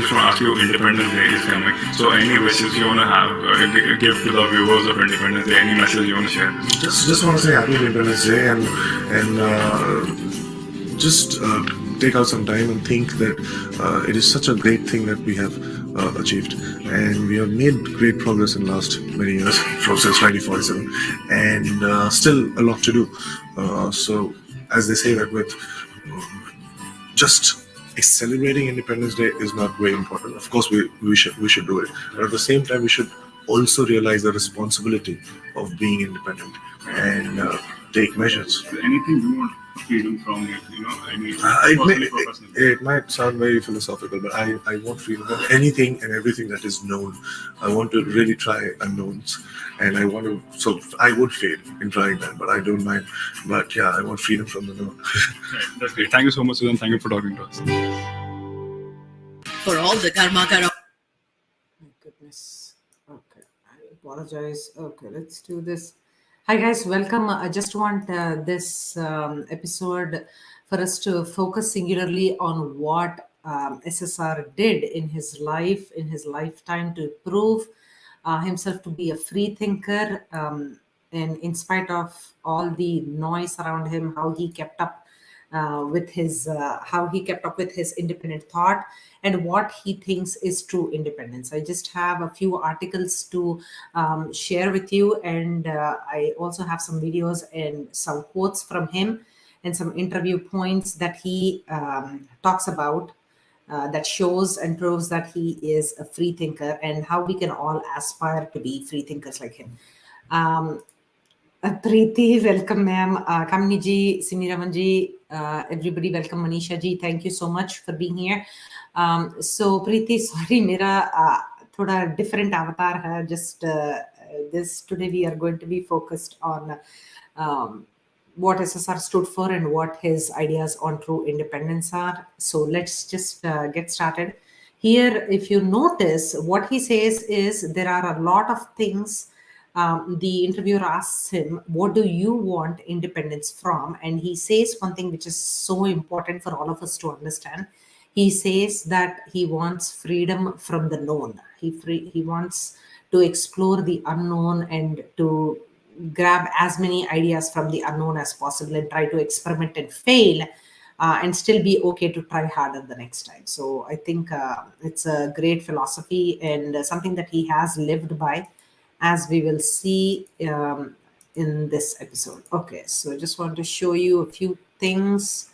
just want to ask you, Independence Day is coming. So any wishes you want to have, give to the viewers of Independence Day? Any message you want to share? Just want to say Happy Independence Day and just take out some time and think that it is such a great thing that we have achieved, and we have made great progress in the last many years since 1947, and still a lot to do. So as they say that with just celebrating Independence Day is not very important. Of course, we should do it, but at the same time, we should also realize the responsibility of being independent and take measures. Anything you want freedom from, it might sound very philosophical, but I want freedom from anything and everything that is known. I want to really try unknowns, and I would fail in trying that, but I don't mind. But yeah, I want freedom from the known. That's great. Thank you so much, Sushant. Thank you for talking to us. For all the karma. My goodness. Okay, I apologize. Okay, let's do this. Hi guys, welcome. I just want this episode for us to focus singularly on what SSR did in his life, in his lifetime, to prove himself to be a free thinker, and in spite of all the noise around him, how he kept up with his independent thought and what he thinks is true independence. I just have a few articles to share with you, and I also have some videos and some quotes from him and some interview points that he talks about that shows and proves that he is a free thinker and how we can all aspire to be free thinkers like him. Preeti, welcome ma'am. Kamini ji, Simiravan ji, everybody welcome. Manisha ji, thank you so much for being here. So Preeti, sorry, mera thoda different avatar hai. Just this today we are going to be focused on what SSR stood for and what his ideas on true independence are. So let's just get started. Here, if you notice, what he says is there are a lot of things. The interviewer asks him, what do you want independence from? And he says one thing which is so important for all of us to understand. He says that he wants freedom from the known. He wants to explore the unknown and to grab as many ideas from the unknown as possible and try to experiment and fail and still be okay to try harder the next time. So I think it's a great philosophy and something that he has lived by, as we will see in this episode. Okay, so I just want to show you a few things.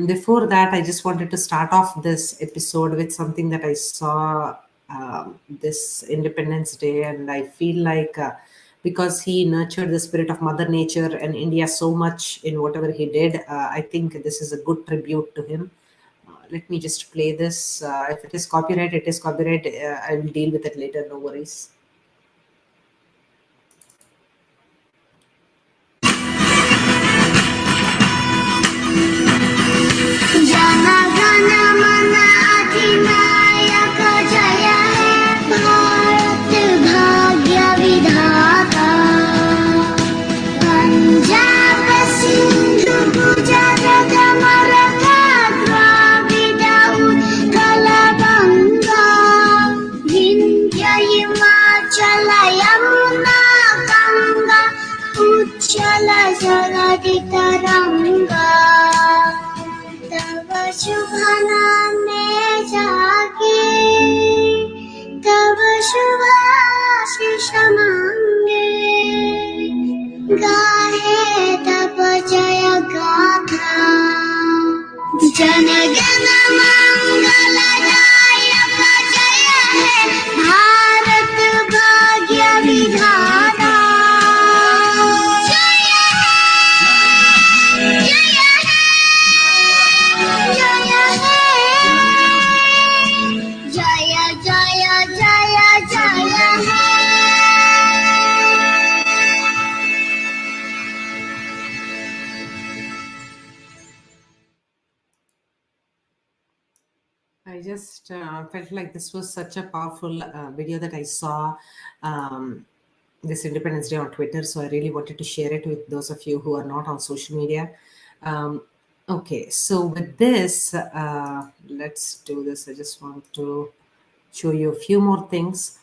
Before that, I just wanted to start off this episode with something that I saw this Independence Day, and I feel like because he nurtured the spirit of Mother Nature and India so much in whatever he did, I think this is a good tribute to him. Let me just play this. If it is copyright, it is copyright. I will deal with it later, no worries. शुभ नामे जागे तब शुभ आशीष मांगे गाहे तब जय गाथा जन गण मंगलदायक जय है भारत भाग्य विधाता I just felt like this was such a powerful video that I saw this Independence Day on Twitter. So I really wanted to share it with those of you who are not on social media. Okay, so with this, let's do this. I just want to show you a few more things.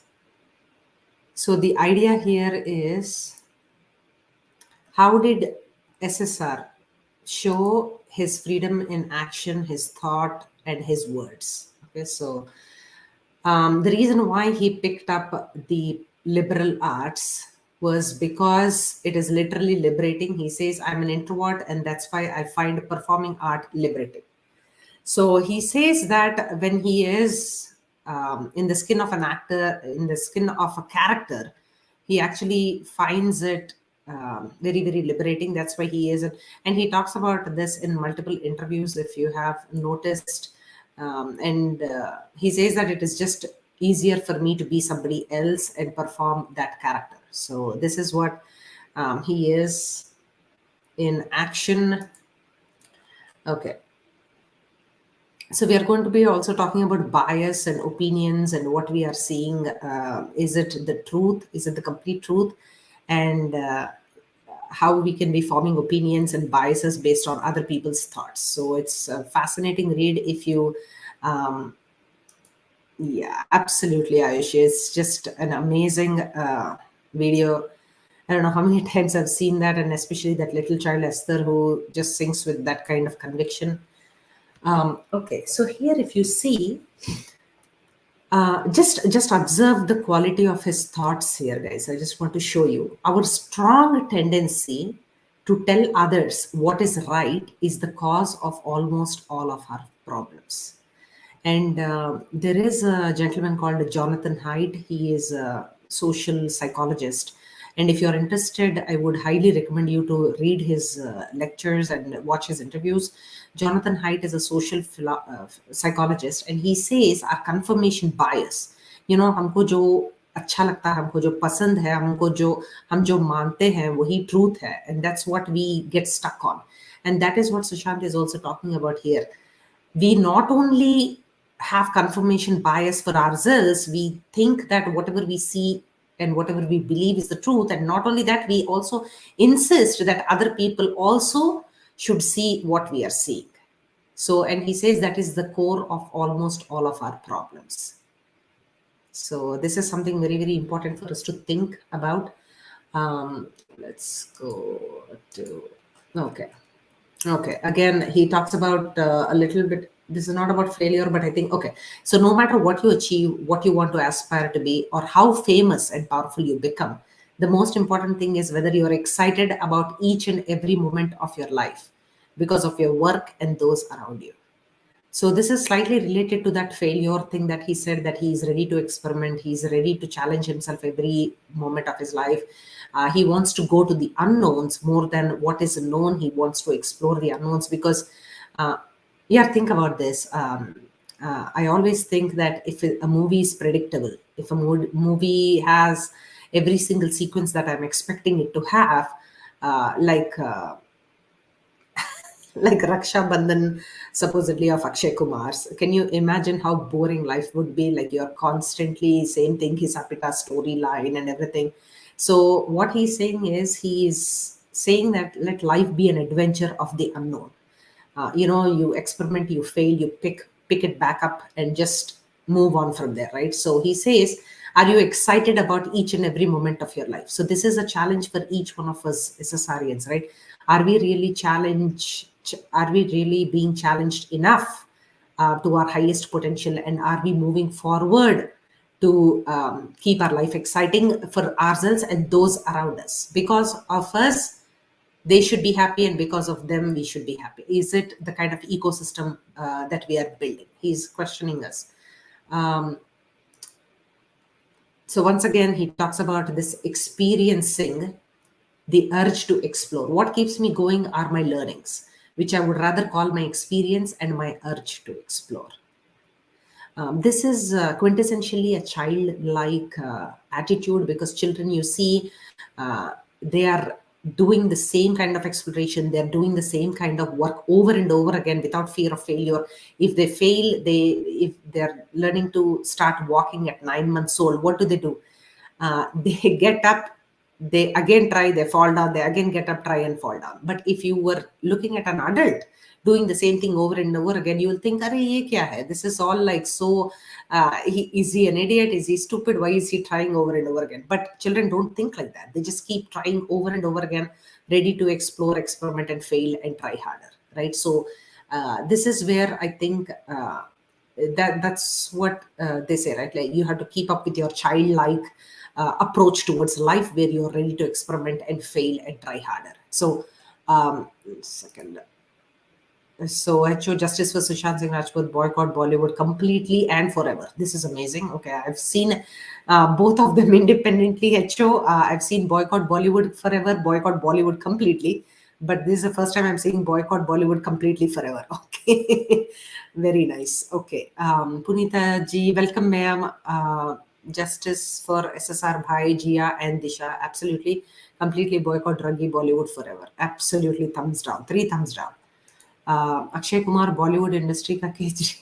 So the idea here is, how did SSR show his freedom in action, his thought, and his words? Okay, so the reason why he picked up the liberal arts was because it is literally liberating. He says, I'm an introvert, and that's why I find performing art liberating. So he says that when he is in the skin of an actor, in the skin of a character, he actually finds it very, very liberating. That's why he is. And he talks about this in multiple interviews, if you have noticed. And he says that it is just easier for me to be somebody else and perform that character. So this is what he is in action. Okay. So we are going to be also talking about bias and opinions and what we are seeing. Is it the truth? Is it the complete truth? And how we can be forming opinions and biases based on other people's thoughts. So it's a fascinating read if you, yeah, absolutely, Ayush. It's just an amazing video. I don't know how many times I've seen that, and especially that little child Esther who just sings with that kind of conviction. Okay, so here if you see, just observe the quality of his thoughts here, guys. I just want to show you our strong tendency to tell others what is right is the cause of almost all of our problems. And there is a gentleman called Jonathan Haidt. He is a social psychologist. And if you're interested, I would highly recommend you to read his lectures and watch his interviews. Jonathan Haidt is a social psychologist, and he says our confirmation bias, हमको जो अच्छा लगता है, हमको जो पसंद है, हम जो मानते हैं वही truth है, and that's what we get stuck on. And that is what Sushant is also talking about here. We not only have confirmation bias for ourselves, we think that whatever we see and whatever we believe is the truth. And not only that, we also insist that other people also should see what we are seeing. So, and he says that is the core of almost all of our problems. So this is something very, very important for us to think about. Let's go to, okay. Again, he talks about a little bit, this is not about failure, but I think, okay. So no matter what you achieve, what you want to aspire to be, or how famous and powerful you become, the most important thing is whether you're excited about each and every moment of your life because of your work and those around you. So this is slightly related to that failure thing that he said, that he is ready to experiment. He's ready to challenge himself every moment of his life. He wants to go to the unknowns more than what is known. He wants to explore the unknowns because, think about this. I always think that if a movie is predictable, if a movie has every single sequence that I'm expecting it to have, like Raksha Bandhan, supposedly of Akshay Kumar's. Can you imagine how boring life would be? Like you're constantly same thing, his Apita storyline and everything. So what he's saying is, he's saying that let life be an adventure of the unknown. You experiment, you fail, you pick it back up and just move on from there, right? So he says, are you excited about each and every moment of your life? So this is a challenge for each one of us SSRians, right? Are we really being challenged enough to our highest potential? And are we moving forward to keep our life exciting for ourselves and those around us? Because of us, they should be happy, and because of them, we should be happy. Is it the kind of ecosystem that we are building? He's questioning us. So once again, he talks about this experiencing the urge to explore. What keeps me going are my learnings, which I would rather call my experience and my urge to explore. This is quintessentially a childlike attitude, because children, you see, they are doing the same kind of exploration. They're doing the same kind of work over and over again without fear of failure. If they fail, if they're learning to start walking at 9 months old, what do? They get up, they again try, they fall down, they again get up, try and fall down. But if you were looking at an adult doing the same thing over and over again, you will think, "Arey, ye kya hai? This is all like so. Is he an idiot? Is he stupid? Why is he trying over and over again?" But children don't think like that. They just keep trying over and over again, ready to explore, experiment, and fail and try harder, right? So this is where I think that's what they say, right? Like you have to keep up with your childlike approach towards life, where you're ready to experiment and fail and try harder. So, second. So, HO Justice for Sushant Singh Rajput, boycott Bollywood completely and forever. This is amazing. Okay, I've seen both of them independently. HO, I've seen boycott Bollywood forever, boycott Bollywood completely. But this is the first time I'm seeing boycott Bollywood completely forever. Okay, very nice. Okay, Punita ji, welcome, ma'am. Justice for SSR Bhai, Jia, and Disha. Absolutely, completely boycott druggy Bollywood forever. Absolutely, thumbs down. 3 thumbs down. Akshay Kumar Bollywood industry का केजरी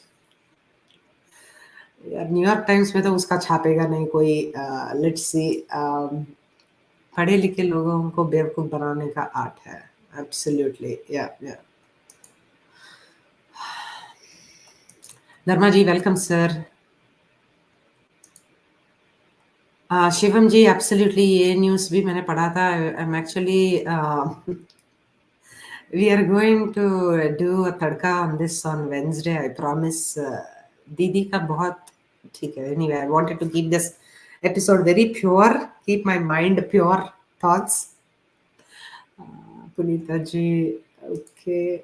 यार New York times में तो उसका छापेगा नहीं कोई let's see पढ़े लिखे लोगों को बेवकूफ बनाने का आर्ट है एब्सोल्युटली या धर्मा जी वेलकम सर शिवम जी एब्सोल्युटली ये न्यूज़ भी मैंने पढ़ा था I am actually we are going to do a tadka on this on Wednesday. I promise. Didi ka bahut theek hai. Anyway, I wanted to keep this episode very pure. Keep my mind pure thoughts. Punita ji, okay.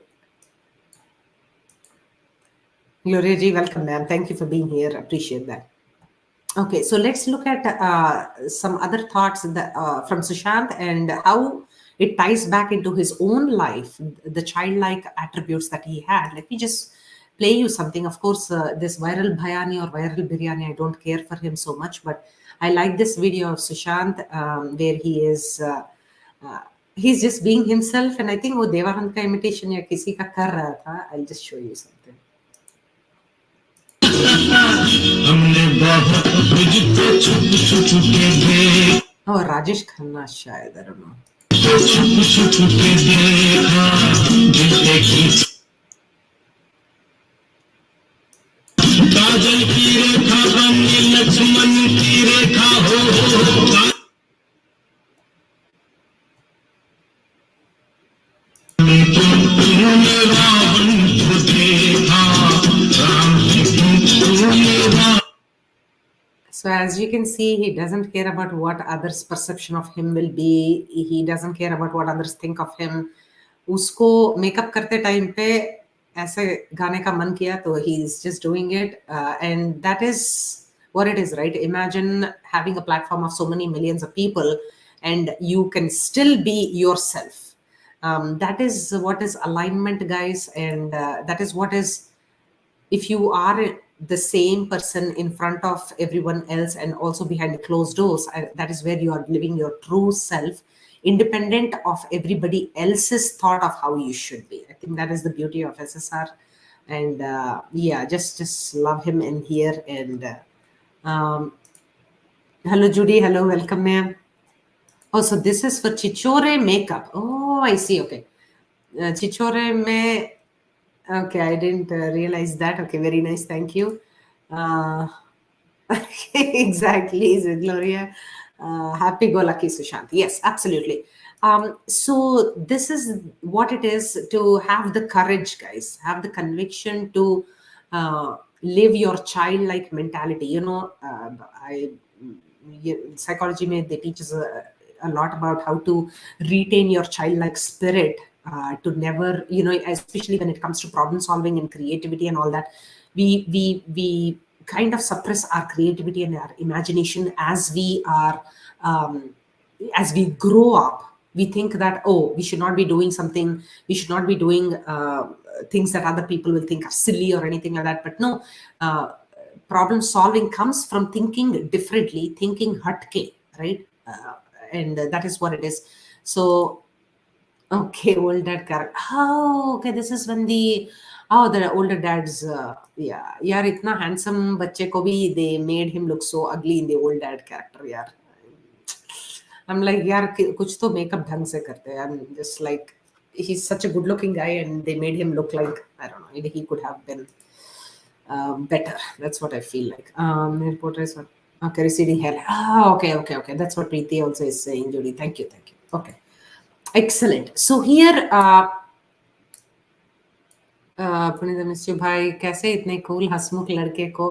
Gloria ji, welcome, ma'am. Thank you for being here. Appreciate that. Okay, so let's look at some other thoughts from Sushant and how it ties back into his own life, the childlike attributes that he had. Let me just play you something. Of course, this viral bhayani or viral biryani, I don't care for him so much, but I like this video of Sushant where he is, he's just being himself. And I think wo Devanand ka imitation ya kisi ka kar raha tha. I'll just show you something. Oh, Rajesh Khanna, shayad, I don't know. So as you can see, he doesn't care about what others' perception of him will be. He doesn't care about what others think of him. उसको makeup करते time पे ऐसे गाने का मन किया तो he is just doing it, and that is what it is, right? Imagine having a platform of so many millions of people, and you can still be yourself. That is what is alignment, guys, and that is what is. If you are the same person in front of everyone else and also behind closed doors, that is where you are living your true self, independent of everybody else's thought of how you should be. I think that is the beauty of SSR, and yeah, just love him in here. And hello Judy, hello, welcome, ma'am. Oh, so this is for Chichore makeup. Oh, I see. Okay, Chichore mein. Okay, I didn't realize that. Okay, very nice. Thank you. Exactly, is it, Gloria? Happy go lucky, Sushant. Yes, absolutely. So this is what it is to have the courage, guys. Have the conviction to live your childlike mentality. You know, psychology, they teach us a lot about how to retain your childlike spirit. To never, you know, especially when it comes to problem solving and creativity and all that, we kind of suppress our creativity and our imagination as we are as we grow up. We think that, oh, we should not be doing something, we should not be doing things that other people will think are silly or anything like that. But no, problem solving comes from thinking differently, thinking hatke, right? And that is what it is. So okay, old dad character. Oh, okay. This is when the older dad's yeah, itna handsome bachche ko bhi they made him look so ugly in the old dad character. Yeah, I'm like, yaar, kuch to makeup dhang se karte. I'm just like, he's such a good-looking guy, and they made him look like, I don't know, he could have been better. That's what I feel like. Reporter is okay. Receding hair. Okay. That's what Preeti also is saying, Judy. Thank you. Okay, excellent. So here, पुनीता मिस्यू भाई, कैसे इतने cool हंसमुख लड़के को.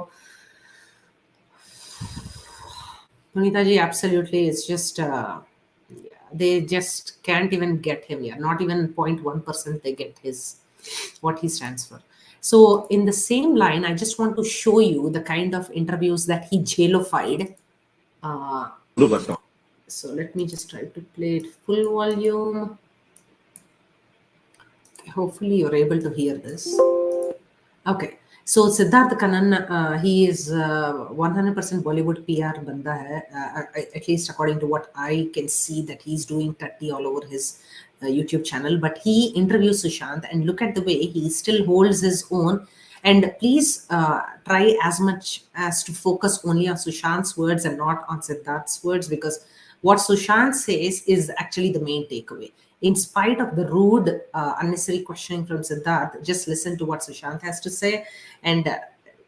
Punita ji, absolutely. It's just they just can't even get him here. Not even 0.1% they get what he stands for. So in the same line, I just want to show you the kind of interviews that he jailified. So let me just try to play it full volume. Hopefully you're able to hear this. Okay. So Siddharth Kannan, he is 100% Bollywood PR banda hai, at least according to what I can see, that he's doing tatti all over his YouTube channel. But he interviews Sushant, and look at the way he still holds his own. And please try as much as to focus only on Sushant's words and not on Siddharth's words, because what Sushant says is actually the main takeaway. In spite of the rude, unnecessary questioning from Siddharth, just listen to what Sushant has to say, and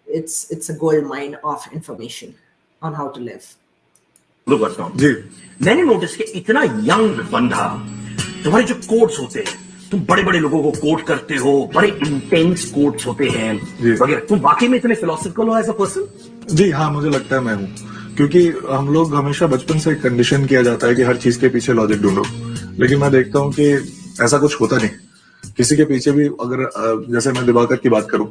it's a gold mine of information on how to live. जी मैंने notice किया इतना young बंदा, तुम्हारे जो quotes होते हैं, तुम बड़े बड़े लोगों को कोट करते हो, बड़े इंटेंस कोट्स होते हैं वगैरह, तुम वाकई में इतने फिलोसफिकल हो एज अ पर्सन? जी हाँ, मुझे लगता है मैं हूँ, क्योंकि हम लोग हमेशा बचपन से कंडीशन किया जाता है कि हर चीज के पीछे लॉजिक ढूंढो, लेकिन मैं देखता हूँ कि ऐसा कुछ होता नहीं. किसी के पीछे भी अगर जैसे मैं दिवाकर की बात करूं,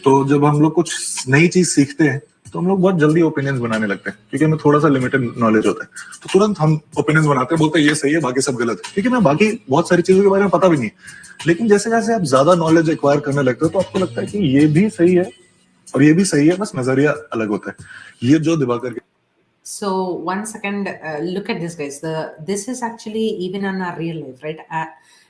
तो जब हम लोग कुछ नई चीज सीखते हैं तो हम लोग बहुत जल्दी ओपिनियंस बनाने लगते हैं, क्योंकि हमें थोड़ा सा लिमिटेड नॉलेज होता है, तो तुरंत हम ओपिनियंस बनाते हैं, बोलते हैं ये सही है, बाकी सब गलत है, क्योंकि मैं बाकी बहुत सारी चीजों के बारे में पता भी नहीं. लेकिन जैसे जैसे आप ज्यादा नॉलेज एक्वायर करने लगते हो तो आपको लगता है कि ये भी सही है और ये भी सही है, बस नजरिया अलग होता है. ये जो दिवाकर के. So 1 second, look at this, guys. This is actually even in our real life, right?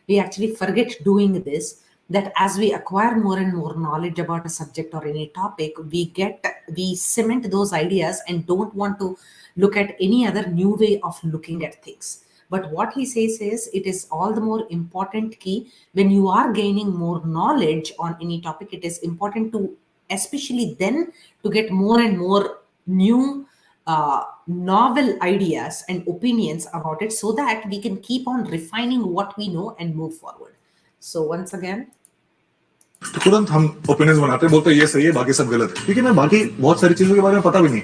We actually forget doing this, that as we acquire more and more knowledge about a subject or any topic, we cement those ideas and don't want to look at any other new way of looking at things. But what he says is, it is all the more important key when you are gaining more knowledge on any topic. It is important to, especially then, to get more and more new novel ideas and opinions about it, so that we can keep on refining what we know and move forward. So once again, तो तुरंत हम opinions बनाते हैं, बोलते हैं ये सही है, बाकी सब गलत है, क्योंकि मैं बाकी बहुत सारी चीजों के बारे में पता भी नहीं.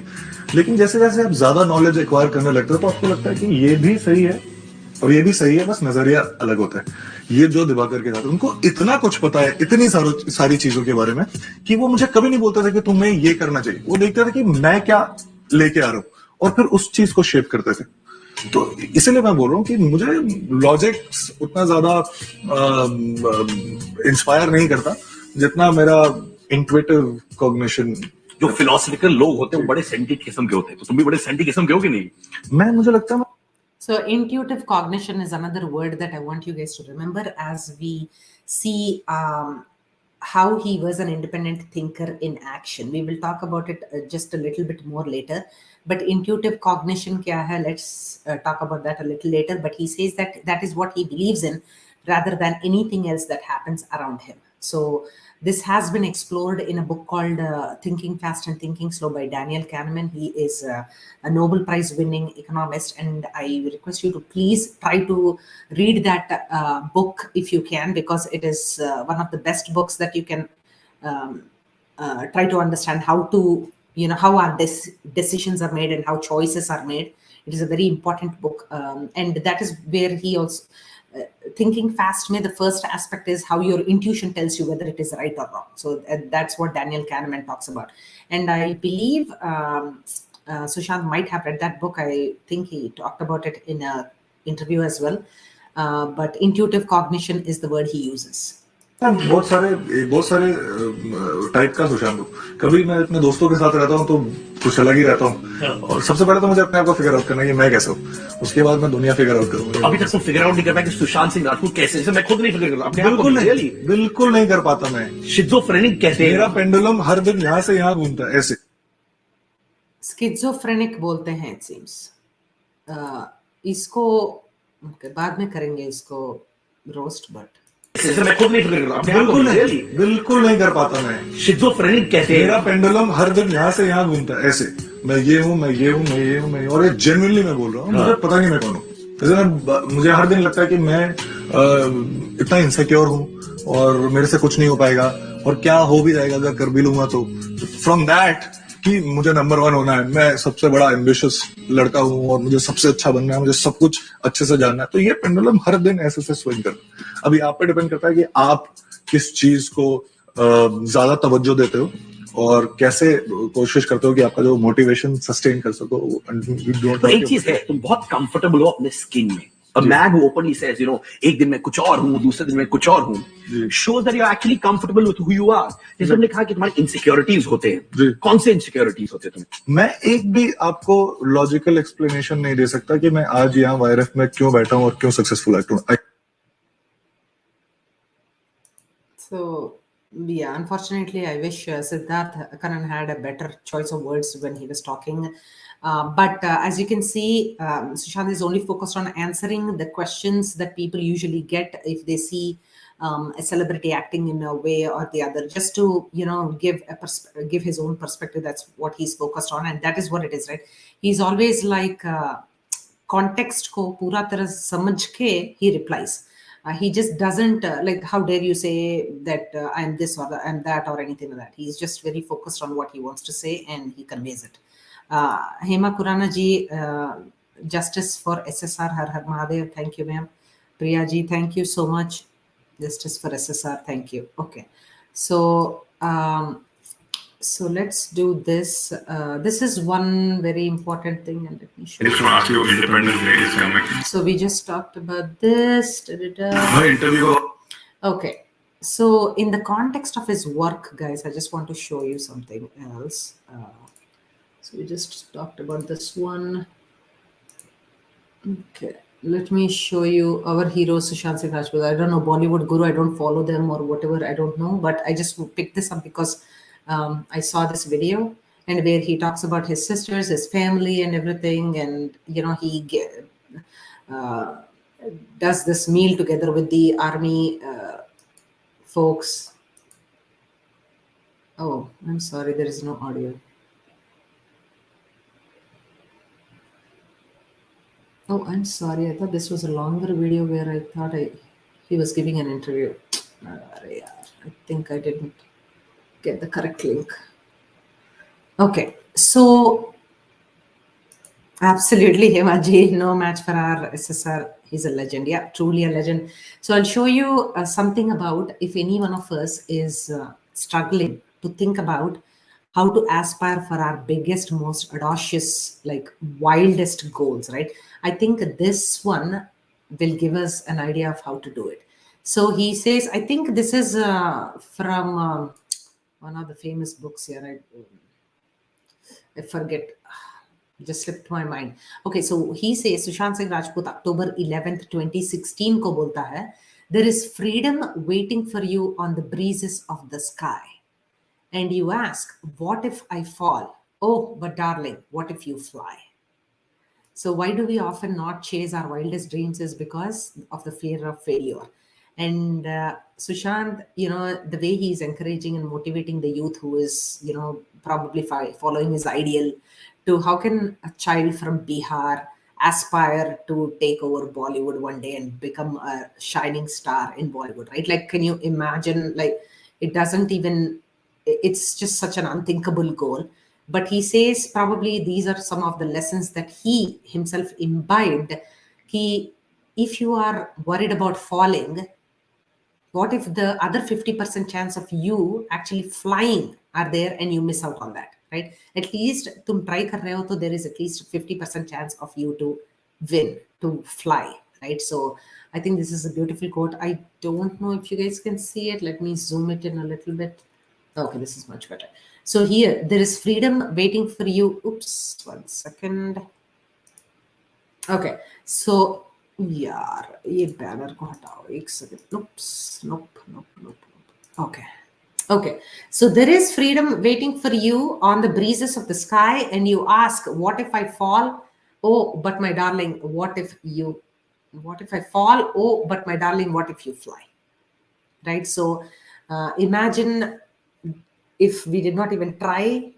लेकिन जैसे जैसे आप ज्यादा नॉलेज एक्वायर करने लगते हो तो आपको लगता है कि ये भी सही है और ये भी सही है, बस नजरिया अलग होता है. ये जो दिवाकर के साथ, उनको इतना कुछ पता है, इतनी सारी चीजों के बारे में, कि वो मुझे कभी नहीं बोलते थे कि तुम्हें ये करना चाहिए. वो देखते थे कि मैं क्या लेके आ रहा हूँ और फिर उस चीज को शेप करते थे. तो इसलिए मैं बोल रहा हूँ कि मुझे लॉजिक उतना ज्यादा इंस्पायर नहीं करता जितना मेरा इंट्यूटिव कॉग्निशन. जो फिलोसफिकल लोग होते हैं वो बड़े साइंटिफिक किस्म के होते हैं, तो तुम भी बड़े साइंटिफिक किस्म के हो कि नहीं? मुझे लगता है. So intuitive cognition is another word that I want you guys to remember as we see how he was an independent thinker in action. We will talk about it just a little bit more later. But intuitive cognition kya hai? Let's talk about that a little later. But he says that that is what he believes in, rather than anything else that happens around him. So this has been explored in a book called Thinking Fast and Thinking Slow by Daniel Kahneman. He is a Nobel Prize winning economist, and I request you to please try to read that book if you can, because it is one of the best books that you can try to understand how to, how our decisions are made and how choices are made. It is a very important book, and that is where he also thinking fast may, the first aspect is how your intuition tells you whether it is right or wrong. So that's what Daniel Kahneman talks about. And I believe Sushant might have read that book. I think he talked about it in an interview as well. But intuitive cognition is the word he uses. बहुत सारे type का सुशांत हूँ. कभी मैं अपने दोस्तों के साथ रहता हूँ तो कुछ अलग ही रहता हूँ, और सबसे पहले तो मुझे अपने आप को फिगर आउट करना है कि मैं कैसे हूँ, उसके बाद मैं दुनिया फिगर आउट करूँगा. अभी तक तुम फिगर आउट नहीं कर पाए कि सुशांत सिंह राजपूत कैसे, जैसे मैं खुद नहीं फिगर कर रहा. बिल्कुल नहीं कर पाता मैं. शिज़ोफ्रेनिक कहते हैं. मेरा पेंडुलम हर दिन यहाँ से यहाँ घूमता है ऐसे. स्किज़ोफ्रेनिक बोलते हैं इट सीम्स. इसको बाद में करेंगे इसको रोस्ट, बट इससे मैं खुद नहीं फिक्र करता अपने आप को बिल्कुल really? नहीं, बिल्कुल नहीं कर पाता मैं। शिज़ोफ्रेनिक कहते मेरा हैं। पेंडुलम हर दिन यहाँ से यहाँ घूमता है ऐसे, मैं ये हूँ, मैं ये हूँ, मैं ये हूँ, मैं ये हूँ। और ये जेन्युइनली मैं बोल रहा हूँ, मुझे पता नहीं मैं कौन हूँ। जैसे मुझे हर दिन लगता है कि मैं इतना इनसिक्योर हूँ और मेरे से कुछ नहीं हो पाएगा, और क्या हो भी जाएगा अगर कर भी लूंगा तो। फ्रॉम दैट कि मुझे नंबर 1 होना है, मैं सबसे बड़ा एम्बिशियस लड़का हूँ और मुझे सबसे अच्छा बनना है, मुझे सब कुछ अच्छे से जानना है, तो ये पेंडुलम हर दिन ऐसे से स्विंग करता है। अभी आप पे डिपेंड करता है कि आप किस चीज को ज्यादा तवज्जो देते हो और कैसे कोशिश करते हो कि आपका जो मोटिवेशन सस्टेन कर सको। तो एक चीज है, तुम बहुत कंफर्टेबल हो अपने स्किन में। A man who openly says, you know, एक दिन मैं कुछ और हूँ, दूसरे दिन मैं कुछ और हूँ, shows that you're actually comfortable with who you are. जैसे हमने कहा कि तुम्हारे insecurities होते हैं, कौन से insecurities होते हैं तुम्हें? मैं एक भी आपको लॉजिकल एक्सप्लेनेशन नहीं दे सकता कि मैं आज यहाँ वायरफ में क्यों बैठा हूँ और क्यों सक्सेसफुल एक्टर हूँ। So, yeah, unfortunately, I wish Siddharth Kanan had a better choice of words when he was talking. But as you can see, Sushant is only focused on answering the questions that people usually get if they see a celebrity acting in a way or the other, just to, you know, give his own perspective. That's what he's focused on, and that is what it is, right? He's always like context ko pura tarah samajh ke he replies. He just doesn't like, how dare you say that I'm this or I'm that or anything like that. He's just very focused on what he wants to say and he conveys it. Hema Kurana ji, Justice for SSR, Har Har Mahadev, thank you, ma'am. Priya ji, thank you so much. Justice for SSR, thank you. Okay, so so let's do this. This is one very important thing, and let me show I just want to ask you, Independence Day is coming. So we just talked about this. My interview. Okay, so in the context of his work, guys, I just want to show you something else. So we just talked about this one. Okay, let me show you our hero Sushant Singh Rajput. I don't know, Bollywood Guru, I don't follow them or whatever, I don't know, but I just picked this up because I saw this video, and where he talks about his sisters, his family and everything, and you know, he does this meal together with the army folks. Oh, I'm sorry, there is no audio. Oh, I'm sorry. I thought this was a longer video where I thought he was giving an interview. I think I didn't get the correct link. Okay, so absolutely, Hemaji, no match for our SSR. He's a legend. Yeah, truly a legend. So I'll show you something about if any one of us is struggling to think about how to aspire for our biggest, most audacious, like wildest goals, right? I think this one will give us an idea of how to do it. So he says, I think this is from one of the famous books here. I forget, just slipped my mind. Okay, so he says, Sushant Singh Rajput, October 11th, 2016 ko bolta hai, there is freedom waiting for you on the breezes of the sky. And you ask, what if I fall? Oh, but darling, what if you fly? So why do we often not chase our wildest dreams is because of the fear of failure. And Sushant, you know, the way he's encouraging and motivating the youth who is, you know, probably following his ideal to how can a child from Bihar aspire to take over Bollywood one day and become a shining star in Bollywood, right? Like, can you imagine, like, it doesn't even, it's just such an unthinkable goal. But he says probably these are some of the lessons that he himself imbibed. If you are worried about falling, what if the other 50% chance of you actually flying are there and you miss out on that, right? At least tum try kar rahe ho, so there is at least 50% chance of you to win, to fly, right? So I think this is a beautiful quote. I don't know if you guys can see it. Let me zoom it in a little bit. Okay, this is much better. So here, there is freedom waiting for you. Oops, 1 second. Okay, so यार ये banner को हटाओ एक second. Nope. Okay, so there is freedom waiting for you on the breezes of the sky, and you ask, what if I fall? Oh, but my darling, what if I fall? Oh, but my darling, what if you fly? right? So imagine if we did not even try,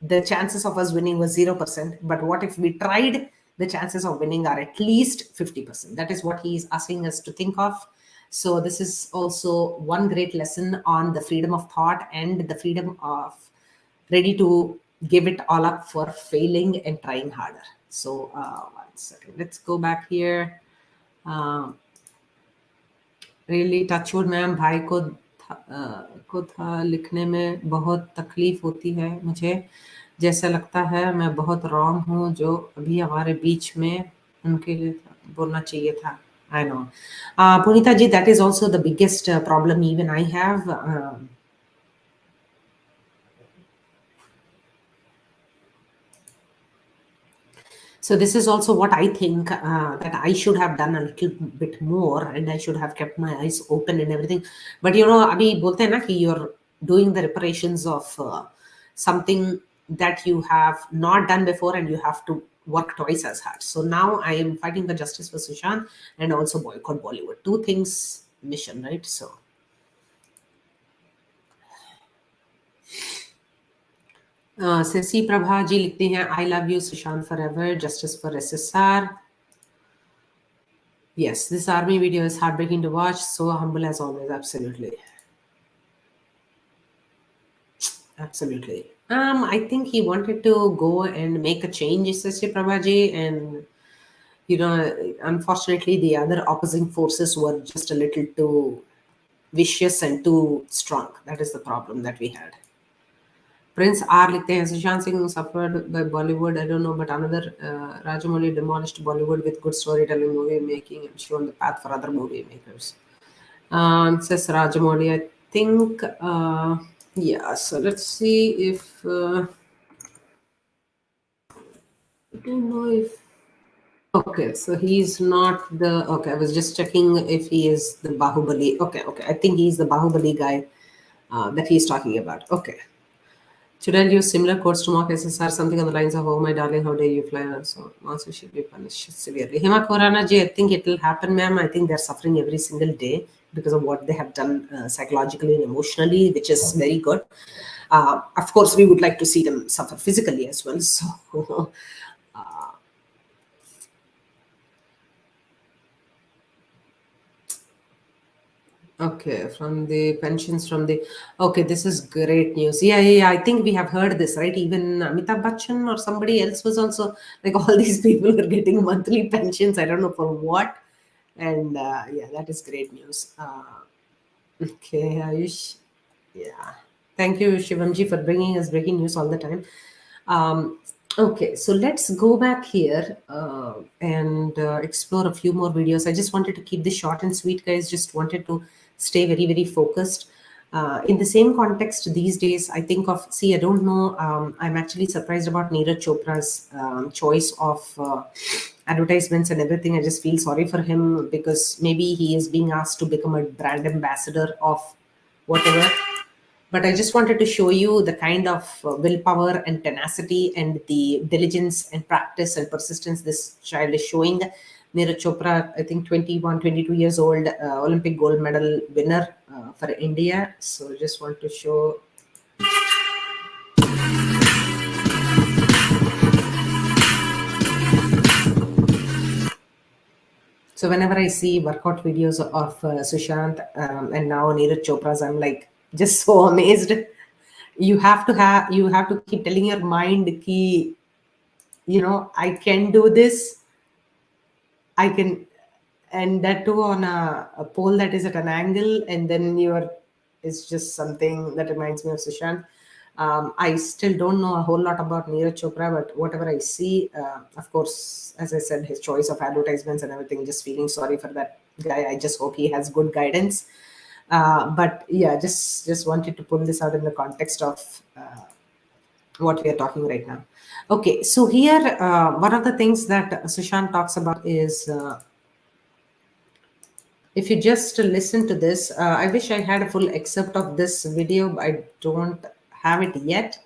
the chances of us winning was 0%. But what if we tried? The chances of winning are at least 50%. That is what he is asking us to think of. So this is also one great lesson on the freedom of thought and the freedom of ready to give it all up for failing and trying harder. So 1 second, let's go back here. Really touchwood ma'am, भाई को था लिखने में बहुत तकलीफ होती है मुझे, जैसा लगता है मैं बहुत रॉन्ग हूँ जो अभी हमारे बीच में उनके लिए बोलना चाहिए था. I know. Punita ji, that is also the biggest problem even I have. So this is also what I think that I should have done a little bit more, and I should have kept my eyes open and everything. But you know, abhi bolte hain na ki you're doing the reparations of something that you have not done before, and you have to work twice as hard. So now I am fighting for justice for Sushant and also boycott Bollywood. Two things mission, right? So. Sissy Prabha ji लिखती हैं, I love you Sushant forever, justice for SSR. Yes, this army video is heartbreaking to watch, so humble as always. Absolutely. Absolutely. I think he wanted to go and make a change, Sissy Prabha ji, and you know, unfortunately the other opposing forces were just a little too vicious and too strong. That is the problem that we had. Prince R लिखते हैं, Sushant Singh suffered by Bollywood. I don't know, but another Rajamouli demolished Bollywood with good storytelling, movie making, and shown the path for other movie makers. Says Rajamouli, I think. Yeah. So let's see if. I don't know if. Okay, so he's not the. Okay, I was just checking if he is the Bahubali. Okay. I think he's the Bahubali guy that he's talking about. Okay. Should I use similar quotes to mock SSR? Something on the lines of, oh my darling, how dare you fly? So also should be punished severely. Hema Khorana ji, I think it will happen, ma'am. I think they're suffering every single day because of what they have done psychologically and emotionally, which is very good. Of course, we would like to see them suffer physically as well. So okay, from the pensions from the... Okay, this is great news. Yeah, I think we have heard this, right? Even Amitabh Bachchan or somebody else was also... Like, all these people were getting monthly pensions. I don't know for what. And yeah, that is great news. Okay, Ayush. Yeah. Thank you, Shivamji, for bringing us breaking news all the time. Okay, so let's go back here and explore a few more videos. I just wanted to keep this short and sweet, guys. Just wanted to stay very, very focused. In the same context, these days, I think of, see, I don't know, I'm actually surprised about Neeraj Chopra's choice of advertisements and everything. I just feel sorry for him because maybe he is being asked to become a brand ambassador of whatever. But I just wanted to show you the kind of willpower and tenacity and the diligence and practice and persistence this child is showing. Neeraj Chopra, I think 21, 22 years old, Olympic gold medal winner for India. So just want to show. So whenever I see workout videos of Sushant and now Neeraj Chopra's, I'm like just so amazed. You have to keep telling your mind ki, you know, I can do this. I can, and that too on a pole that is at an angle, and then it's just something that reminds me of Sushant. I still don't know a whole lot about Neeraj Chopra, but whatever I see, of course, as I said, his choice of advertisements and everything, just feeling sorry for that guy. I just hope he has good guidance. But yeah, just wanted to pull this out in the context of what we are talking right now. Okay, so here, one of the things that Sushant talks about is, if you just listen to this, I wish I had a full excerpt of this video, but I don't have it yet.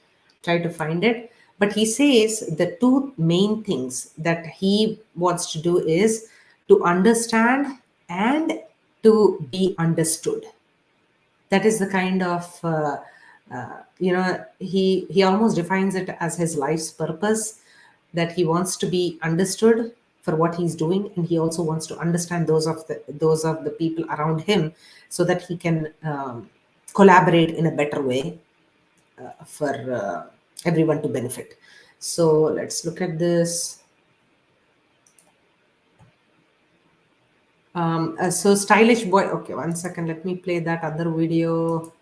Try to find it. But he says the two main things that he wants to do is to understand and to be understood. that is the kind of he almost defines it as his life's purpose, that he wants to be understood for what he's doing, and he also wants to understand those of the people around him, so that he can collaborate in a better way for everyone to benefit. So let's look at this. So stylish boy. Okay, one second. Let me play that other video.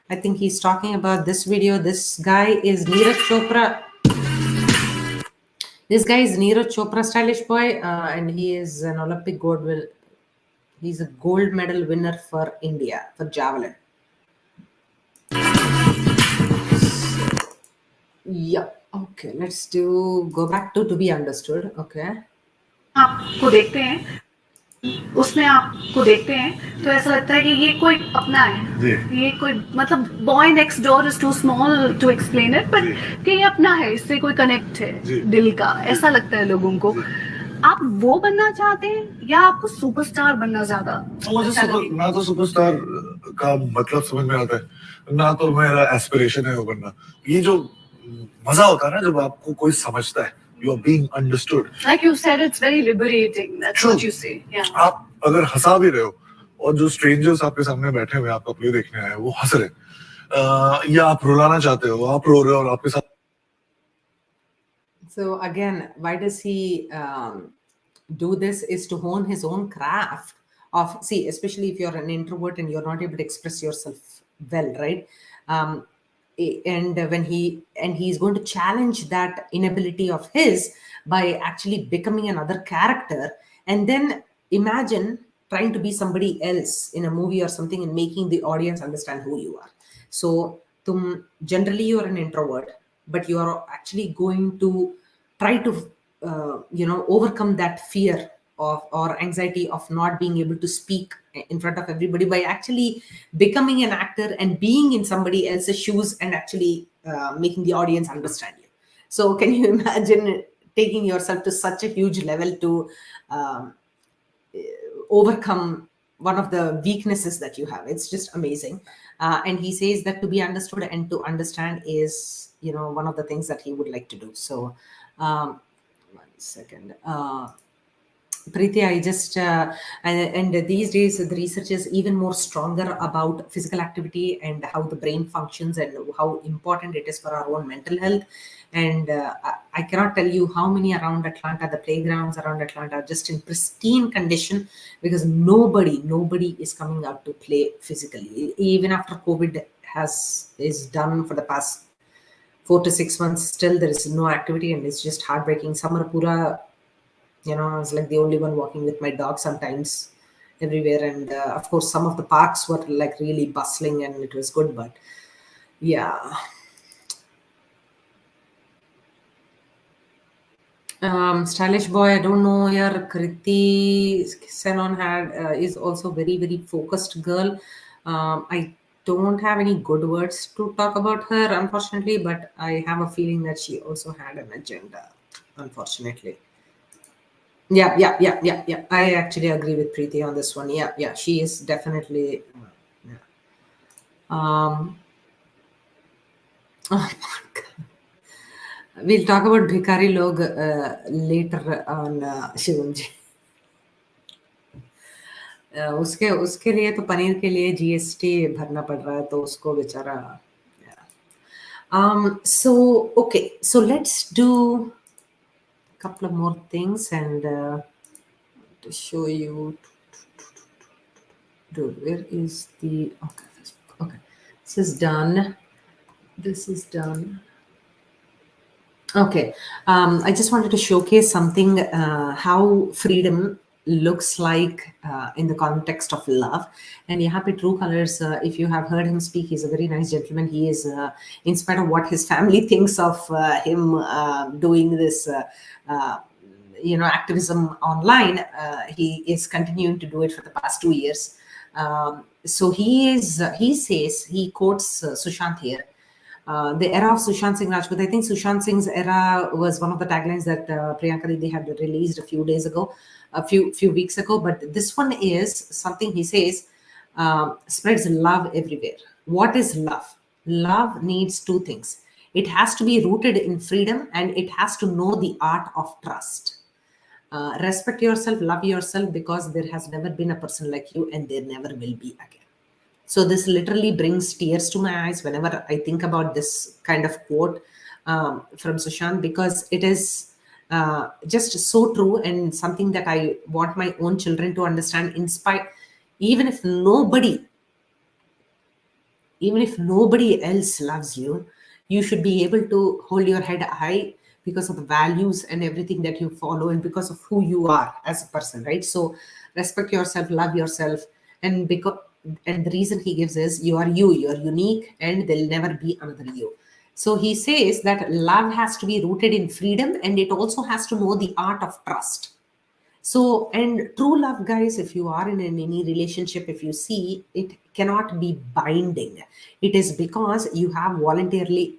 I think he's talking about this video. This guy is Neeraj Chopra. This guy is Neeraj Chopra, stylish boy, and he is an Olympic gold winner. He's a gold medal winner for India for javelin. Yeah. Okay. Let's go back to be understood. Okay. आपको देखते हैं, उसमें आपको देखते हैं तो ऐसा लगता है कि ये कोई अपना है, ये कोई मतलब boy next door is too small to explain it, but कि ये अपना है, इससे कोई कनेक्ट है दिल का, ऐसा लगता है लोगों को. आप वो बनना चाहते हैं या आपको सुपरस्टार बनना ज्यादा? ना तो सुपरस्टार का मतलब समझ में आता है, ना तो मेरा एस्पिरेशन है वो बनना. ये जो मजा होता है ना जब आपको कोई समझता है, you are being understood. Like you said, it's very liberating. That's True. what you say. Yeah. आप अगर हंसा भी रहे हो और जो स्ट्रेंजर्स आपके सामने बैठे हुए आपका प्ले देखने आए वो हंस रहे, या आप रुलाना चाहते हो, आप रो रहे हो और आपके साथ. So again, why does he do this? Is to hone his own craft of, see, especially if you're an introvert and you're not able to express yourself well, right? And when he's going to challenge that inability of his by actually becoming another character, and then imagine trying to be somebody else in a movie or something and making the audience understand who you are. So generally you're an introvert, but you are actually going to try to overcome that fear of or anxiety of not being able to speak in front of everybody by actually becoming an actor and being in somebody else's shoes and actually making the audience understand you. So can you imagine taking yourself to such a huge level to overcome one of the weaknesses that you have? It's just amazing. And he says that to be understood and to understand is, one of the things that he would like to do. So 1 second. Preeti, I just, and these days the research is even more stronger about physical activity and how the brain functions and how important it is for our own mental health. And I cannot tell you how many around Atlanta, the playgrounds around Atlanta are just in pristine condition because nobody is coming out to play physically. Even after COVID is done for the past 4 to 6 months, still there is no activity and it's just heartbreaking. Summer pura, I was like the only one walking with my dog sometimes everywhere. And of course, some of the parks were like really bustling and it was good, but yeah. Stylish boy, I don't know. Here, Kriti Senon is also very, very focused girl. I don't have any good words to talk about her, unfortunately, but I have a feeling that she also had an agenda, unfortunately. Yeah. I actually agree with Preeti on this one. Yeah. She is definitely. Oh my God. We'll talk about Bhikari Log later on, Shivam ji. उसके लिए तो पनीर के लिए GST भरना पड़ रहा है तो उसको बेचारा. So okay, so let's do a couple of more things and to show you. Dude, where is the okay? This is done. Okay, I just wanted to showcase something, how freedom looks like in the context of love. And yahan pe True Colors, if you have heard him speak, he's a very nice gentleman. He is, in spite of what his family thinks of him doing this, activism online, he is continuing to do it for the past 2 years. So he says, he quotes Sushant here. The era of Sushant Singh Rajput. I think Sushant Singh's era was one of the taglines that Priyanka Didi had released a few weeks ago. But this one is something he says, spreads love everywhere. What is love? Love needs two things. It has to be rooted in freedom, and it has to know the art of trust. Respect yourself, love yourself, because there has never been a person like you, and there never will be again. So this literally brings tears to my eyes whenever I think about this kind of quote from Sushant, because it is just so true, and something that I want my own children to understand. In spite, even if nobody else loves you, you should be able to hold your head high because of the values and everything that you follow, and because of who you are as a person, right? So respect yourself, love yourself, and the reason he gives is you're unique, and there'll never be another you. So he says that love has to be rooted in freedom, and it also has to know the art of trust. So, and true love, guys, if you are in any relationship, if you see, it cannot be binding. It is because you have voluntarily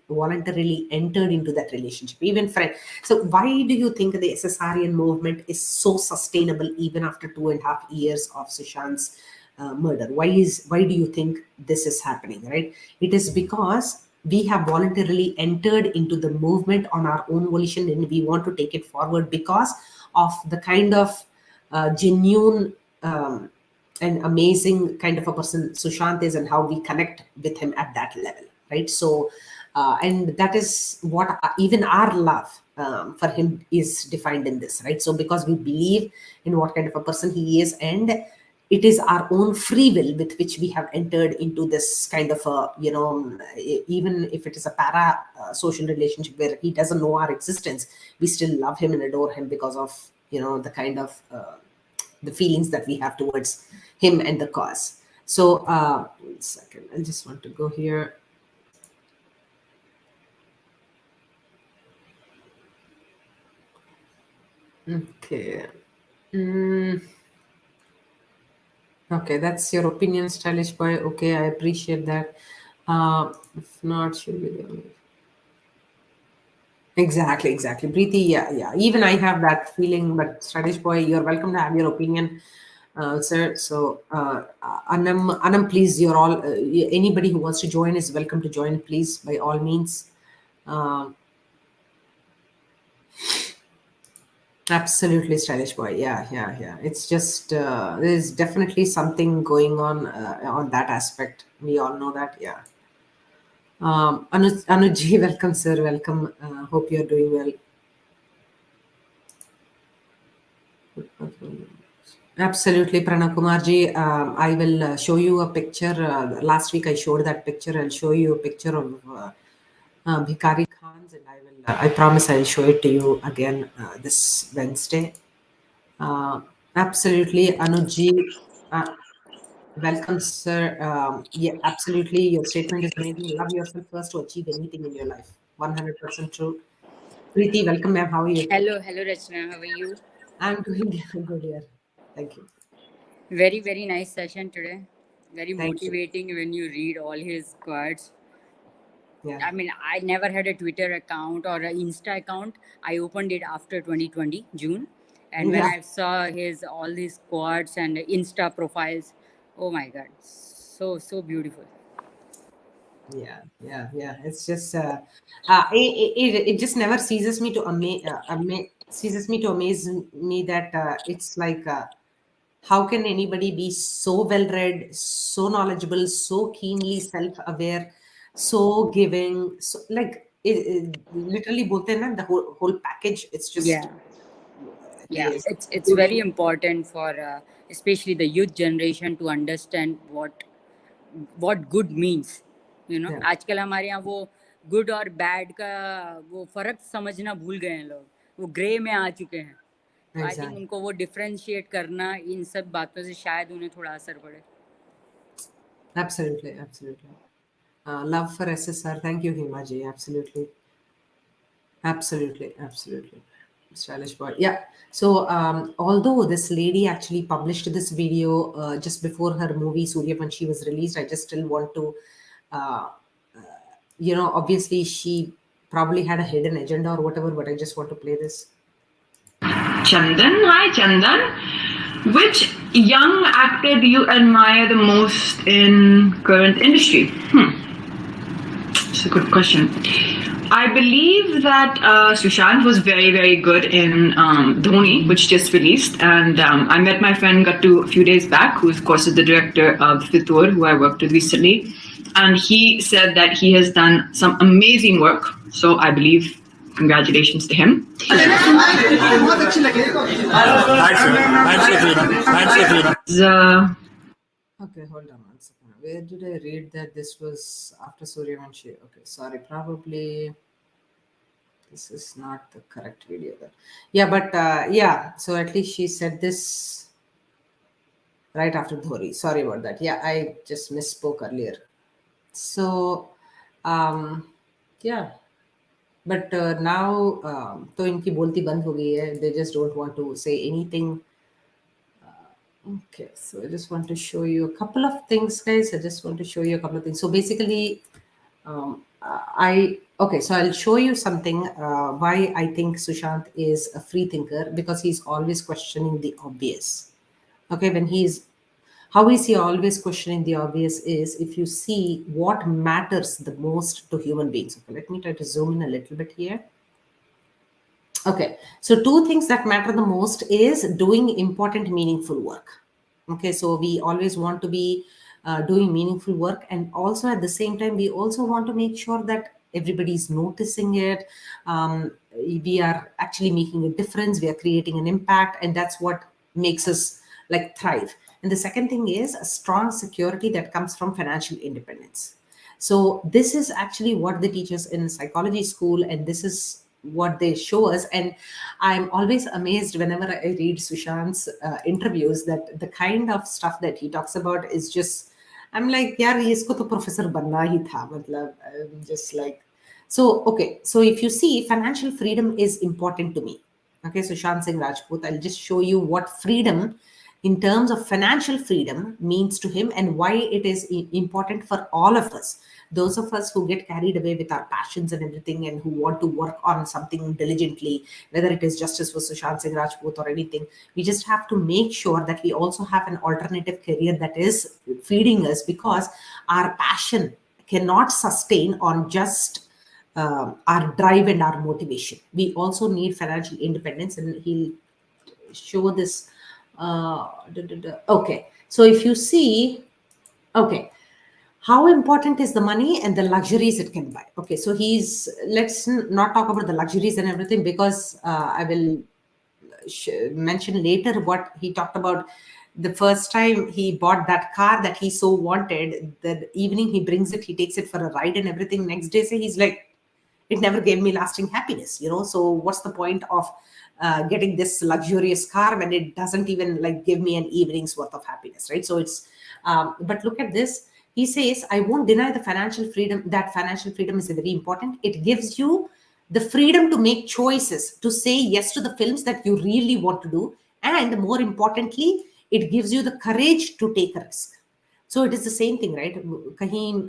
entered into that relationship, even friend. So why do you think the SSRN movement is so sustainable even after 2.5 years of Sushant's murder? Why do you think this is happening, right? It is because we have voluntarily entered into the movement on our own volition, and we want to take it forward because of the kind of genuine and amazing kind of a person Sushant is, and how we connect with him at that level, right? So and that is what even our love for him is defined in this, right? So because we believe in what kind of a person he is, and it is our own free will with which we have entered into this kind of a, even if it is a para social relationship where he doesn't know our existence, we still love him and adore him because of, the kind of the feelings that we have towards him and the cause. So 1 second, I just want to go here. Okay. Okay, that's your opinion, stylish boy. Okay, I appreciate that. If not, should be the exactly. Preeti, yeah. Even I have that feeling, but stylish boy, you're welcome to have your opinion, sir. So, Anam, please, you're all anybody who wants to join is welcome to join, please, by all means. Absolutely, stylish boy. Yeah. It's just there's definitely something going on that aspect. We all know that. Yeah. Anuj, welcome, sir. Welcome. Hope you're doing well. Absolutely, Pranav Kumarji. I will show you a picture. Last week I showed that picture. I'll show you a picture of Bhikari Khans, and I promise I'll show it to you again this Wednesday. Absolutely, Anuji. Welcome, sir. Yeah, absolutely. Your statement is amazing. Love yourself first to achieve anything in your life. 100% true. Preeti, welcome, ma'am. How are you? Hello, Rachana. How are you? I'm doing good here. Thank you. Very, very nice session today. Very Thank you. motivating when you read all his quotes. Yeah. I mean, I never had a Twitter account or an Insta account. I opened it after 2020, June. And when Yeah. I saw all these quotes and Insta profiles, oh my God, so beautiful. Yeah. It's just it just never ceases me to amaze me that it's like how can anybody be so well read, so knowledgeable, so keenly self-aware, so giving, so like literally both in the whole package. It's just he Yeah, is it's very important for especially the youth generation to understand what good means. yeah, आजकल हमारे यहाँ वो good और bad का वो फर्क समझना भूल गए हैं लोग, वो ग्रे में आ चुके हैं. तो आई थिंक exactly. उनको वो डिफरेंशिएट करना इन सब बातों से शायद उन्हें थोड़ा असर पड़े. Absolutely. Love for SSR. Thank you, Himaji. Absolutely. Stylish boy. Yeah. So, although this lady actually published this video just before her movie Suryavanshi was released, I just still want to, obviously she probably had a hidden agenda or whatever, but I just want to play this. Chandan, hi Chandan. Which young actor do you admire the most in current industry? It's a good question. I believe that Sushant was very, very good in Dhoni, which just released. And I met my friend Gattu a few days back, who, of course, is the director of Fitur, who I worked with recently. And he said that he has done some amazing work. So I believe, congratulations to him. Okay, hold on one second. Where did I read that this was after Suryavanshi? Okay, sorry, probably this is not the correct video then. Yeah, but yeah, so at least she said this right after Dhori. Sorry about that. Yeah, I just misspoke earlier. So, yeah. But now, तो इनकी बोलती बंद हो गई है. They just don't want to say anything. Okay, so I just want to show you a couple of things, guys. I just want to show you a couple of things. So basically, so I'll show you something why I think Sushant is a free thinker, because he's always questioning the obvious. Okay, how is he always questioning the obvious is if you see what matters the most to human beings. Okay, let me try to zoom in a little bit here. Okay, so two things that matter the most is doing important, meaningful work. Okay, so we always want to be doing meaningful work, and also at the same time, we also want to make sure that everybody's noticing it. We are actually making a difference. We are creating an impact, and that's what makes us like thrive. And the second thing is a strong security that comes from financial independence. So this is actually what the teachers in psychology school, and this is what they show us. And I'm always amazed whenever I read Sushant's interviews that the kind of stuff that he talks about is just, I'm like, yaar, isko to professor banna hi tha. Matlab, I'm just like, so, okay. So if you see, financial freedom is important to me. Okay, Sushant Singh Rajput, I'll just show you what freedom in terms of financial freedom means to him and why it is important for all of us. Those of us who get carried away with our passions and everything and who want to work on something diligently, whether it is justice for Sushant Singh Rajput or anything, we just have to make sure that we also have an alternative career that is feeding us, because our passion cannot sustain on just our drive and our motivation. We also need financial independence, and he'll show this. Okay, so if you see, okay, how important is the money and the luxuries it can buy? Okay, so let's not talk about the luxuries and everything, because I will mention later what he talked about. The first time he bought that car that he so wanted, the evening he brings it, he takes it for a ride and everything. Next day, he's like, it never gave me lasting happiness, so what's the point of getting this luxurious car when it doesn't even like give me an evening's worth of happiness, right? So it's but look at this. He says, I won't deny the financial freedom, that financial freedom is very important. It gives you the freedom to make choices, to say yes to the films that you really want to do, and more importantly, it gives you the courage to take a risk. So it is the same thing, right? Kahin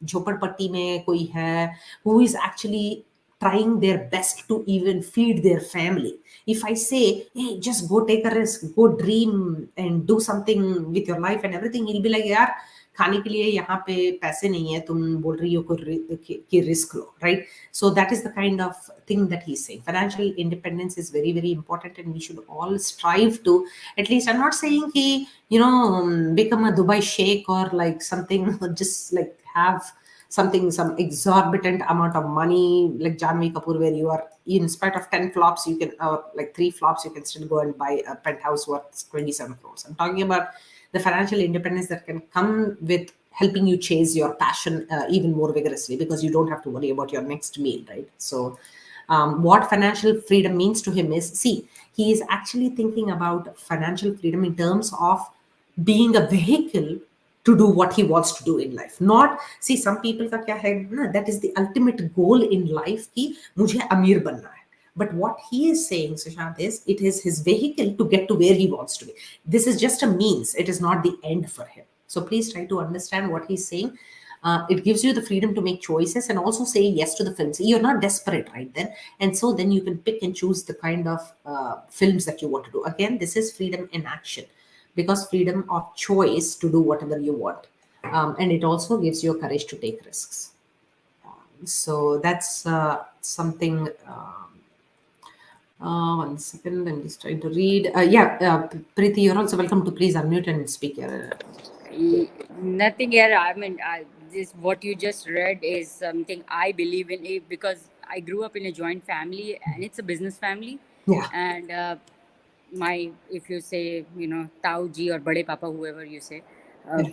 झोपड़पट्टी में कोई है who is actually trying their best to even feed their family. If I say, hey, just go take a risk, go dream and do something with your life and everything, he'll be like, yaar, खाने के लिए यहाँ पे पैसे नहीं है, तुम बोल रही हो कि risk low, right? So that is the kind of thing that he's saying. Financial independence is very, very important, and we should all strive to, at least, I'm not saying he, become a Dubai sheikh or like something, just like have something, some exorbitant amount of money like Janvi Kapoor, where you are, in spite of 10 flops, you can, like 3 flops, you can still go and buy a penthouse worth 27 crores. I'm talking about the financial independence that can come with helping you chase your passion even more vigorously, because you don't have to worry about your next meal, right? So what financial freedom means to him is, see, he is actually thinking about financial freedom in terms of being a vehicle to do what he wants to do in life. Not, see, some people ka kya hai, that is the ultimate goal in life ki mujhe amir banna hai. But what he is saying, Sushant, is it is his vehicle to get to where he wants to be. This is just a means. It is not the end for him. So please try to understand what he's saying. It gives you the freedom to make choices and also say yes to the films. You're not desperate right then, and so then you can pick and choose the kind of films that you want to do. Again, this is freedom in action, because freedom of choice to do whatever you want, and it also gives you courage to take risks. So that's something. 1 second, I'm just trying to read. Preeti, you're also welcome to please unmute and speak. Nothing here. I mean, this what you just read is something I believe in because I grew up in a joint family and it's a business family. Yeah. And my, if you say, Tau ji or Bade Papa, whoever you say,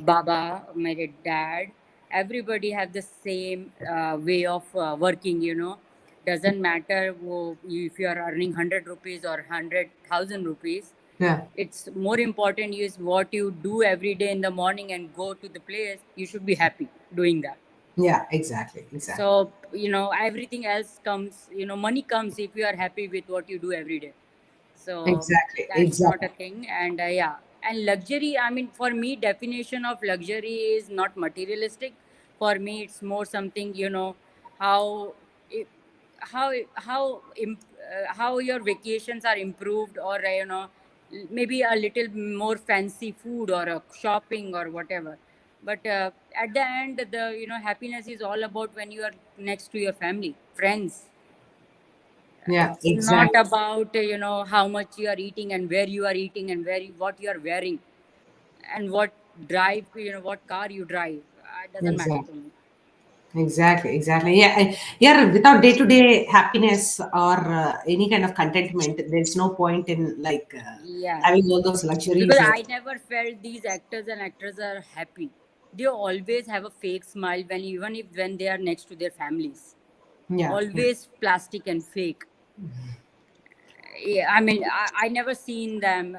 Baba, my dad, everybody have the same way of working. Doesn't matter if you are earning 100 rupees or 100,000 rupees. Yeah. It's more important is what you do every day in the morning and go to the place. You should be happy doing that. Yeah, exactly. So, everything else comes, money comes if you are happy with what you do every day. So that's not a thing. And and luxury, I mean, for me, definition of luxury is not materialistic. For me, it's more something, how how your vacations are improved, or maybe a little more fancy food or a shopping or whatever. But at the end, the happiness is all about when you are next to your family, friends. Yeah, It's not about how much you are eating and where you are eating and what you are wearing and what drive, what car you drive. It doesn't matter to me. Exactly. Yeah. Without day-to-day happiness or any kind of contentment, there's no point in having all those luxuries. Because I never felt these actors and actresses are happy. They always have a fake smile when they are next to their families. Yeah. Always plastic and fake. Yeah, I mean, I never seen them,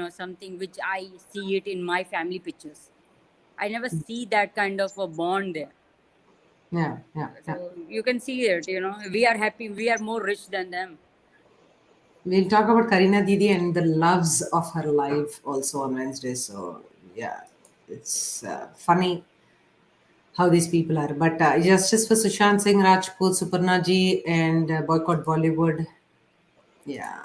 something which I see it in my family pictures. I never see that kind of a bond there. Yeah. So you can see it, we are happy, we are more rich than them. We'll talk about Karina Didi and the loves of her life also on Wednesday. So yeah, it's funny how these people are. But justice for Sushant Singh Rajput, Suparna ji, and boycott Bollywood. Yeah,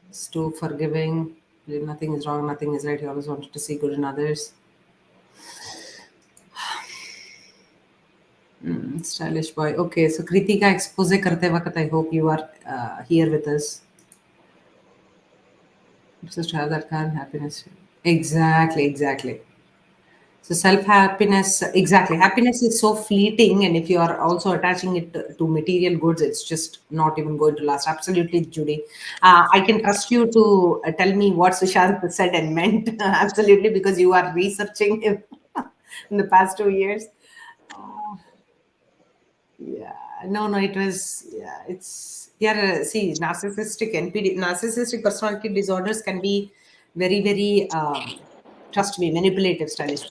it's too forgiving. Nothing is wrong, nothing is right. He always wanted to see good in others. Stylish boy. Okay, so Kriti ka expose karte waqt, I hope you are here with us. Just have that kind of happiness. Exactly. So self-happiness, exactly. Happiness is so fleeting, and if you are also attaching it to material goods, it's just not even going to last. Absolutely, Judy. I can trust you to tell me what Sushant said and meant. Absolutely, because you are researching him in the past 2 years. No, it was, see, narcissistic personality disorders can be very, very, trust me, manipulative, stylish.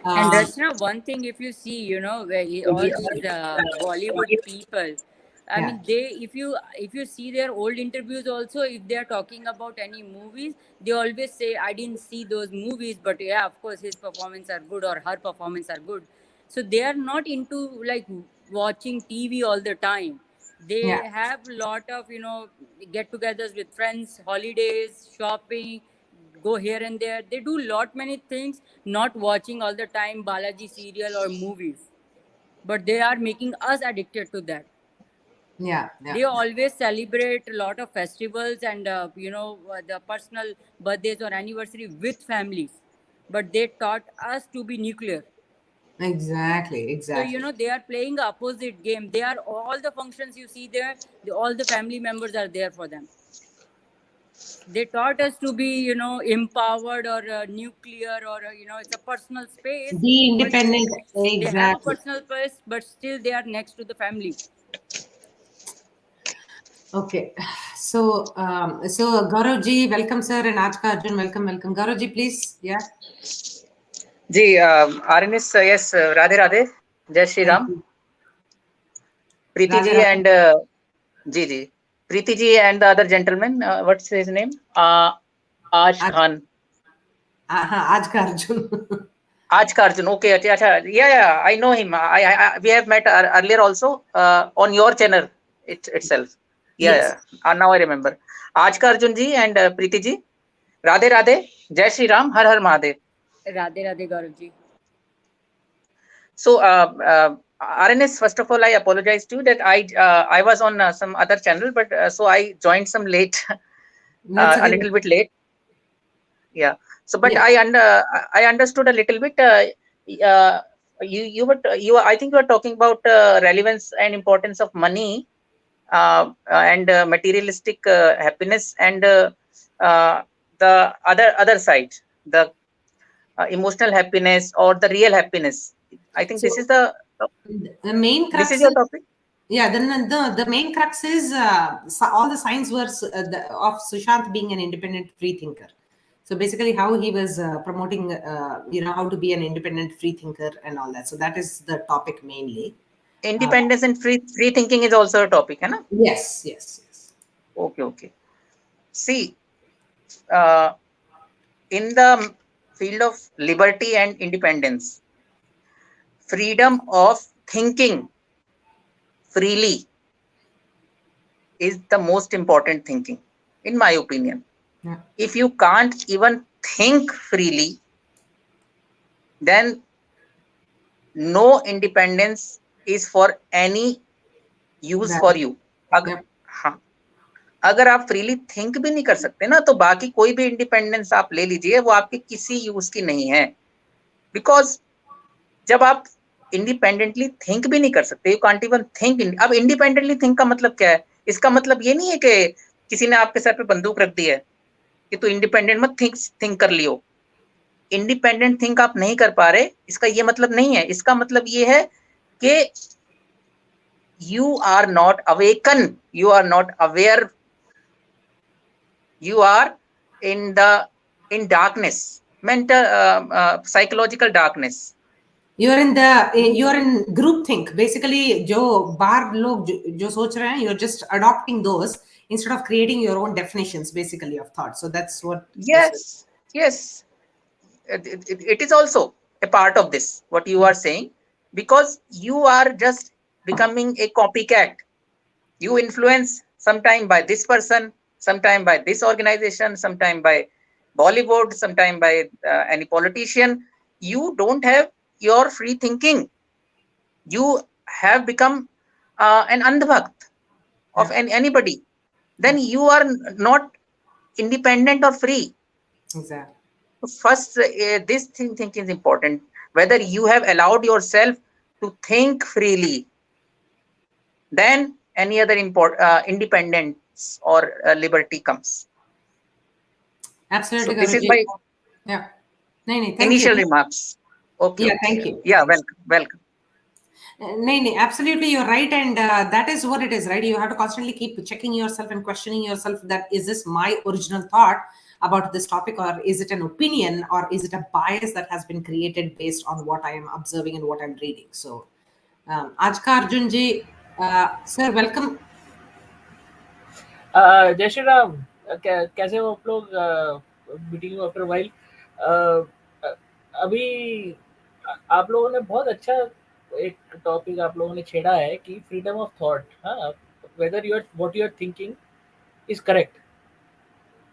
And Rachana, one thing, if you see, all these Bollywood people, I mean, if you see their old interviews also, if they are talking about any movies, they always say, I didn't see those movies, but yeah, of course, his performance are good or her performance are good. So they are not into like watching TV all the time. They have lot of, get-togethers with friends, holidays, shopping, go here and there. They do lot many things, not watching all the time Balaji serial or movies, but they are making us addicted to that. They always celebrate a lot of festivals and the personal birthdays or anniversary with families, but they taught us to be nuclear. Exactly. So they are playing the opposite game. They are all the functions you see there, all the family members are there for them. They taught us to be, empowered or nuclear or, it's a personal space. Be independent. They have a Exactly. personal space, but still they are next to the family. Okay. So, Gaurav ji, welcome, sir, and Ajka Arjun, welcome. Gaurav ji, please. Yeah. Ji RNS, yes, Radhe Radhe, Jai Shri Ram. Preeti ji and ji Preeti ji and the other gentleman, what's his name? Aj Khan. Ajka Arjun. Aj ka Arjun. Okay, yeah, I know him. We have met earlier also on your channel itself. Yes. Now I remember. Aj ka Arjun ji and Preeti ji. Radhe Radhe. Jai Shri Ram. Har Har Mahadev. Radhe Radhe Gaurav ji. So, RNS, first of all, I apologize to you that I was on some other channel, but so I joined some late, That's a little bit late. Yeah. So, but Yeah. I understood a little bit. I think you were talking about relevance and importance of money and materialistic happiness, and the other side, the emotional happiness or the real happiness. I think So this is the main this crux is your topic. Yeah, the main crux is all the signs were of Sushant being an independent free thinker. So basically, how he was promoting, how to be an independent free thinker and all that. So that is the topic mainly. Independence and free thinking is also a topic, है ना? Yes. Okay. See, uh, in the field of liberty and independence, freedom of thinking freely is the most important thinking, in my opinion. Yeah. If you can't even think freely, then no independence is for any use for you. हाँ, अगर आप freely think भी नहीं कर सकते ना, तो बाकी कोई भी इंडिपेंडेंस आप ले लीजिए, वो आपके किसी यूज की नहीं है. बिकॉज जब आप इंडिपेंडेंटली थिंक भी नहीं कर सकते, यू कांट इवन थिंक. अब इंडिपेंडेंटली थिंक का मतलब क्या है? इसका मतलब ये नहीं है कि किसी ने आपके सर पे बंदूक रख दी है कि तू इंडिपेंडेंट मत थिंक कर लियो. इंडिपेंडेंट थिंक आप नहीं कर पा रहे, इसका ये मतलब नहीं है. इसका मतलब ये है कि you are not awakened, you are not aware, you are in darkness, mental psychological darkness. You are in group think. Basically, जो बाहर लोग जो सोच रहे हैं, you're just adopting those instead of creating your own definitions, basically, of thought. So that's what. Yes. It is also a part of this, what you are saying, because you are just becoming a copycat. You influence sometime by this person, sometime by this organization, sometime by Bollywood, sometime by any politician. You don't have your free thinking. You have become an andhbhakt of anybody. Then you are not independent or free. Exactly. First, this thinking is important. Whether you have allowed yourself to think freely, then any other independence or liberty comes. Absolutely. So this is my initial remarks. Okay. Yeah, thank you. Yeah, welcome. No, absolutely, you're right, and that is what it is, right? You have to constantly keep checking yourself and questioning yourself, that is this my original thought about this topic, or is it an opinion, or is it a bias that has been created based on what I am observing and what I'm reading? So, Ajka Arjun ji, sir, welcome. जय श्री राम. कैसे हो आप लोग? Meeting after while. अभी आप लोगों ने बहुत अच्छा एक टॉपिक आप लोगों ने छेड़ा है कि फ्रीडम ऑफ थॉट. हाँ, whether you are what you are thinking is correct.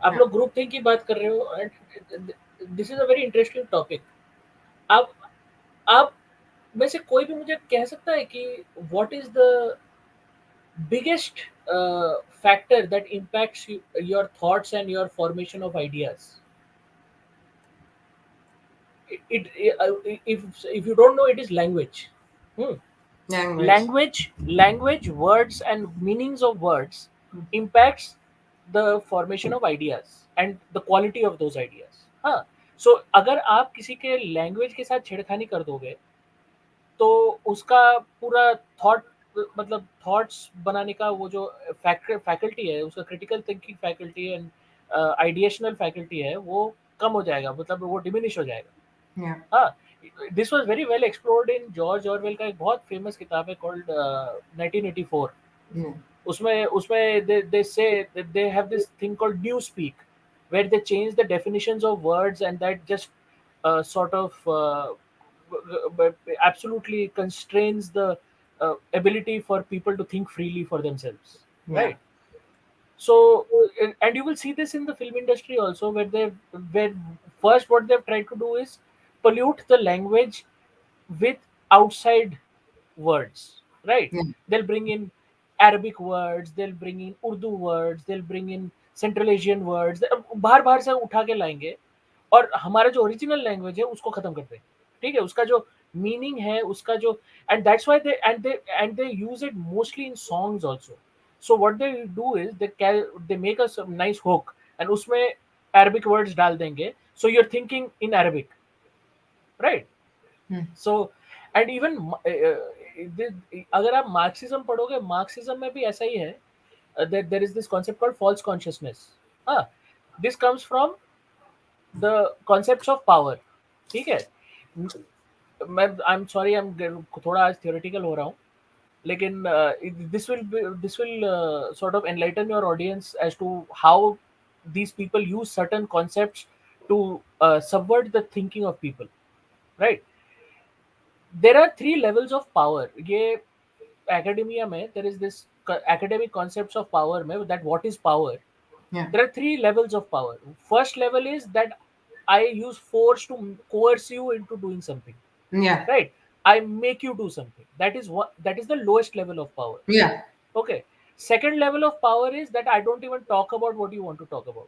आप लोग ग्रुप थिंक की बात कर रहे हो, and this is a very interesting topic. आप में से कोई भी मुझे कह सकता है कि what is the biggest factor that impacts your thoughts and your formation of ideas? If you don't know, it is language. Language, words and meanings of words impacts the formation of ideas and the quality of those ideas. हाँ, so अगर आप किसी के language के साथ छेड़खानी कर दोगे, तो उसका पूरा थॉट, मतलब थॉट्स बनाने का वो जो फैकल्टी है, उसका critical thinking faculty and ideational faculty है, वो कम हो जाएगा, मतलब वो डिमिनिश हो जाएगा. हाँ, this was very well explored in George Orwell का एक बहुत फेमस किताब है कॉल्ड 1984. उसमें they say that they have this thing called new speak, where they change the definitions of words and that just sort of absolutely constrains the ability for people to think freely for themselves, Yeah. right? So and you will see this in the film industry also, where first what they've tried to do is pollute the language with outside words, right? Yeah. They'll bring in Arabic words, they'll bring in Urdu words, they'll bring in Central Asian words, बाहर बाहर से उठा के लाएंगे और हमारा जो original language है उसको खत्म कर देंगे, ठीक है? उसका जो मीनिंग है, उसका जो, and that's why they use it mostly in songs also. So what they do is they make a nice hook and उसमें Arabic words डाल देंगे, so you're thinking in Arabic, right? So and even अगर आप Marxism पढ़ोगे, Marxism में भी ऐसा ही है. There is this concept called false consciousness. This comes from the concepts of power, ठीक है? I'm sorry, I'm थोड़ा आज theoretical हो रहा हूँ, लेकिन this will sort of enlighten your audience as to how these people use certain concepts to subvert the thinking of people, right? There are 3 levels of power. ये academia में there is this academic concepts of power में, that what is power. Yeah. There are 3 levels of power. First level is that I use force to coerce you into doing something, Yeah. right? I make you do something. That is the lowest level of power. Yeah. Okay. Second level of power is that I don't even talk about what you want to talk about,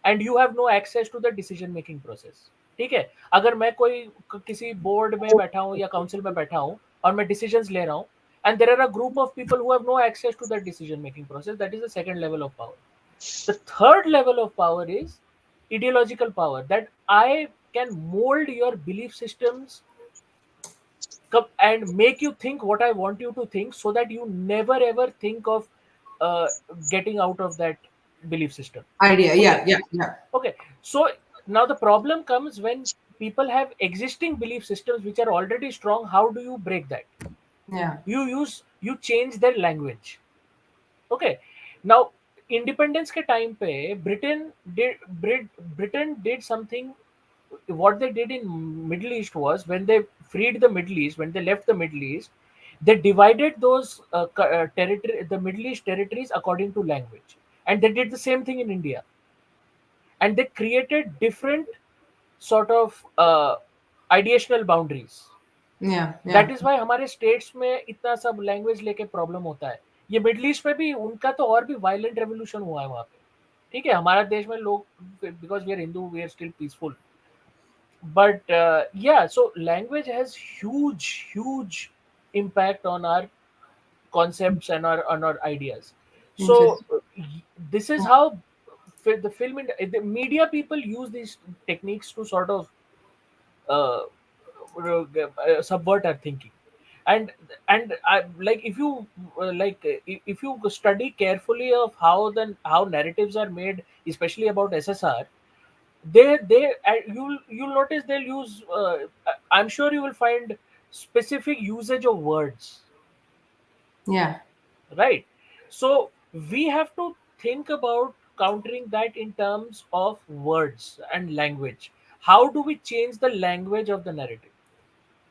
and you have no access to the decision making process. ठीक है? अगर मैं कोई किसी board में बैठा हूँ या काउंसिल में बैठा हूँ और मैं डिसीजंस ले रहा हूँ, and there are a group of people who have no access to that decision making process, that is the second level of power. The third level of power is ideological power, that I can mold your belief systems and make you think what I want you to think, so that you never ever think of getting out of that belief system. Idea. Okay. Yeah. Okay. So now the problem comes when people have existing belief systems which are already strong. How do you break that? Yeah. You change their language. Okay. Now independence के time पे Britain did something. What they did in Middle East was, when they freed the Middle East, when they left the Middle East, they divided those the Middle East territories according to language, and they did the same thing in India, and they created different sort of ideational boundaries. Yeah. That is why हमारे states में इतना सब language लेके problem होता है. ये middle east में भी उनका तो और भी violent revolution हुआ है वहाँ पे, ठीक है? हमारा देश में लोग, because we are Hindu, we are still peaceful. But yeah, so language has huge impact on our concepts and on our ideas. So this is how the film the media people use these techniques to sort of subvert our thinking. And like if you if you study carefully of how narratives are made, especially about SSR, you'll notice they'll use I'm sure you will find specific usage of words, Yeah. right? So we have to think about countering that in terms of words and language. How do we change the language of the narrative?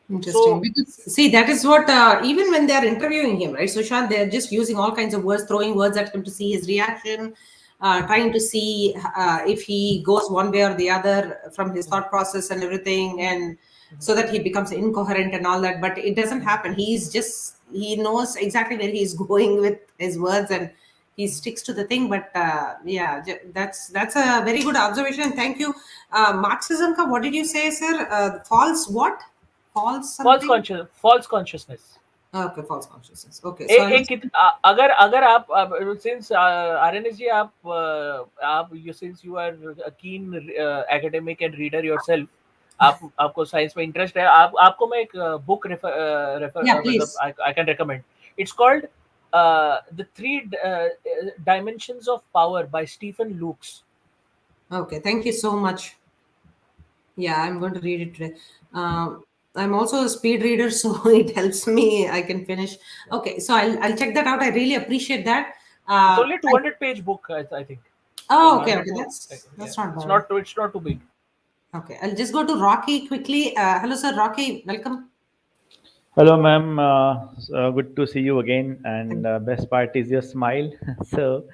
Interesting. So Because see, that is what even when they are interviewing him, right, Sushant, they're just using all kinds of words, throwing words at him to see his reaction, trying to see if he goes one way or the other from his thought process and everything, and so that he becomes incoherent and all that. But it doesn't happen. He knows exactly where he's going with his words, and he sticks to the thing. But yeah, that's a very good observation. Thank you. Marxism ka, what did you say, sir? False what? False something? false consciousness. Okay, false consciousness. Okay, so अगर आप since RNS जी आप since you are a keen academic and reader yourself, आपको science में interest है, आपको मैं एक book I can recommend. It's called The Three Dimensions of Power by Stephen Lukes. Okay, thank you so much. Yeah, I'm going to read it today. I'm also a speed reader, so it helps me. I can finish. Okay, so I'll check that out. I really appreciate that. It's only 200-page book, I think. Oh, okay. That's not bad. It's not too big. Okay, I'll just go to Rocky quickly. Hello, sir. Rocky, welcome. Hello, ma'am. Good to see you again. And best part is your smile. So,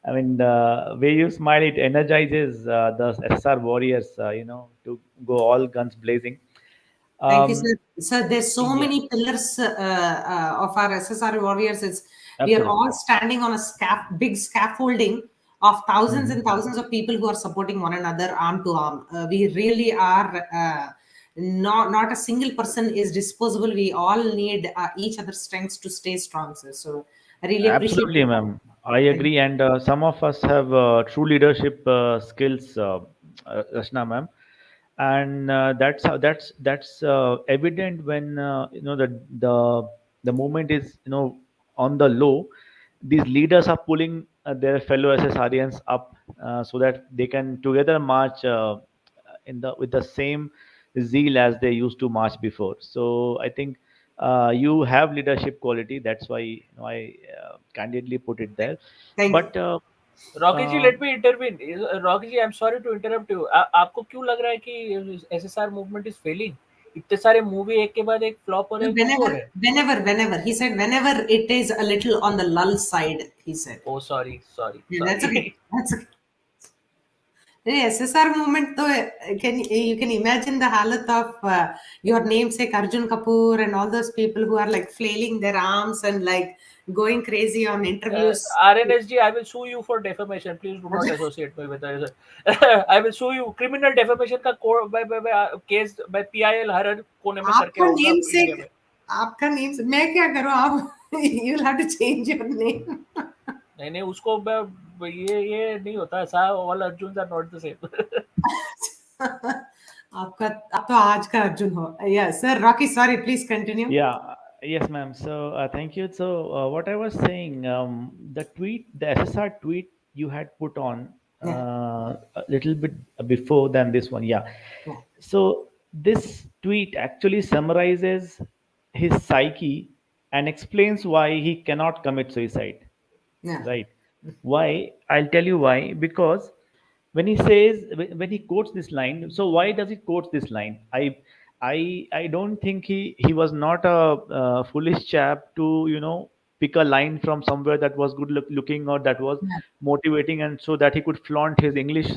I mean, the way you smile, it energizes the SSR warriors, to go all guns blazing. Thank you, Um, sir. Sir, there's so yeah, many pillars of our SSR warriors. We are all absolutely. standing on a big scaffolding of thousands Hmm. and thousands of people who are supporting one another arm to arm. We really are. Not a single person is disposable. We all need each other's strengths to stay strong, sir. So I really appreciate Absolutely, it. ma'am. I Thank agree. And some of us have true leadership skills, Rachana, ma'am. And that's evident when the movement is on the low. These leaders are pulling their fellow SSRians up so that they can together march in the with the same zeal as they used to march before. So I think you have leadership quality. That's why I candidly put it there. thank But Rocky ji, uh, let me intervene. Rocky ji, I am sorry to interrupt you. आपको क्यों लग रहा है कि SSR movement is Fehling? इतने सारे movie एक के बाद एक फ्लॉप हो रहे हैं, क्यों हो रहे हैं? whenever he said whenever it is a little on the lull side, he said. Oh sorry, sorry, Yeah, that's sorry. okay. That's okay. The SSR movement, though, you can imagine the halat of your namesake Arjun Kapoor and all those people who are like flailing their arms and like going crazy on interviews. RNS ji, I will sue you for defamation. Please do not associate me with that. I will sue you. Criminal defamation का case by PIL हर कोने में करके आपका आऊंगा India namesake, में. आपका namesake, मैं क्या करूँ आप? You'll have to change your name. नहीं नहीं, उसको ये नहीं होता ऐसा. All Arjuns are not the same. आपका आप तो आज का अर्जुन हो. Yeah, sir. Rocky, sorry. Please continue. Yeah, yes, ma'am. So thank you. So what I was saying, the SSR tweet you had put on Yeah. a little bit before than this one. Yeah. Yeah. So this tweet actually summarizes his psyche and explains why he cannot commit suicide. Yeah. Right? Why? I'll tell you why. Because when he quotes this line, so why does he quote this line? I don't think he was not a foolish chap to pick a line from somewhere that was looking or that was Yeah. motivating, and so that he could flaunt his English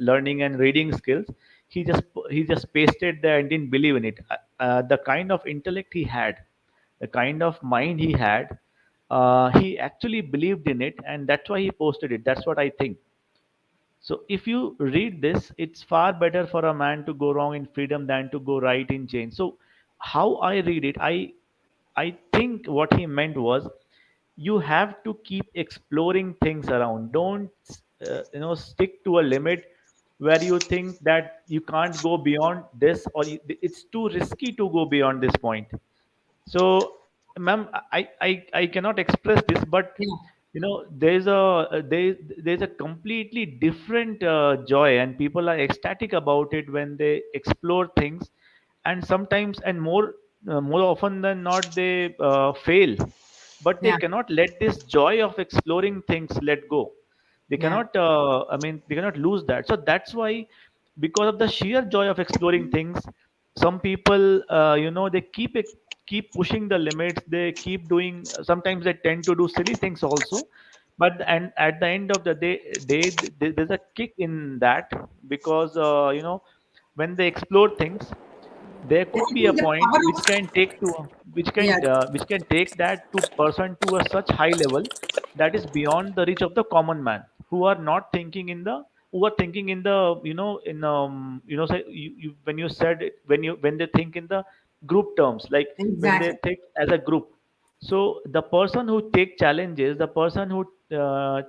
learning and reading skills. He just pasted there and didn't believe in it. The kind of intellect he had, the kind of mind he had, he actually believed in it, and that's why he posted it. That's what I think. So if you read this, it's far better for a man to go wrong in freedom than to go right in change. So how I read it, I think what he meant was, you have to keep exploring things around. Don't stick to a limit where you think that you can't go beyond this, or it's too risky to go beyond this point. So, ma'am, I cannot express this, but Yeah. there's a completely different joy, and people are ecstatic about it when they explore things, and sometimes, and more often than not, they fail, but they Yeah. cannot let this joy of exploring things let go. They Yeah. cannot. They cannot lose that. So that's why, because of the sheer joy of exploring things, some people, they keep pushing the limits. They keep doing. Sometimes they tend to do silly things also, but and at the end of the day, there's a kick in that, because when they explore things, there I could be a think the point power which of can take to yeah. which can take that to person to a such high level that is beyond the reach of the common man, who are not thinking in the who are thinking in the in say when you said it, when they think in the group terms, like when they Exactly. think as a group. So the person who take challenges, the person who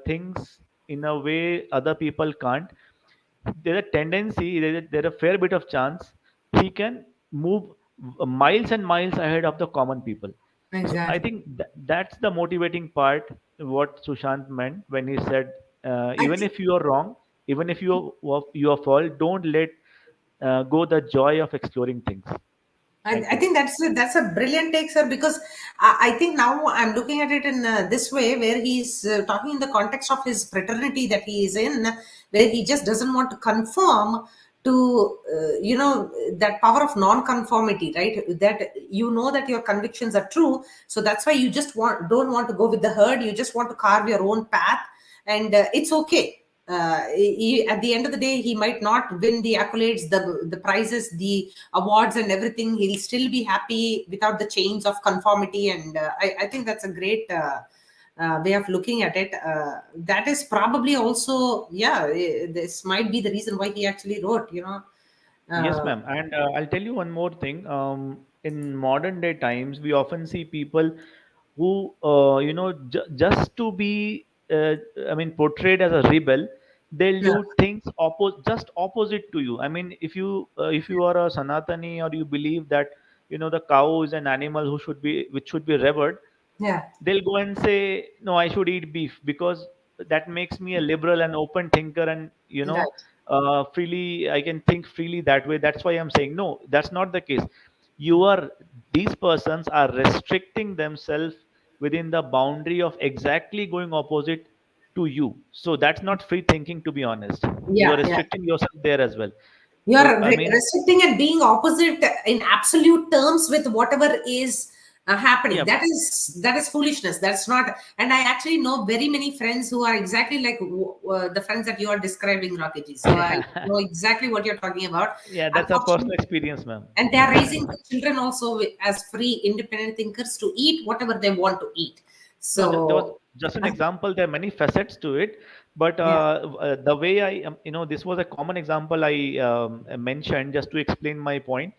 thinks in a way other people can't, there's a tendency, there's a fair bit of chance he can move miles and miles ahead of the common people. So I Exactly. think that's the motivating part, what Sushant meant when he said, I even think if you are wrong, even if you are fault, don't let go the joy of exploring things. Thank I you. think that's a brilliant take, sir, because I think now I'm looking at it in this way, where he's talking in the context of his fraternity that he is in, where he just doesn't want to conform to that power of non-conformity, right? That that your convictions are true, so that's why you just don't want to go with the herd. You just want to carve your own path, and it's okay. At the end of the day, he might not win the accolades, the prizes, the awards, and everything. He'll still be happy without the chains of conformity, and I think that's a great way of looking at it. That is probably also, this might be the reason why he actually wrote. Yes, ma'am. And I'll tell you one more thing. In modern day times, we often see people who, just to be, portrayed as a rebel, they'll Yeah, do things just opposite to you. I mean, if you are a Sanatani, or you believe that, the cow is an animal which should be revered, yeah, they'll go and say, no, I should eat beef because that makes me a liberal and open thinker, and right. freely I can think freely that way. That's why I'm saying, no, that's not the case. you are These persons are restricting themselves within the boundary of exactly going opposite to you. So that's not free thinking, to be honest. You are Yeah, yeah. restricting yourself there as well. You So are I mean, restricting and being opposite in absolute terms with whatever is happening. yeah. That is foolishness. That's not. And I actually know very many friends who are exactly like the friends that you are describing, Rakiji. So I know exactly what you're talking about. Yeah, that's a personal Unfortunately, experience, ma'am. and they are raising the children also as free, independent thinkers to eat whatever they want to eat. No, there was So, just an example. There are many facets to it, but yeah, the way this was a common example I mentioned just to explain my point.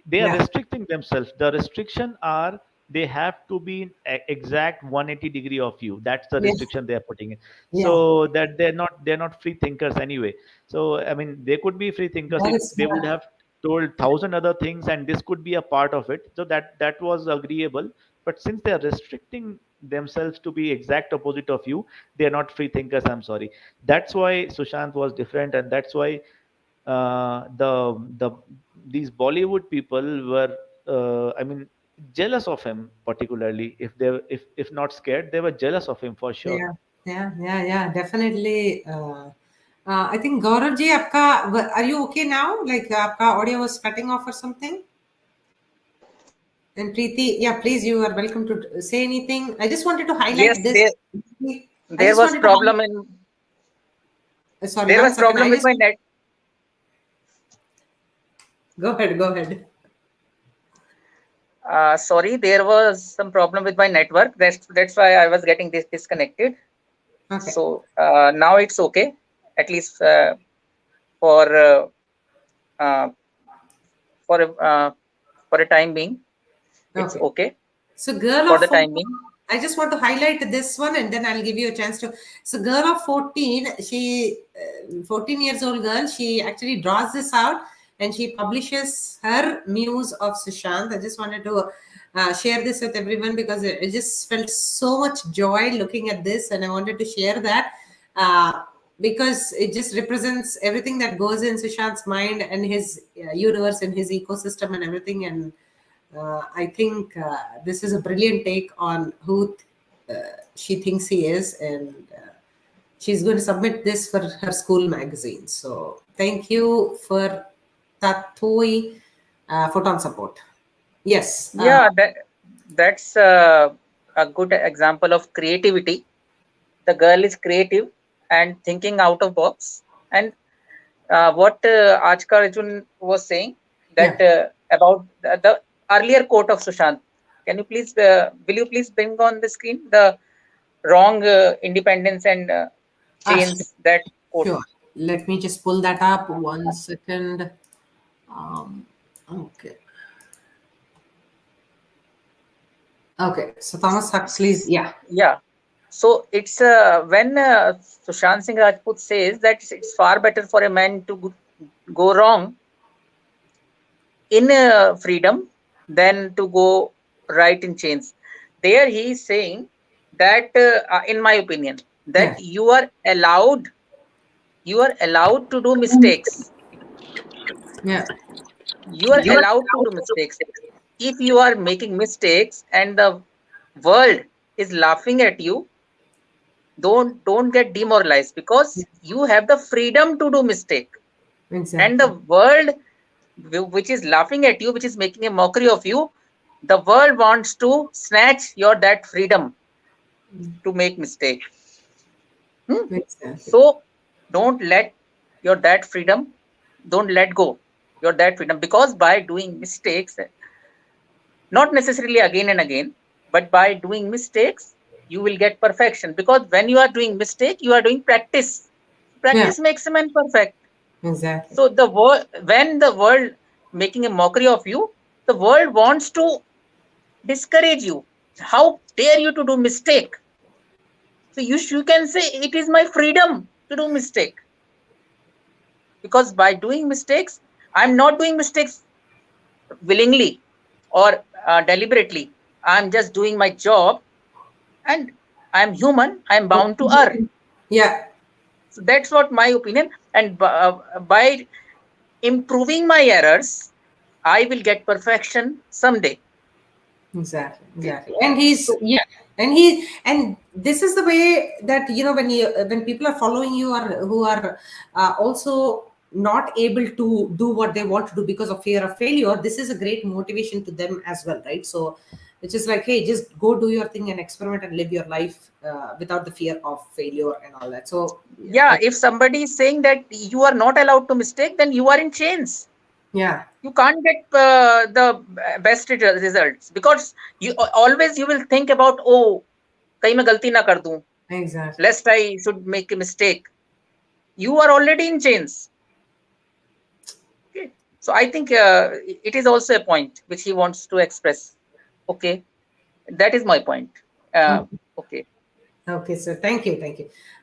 They are yeah, restricting themselves. The restriction are they have to be in exact 180-degree of you. That's the yeah, restriction they are putting in. yeah. So that they're not free thinkers anyway. So I mean, they could be free thinkers That if is they would smart. have told thousand other things, and this could be a part of it. So that was agreeable. But since they are restricting themselves to be exact opposite of you, they are not free thinkers. I'm sorry. That's why Sushant was different, and that's why these Bollywood people were, jealous of him. Particularly, if not scared, they were jealous of him for sure. Yeah, yeah, definitely. I think Gaurav ji, are you okay now? Like, आपका audio was cutting off or something? And Preeti, yeah, please, you are welcome to say anything. I just wanted to Yes, highlight this. I there just was wanted to problem in sorry, there one was second. problem with my net. Go ahead. Sorry, there was some problem with my network. That's why I was getting disconnected. Okay. So now it's okay, at least for uh, uh, for for a time being. It's okay So, girl for of the 14, time being. I just want to highlight this one, and then I'll give you a chance to. So, girl of 14, 14 years old girl, she actually draws this out and she publishes her muse of Sushant. I just wanted to share this with everyone because I just felt so much joy looking at this, and I wanted to share that. Because it just represents everything that goes in Sushant's mind and his universe and his ecosystem and everything. And I think this is a brilliant take on who she thinks he is, and she's going to submit this for her school magazine. So thank you for Tatoi photon support. Yes. Yeah, that's a good example of creativity. The girl is creative and thinking out of box. And what Ajka Arjun was saying that about the earlier quote of Sushant. Can you please, will you please bring on the screen the wrong independence and chains, that quote? Sure. Let me just pull that up. 1 second. Okay. Okay. So Thomas Huxley's, yeah. Yeah. So it's when Sushant Singh Rajput says that it's far better for a man to go wrong in freedom than to go right in chains. There he is saying that, in my opinion, that you are allowed to do mistakes. Yeah. You are allowed to do mistakes. If you are making mistakes and the world is laughing at you, don't get demoralized, because you have the freedom to do mistake. And the world which is laughing at you, which is making a mockery of you, the world wants to snatch your that freedom to make mistake. So don't let your that freedom, don't let go your that freedom, because by doing mistakes, not necessarily again and again, but by doing mistakes, you will get perfection. Because when you are doing mistake, you are doing practice. Practice makes a man perfect. Exactly. So the world, when the world making a mockery of you, the world wants to discourage you. How dare you to do mistake? So you can say it is my freedom to do mistake, because by doing mistakes, I'm not doing mistakes willingly or deliberately. I'm just doing my job, and I'm human. I'm bound to err. Yeah. So that's what my opinion. And by improving my errors, I will get perfection someday. Exactly. And and this is the way that, when people are following you, or who are also not able to do what they want to do because of fear of failure, this is a great motivation to them as well, right? So it's just like, hey, just go do your thing and experiment and live your life without the fear of failure and all that. So yeah, if somebody is saying that you are not allowed to mistake, then you are in chains. Yeah. You can't get the best results, because you always you will think about, oh, kahin main galti na kar दूं, Exactly. lest I should make a mistake. You are already in chains. Okay. So I think it is also a point which he wants to express. Okay, that is my point. Okay. Okay, so thank you.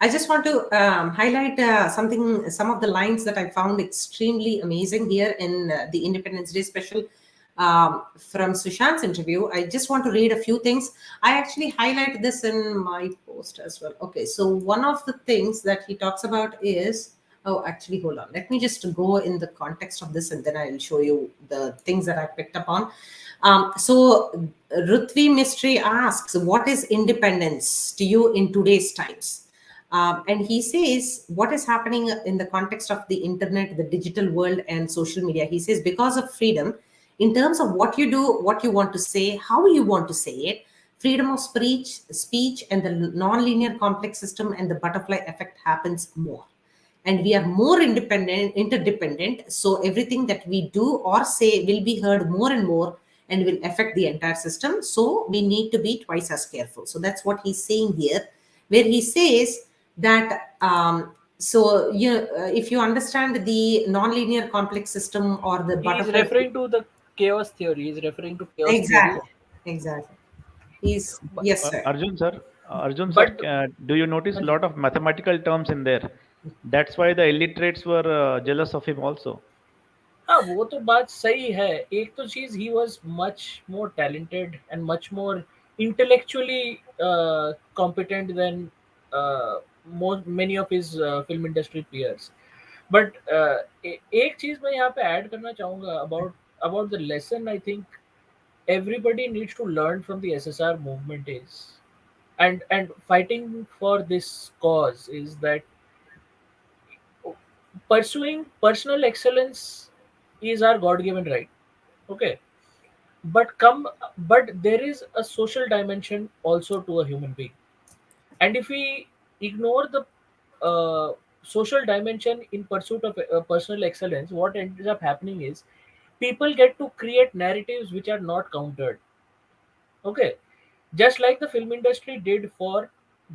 I just want to highlight some of the lines that I found extremely amazing here in the Independence Day special from Sushant's interview. I just want to read a few things. I actually highlighted this in my post as well. Okay, so one of the things that he talks about is, oh, actually, hold on. Let me just go in the context of this, and then I'll show you the things that I picked up on. So Ruthvi Mystery asks, what is independence to you in today's times? And he says, what is happening in the context of the internet, the digital world, and social media? He says, because of freedom, in terms of what you do, what you want to say, how you want to say it, freedom of speech, and the non-linear complex system and the butterfly effect happens more. And we are more interdependent. So everything that we do or say will be heard more and more and will affect the entire system. So we need to be twice as careful. So that's what he's saying here, where he says that if you understand the non-linear complex system or the He is butterfly, referring to the chaos theory. He's referring to chaos theory. Exactly. Yes, sir. Arjun sir, do you notice a lot of mathematical terms in there? That's why the illiterates were jealous of him also. हाँ वो तो बात सही है. एक तो चीज, he was much more talented and much more intellectually competent than many of his film industry peers. But एक चीज मैं यहाँ पे ऐड करना चाहूँगा about the lesson I think everybody needs to learn from the SSR movement is, and fighting for this cause, is that pursuing personal excellence is our God-given right. Okay, but there is a social dimension also to a human being, and if we ignore the social dimension in pursuit of personal excellence, what ends up happening is people get to create narratives which are not countered. Okay, just like the film industry did for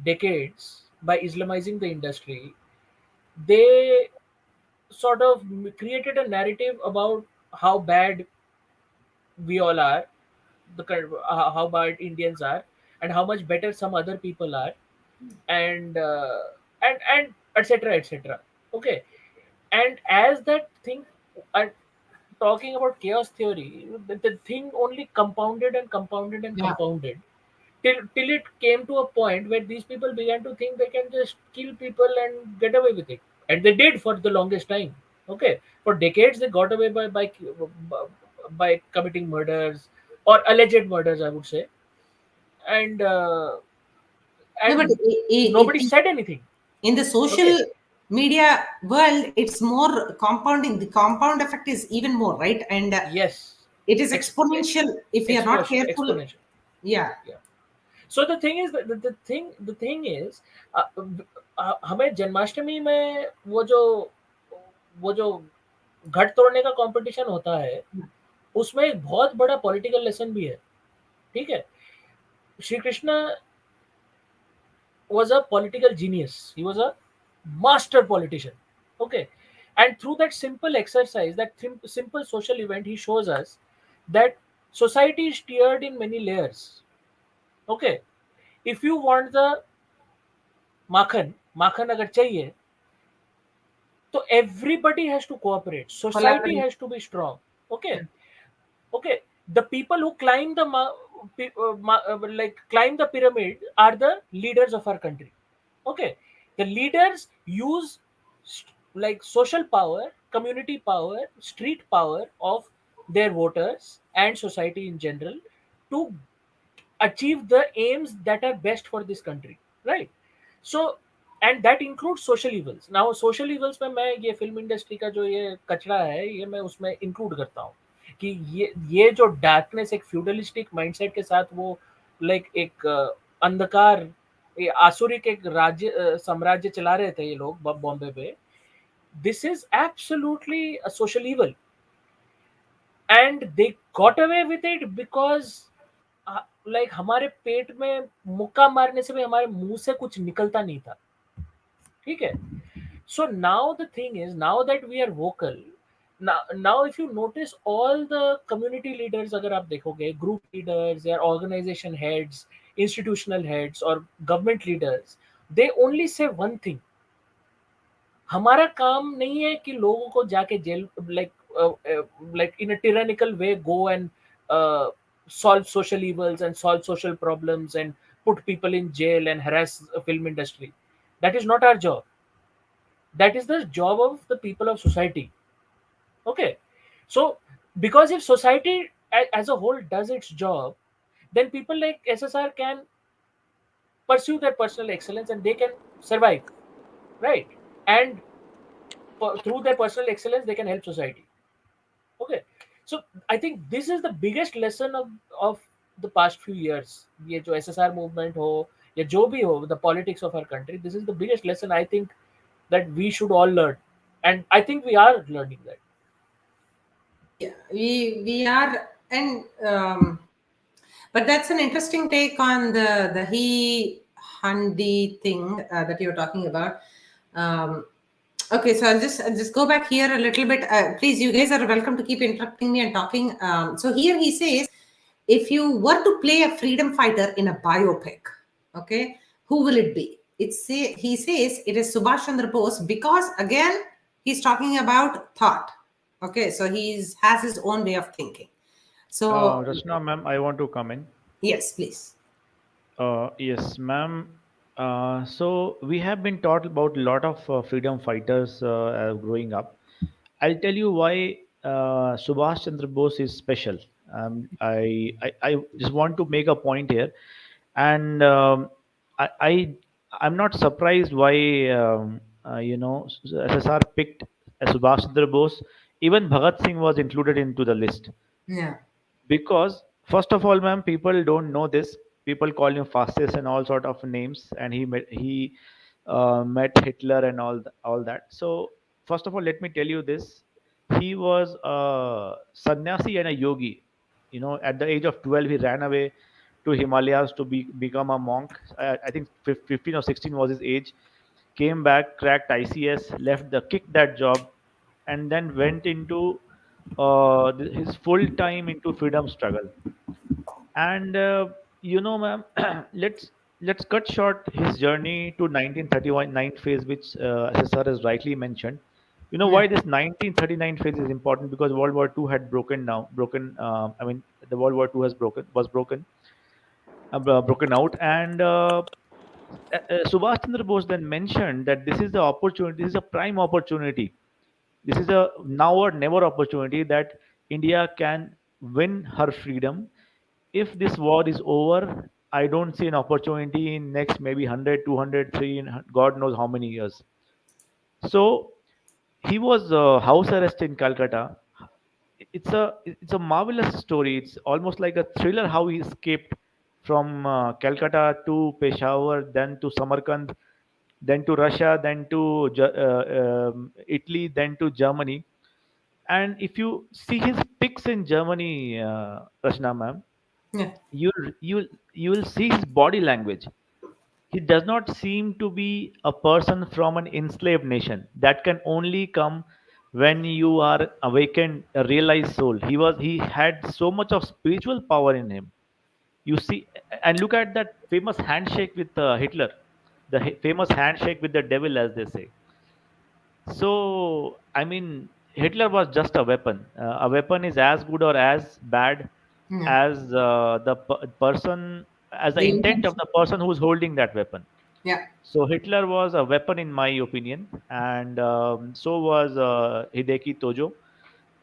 decades by Islamizing the industry, they sort of created a narrative about how bad we all are, how bad Indians are, and how much better some other people are, and etc etc. Okay, and as that thing, and talking about chaos theory, the thing only compounded and compounded and compounded till it came to a point where these people began to think they can just kill people and get away with it, and they did for the longest time. Okay, for decades they got away by committing murders or alleged murders, I would say, and No, but nobody said anything. in the social Okay. media world, it's more compounding. The compound effect is even more, right? And Yes. it is exponential if we are not careful. Exponential. Yeah. So the thing is, the thing is, हमें जन्माष्टमी में वो जो घट तोड़ने का competition होता है, उसमें एक बहुत बड़ा पॉलिटिकल लेसन भी है, ठीक है? Shri Krishna was a political genius. He was a master politician. Okay. And through that simple exercise, that simple social event, he shows us that society is tiered in many layers. Okay. If you want the माखन अगर चाहिए, तो everybody has to cooperate. Society has to be strong. Okay. Okay. The people who climb the climb the pyramid are the leaders of our country. Okay. The leaders use like social power, community power, street power of their voters and society in general to achieve the aims that are best for this country, right? So and that includes social evils. Now social evils में मैं ये film industry का जो ये कचरा है, ये मैं उसमें इंक्लूड करता हूँ कि ये जो डार्कनेस, एक फ्यूडलिस्टिक माइंडसेट के साथ वो लाइक एक अंधकार, ये आसुरिक एक राज्य साम्राज्य चला रहे थे ये लोग बॉम्बे पे. This is absolutely a social evil, and they got away with it because like हमारे पेट में मुक्का मारने से भी हमारे मुंह से कुछ निकलता नहीं था, ठीक है? So now the thing is, now that we are vocal, now if you notice all the community leaders, अगर आप देखोगे group leaders या organization heads, institutional heads और government leaders, they only say one thing. हमारा काम नहीं है कि लोगों को जाके jail like in a tyrannical way go and solve social evils and solve social problems and put people in jail and harass the film industry. That is not our job. That is the job of the people of society. Okay. So because if society as a whole does its job, then people like SSR can pursue their personal excellence and they can survive, right? And through their personal excellence they can help society. Okay. So I think this is the biggest lesson of the past few years. ये जो SSR movement हो या जो भी हो, the politics of our country, this is the biggest lesson I think that we should all learn, and I think we are learning that. Yeah, we are, and but that's an interesting take on the he Handi thing that you're talking about. Okay, so I'll just go back here a little bit. Please, you guys are welcome to keep interrupting me and talking. So here he says, if you were to play a freedom fighter in a biopic, okay, who will it be? He says it is Subhash Chandra Bose, because again he's talking about thought. Okay, so has his own way of thinking. So Rachana ma'am, I want to come in. Yes, please. Yes, ma'am. So we have been taught about a lot of freedom fighters growing up. I'll tell you why Subhash Chandra Bose is special. I just want to make a point here, and I'm not surprised why SSR picked Subhash Chandra Bose. Even Bhagat Singh was included into the list. Yeah. Because first of all, ma'am, people don't know this. People call him fastest and all sort of names, and he met Hitler and all that. So first of all, let me tell you this: he was a sannyasi and a yogi. At the age of 12, he ran away to Himalayas to become a monk. I think 15 or 16 was his age. Came back, cracked ICS, kicked that job, and then went into his full time into freedom struggle. And ma'am, let's cut short his journey to 1931 ninth phase, which SSR has rightly mentioned. Why this 1939 phase is important? Because World War II had broken now, broken. I mean, the World War II broken out, and Subhash Chandra Bose then mentioned that this is the opportunity. This is a prime opportunity. This is a now or never opportunity that India can win her freedom. If this war is over, I don't see an opportunity in next maybe 100, 200, 300, God knows how many years. So he was house arrest in Calcutta. It's a marvelous story. It's almost like a thriller how he escaped from Calcutta to Peshawar, then to Samarkand, then to Russia, then to Italy, then to Germany. And if you see his pics in Germany, Rachna ma'am, Yeah. you will see his body language. He does not seem to be a person from an enslaved nation. That can only come when you are awakened, a realized soul. He had so much of spiritual power in him. You see, and look at that famous handshake with Hitler, the famous handshake with the devil, as they say. So, I mean, Hitler was just a weapon. A weapon is as good or as bad Yeah. as person, as the The intent of intention. the person who is holding that weapon. Yeah. So Hitler was a weapon, in my opinion, and so was Hideki Tojo,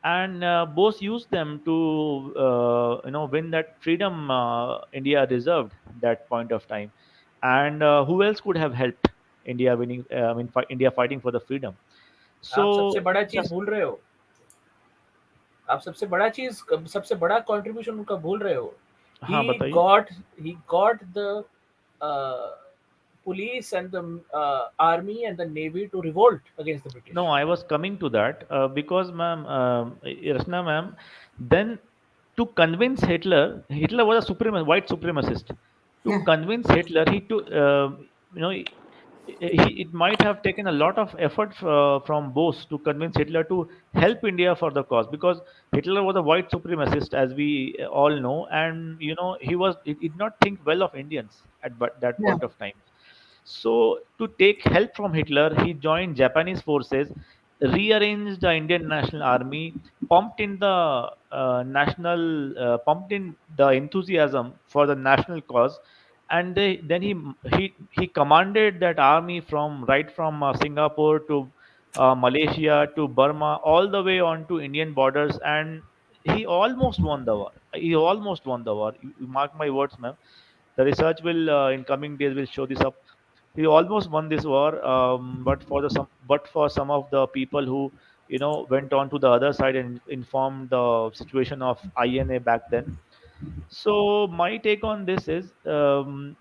and both used them to win that freedom India deserved that point of time, and who else could have helped India winning? India fighting for the freedom. आप सबसे So बड़ा चीज just भूल रहे हो. आप सबसे बड़ा कंट्रीब्यूशन उनका भूल रहे हो. हाँ He बताइए. got he got the uh, police and the army and the navy to revolt against the No, British. I was coming to that because, ma'am, Rasna, ma'am, then to convince Hitler, Hitler was a white supremacist. To Yeah. convince Hitler, he to you know, it might have taken a lot of effort from both to convince Hitler to help India for the cause, because Hitler was a white supremacist, as we all know, and he did not think well of Indians at that Yeah. point of time. So, to take help from Hitler, he joined Japanese forces, rearranged the Indian National Army, pumped in the enthusiasm for the national cause, and then he commanded that army from right from Singapore to Malaysia to Burma, all the way on to Indian borders, and he almost won the war. He almost won the war. You mark my words, ma'am. The research will in coming days will show this up. He almost won this war, but for some of the people who went on to the other side and informed the situation of INA back then. So my take on this is that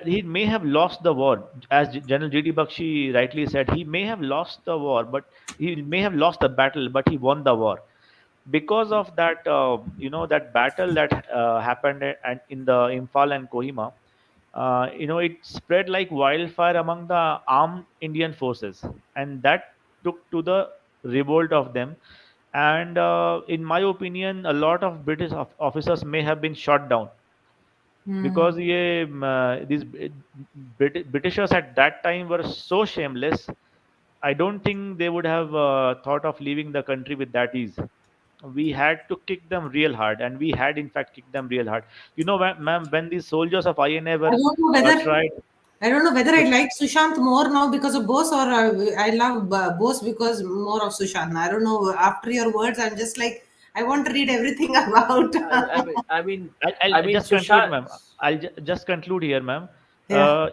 he may have lost the war, as General G.D. Bakshi rightly said. He may have lost the war, but he may have lost the battle, but he won the war because of that. That battle that happened in the Imphal and Kohima. It spread like wildfire among the armed Indian forces, and that took to the revolt of them. And in my opinion, a lot of British officers may have been shot down Hmm. because these Britishers at that time were so shameless. I don't think they would have thought of leaving the country with that ease. We had to kick them real hard, and we had in fact kicked them real hard. Ma'am, when these soldiers of INA I were don't know whether tried. I don't know whether I like Sushant more now because of Bose, or I love Bose because more of Sushant. I don't know. After your words, I'm just like I want to read everything about. I I'll mean, just conclude, Sushant. ma'am. Just conclude here, ma'am. Yeah.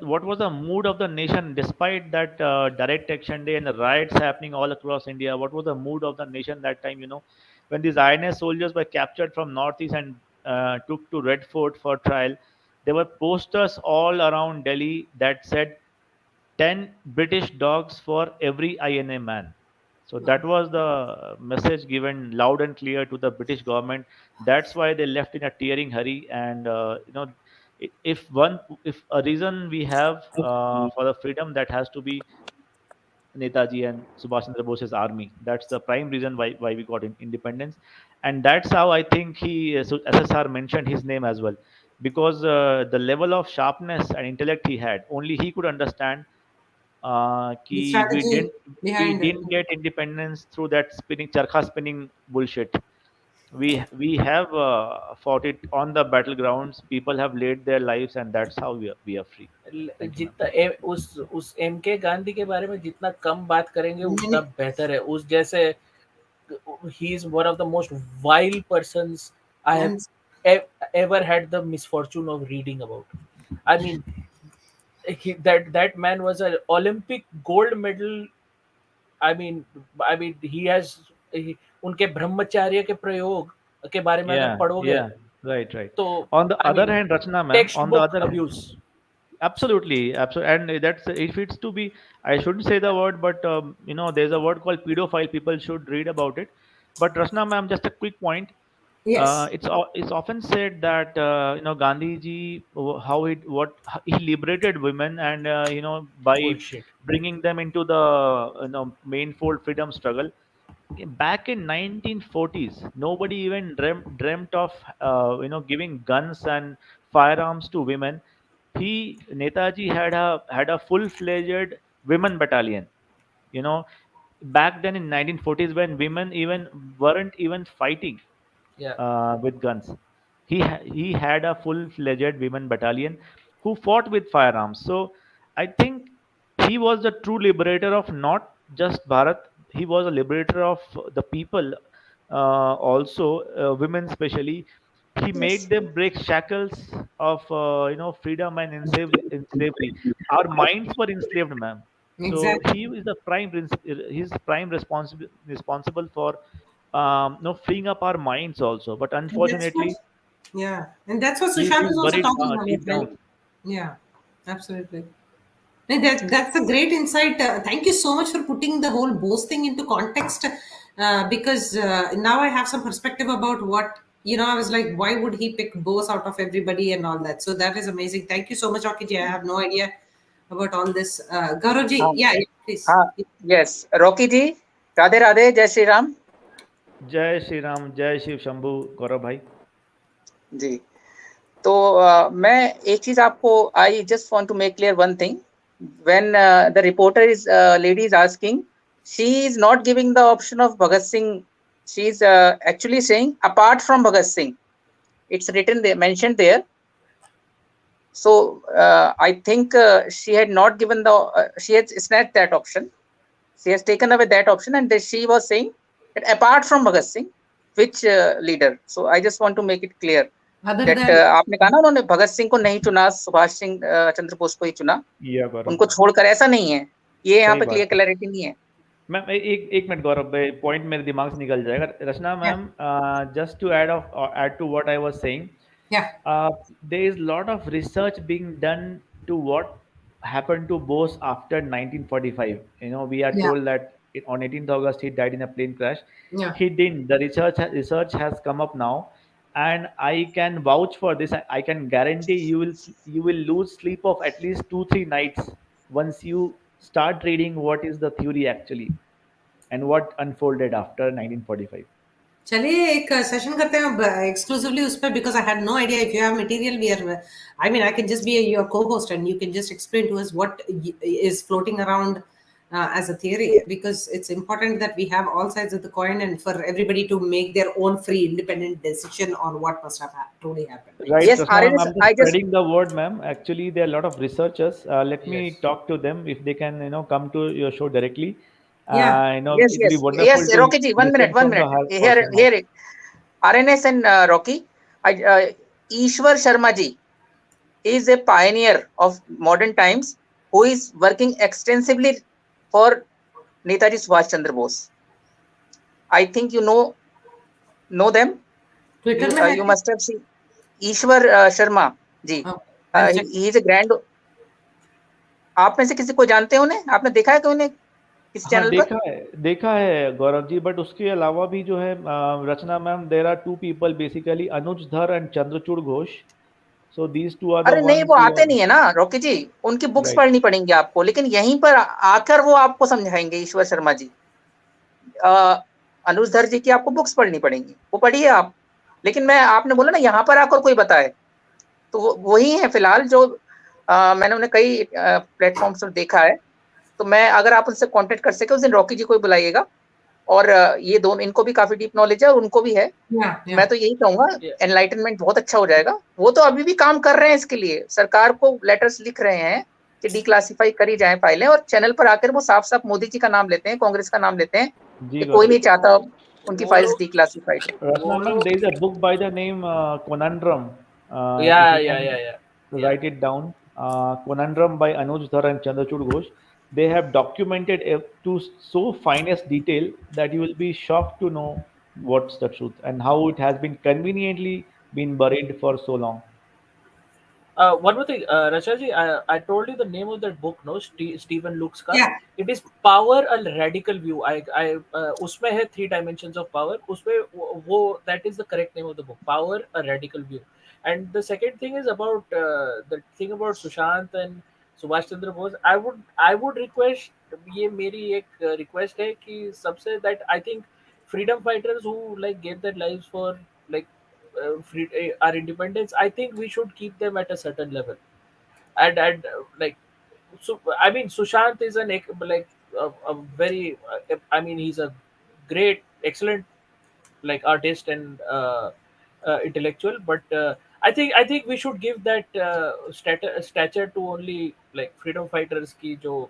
What was the mood of the nation despite that direct action day and the riots happening all across India? What was the mood of the nation that time? When these INS soldiers were captured from northeast and took to Red Fort for trial, there were posters all around Delhi that said 10 British dogs for every INA man. So that was the message given loud and clear to the British government. That's why they left in a tearing hurry. And if a reason we have for the freedom, that has to be Netaji and Subhash Chandra Bose's army. That's the prime reason why we got independence, and that's how I think so SSR mentioned his name as well, because the level of sharpness and intellect he had, only he could understand The कि strategy we behind it. didn't get independence through that charkha spinning bullshit. We have fought it on the battlegrounds. People have laid their lives, and that's how we are free. Thank you, ma'am. उस M के गांधी के बारे में जितना कम बात करेंगे उतना Many, बेहतर है. उस जैसे he is one of the most vile persons I have and ever had the misfortune of reading about. I mean, that man was an Olympic gold medal. I mean, he has उनके ब्रह्मचर्य के प्रयोग के बारे में अगर Yeah, पढ़ोगे yeah, right. तो On the I other mean hand, Rachna ma'am, text on the book other abuse. absolutely, and that's if it's to be, I shouldn't say the word, but there's a word called pedophile. People should read about it. But Rachna ma'am, just a quick point. Yes. It's often said that Gandhi ji, how he liberated women, and by Bullshit. bringing them into the main-fold freedom struggle. Back in 1940s, nobody even dreamt of giving guns and firearms to women. Netaji had a full-fledged women battalion. You know, back then in 1940s, when women even weren't even fighting Yeah. with guns. He had a full-fledged women battalion who fought with firearms. So I think he was the true liberator of not just Bharat. He was a liberator of the people, also women especially. He made Yes. them break shackles of freedom and enslavery. Our minds were enslaved, ma'am. So Exactly. he is the he's prime responsible for freeing up our minds also. But And that's what, unfortunately, yeah. And that's what Sushant he's was also buried talking about, deep right? down. Yeah, absolutely. And that's a great insight. Thank you so much for putting the whole Bose thing into context, because now I have some perspective about what, I was like, why would he pick Bose out of everybody and all that? So that is amazing. Thank you so much, Okiji. I have no idea about all this. Gauravji, हाँ yeah, please. हाँ yes Rocky जी राधे राधे जय श्री राम जय श्री राम, जय शिव शंभू, गौरव भाई. जी तो मैं एक चीज आपको I just want to make clear one thing when the reporter is lady is asking she is not giving the option of Bhagat Singh she is actually saying apart from Bhagat Singh it's written there mentioned there so I think she had not given the she had snatched that option she has taken away that option and she was saying that apart from Bhagat Singh which leader so I just want to make it clear Other that than, आपने कहा ना उन्होंने भगत सिंह को नहीं चुना सुभाष सिंह चंद्र बोस को ही चुना या गौरव, उनको छोड़कर ऐसा नहीं है ये यहाँ सही पे बात क्लियर है. क्लैरिटी नहीं है मैम एक मिनट गौरव भाई, पॉइंट मेरे दिमाग से निकल जाएगा. Rachna yeah, ma'am, just to add to what I was saying. yeah, There is a lot of research being done to what happened to Bose after 1945. We are yeah, told that on 18th August he died in a plane crash. yeah. He didn't. The research has come up now, and I can vouch for this. I can guarantee you will lose sleep of at least 2-3 nights once you start reading what is the theory actually and what unfolded after 1945. चलिए एक session करते हैं exclusively उस पर because I had no idea if you have material we are I mean I can just be your co-host and you can just explain to us what is floating around as a theory because it's important that we have all sides of the coin and for everybody to make their own free independent decision on what must have truly happened. Right, yes Rashna ma'am, RNS I'm just I just spreading the word, ma'am. Actually, there are a lot of researchers. Let me Yes. talk to them if they can, come to your show directly. Yeah. yes It will yes be wonderful yes to Rocky ji one listen minute from the here horse's mouth. here RNS and Rocky Ishwar Sharma ji is a pioneer of modern times who is working extensively for Netaji Subhash Chandra Bose. I think you know them. Twitter में है You क्या? must have seen Ishwar Sharma ji. Oh, I'll check. He is a grand. आप में से किसी को जानते हो उन्हें? आपने देखा है कि उन्हें किस हाँ, चैनल पर? देखा है गौरव जी. बट उसके अलावा भी जो है Rachna ma'am, there are two people basically, Anuj Dhar and Chandrachud Ghosh. So these two are the अरे नहीं वंस वो वी आते नहीं है ना रॉकी जी उनकी बुक्स राइट. पढ़नी पड़ेंगी आपको लेकिन यहीं पर आकर वो आपको समझाएंगे ईश्वर शर्मा जी अनुज धर जी की आपको बुक्स पढ़नी पड़ेंगी वो पढ़िए आप लेकिन मैं आपने बोला ना यहाँ पर आकर कोई बताए तो वही है फिलहाल जो मैंने उन्हें कई प्लेटफॉर्म्स पर देखा है तो मैं अगर आप उनसे कांटेक्ट कर सके उस दिन रॉकी जी को बुलाइएगा और ये दोनों इनको भी काफी डीप नॉलेज है और उनको भी है. मैं तो यही कहूंगा एनलाइटनमेंट बहुत अच्छा हो जाएगा. वो तो अभी भी काम कर रहे हैं इसके लिए सरकार को लेटर्स लिख रहे हैं कि डिक्लासिफाई करी जाए फाइलें और चैनल पर आकर वो साफ साफ मोदी जी का नाम लेते हैं कांग्रेस का नाम लेते हैं कि कोई नहीं चाहता उनकी files declassified. Rachna ma'am, there is a book by the name Conundrum. Yeah. Write it down. Conundrum by Anuj Dhar and Chandrachud Ghosh. They have documented to so finest detail that you will be shocked to know what's the truth and how it has been conveniently been buried for so long. One more thing, Rashaji, I told you the name of that book, no, Stephen Luke's का. Yeah. It is Power, a Radical View. उसमें है 3 dimensions of power. उसमें वो that is the correct name of the book, Power, a Radical View. And the second thing is about the thing about Sushant and Subhash Chandra Bose. I would request, ये मेरी एक request है कि सबसे that I think freedom fighters who like gave their lives for like our independence, I think we should keep them at a certain level. And like, so I mean, Sushant is a very I mean, he's a great, excellent like artist and intellectual, but I think we should give that stature to only like freedom fighters ki jo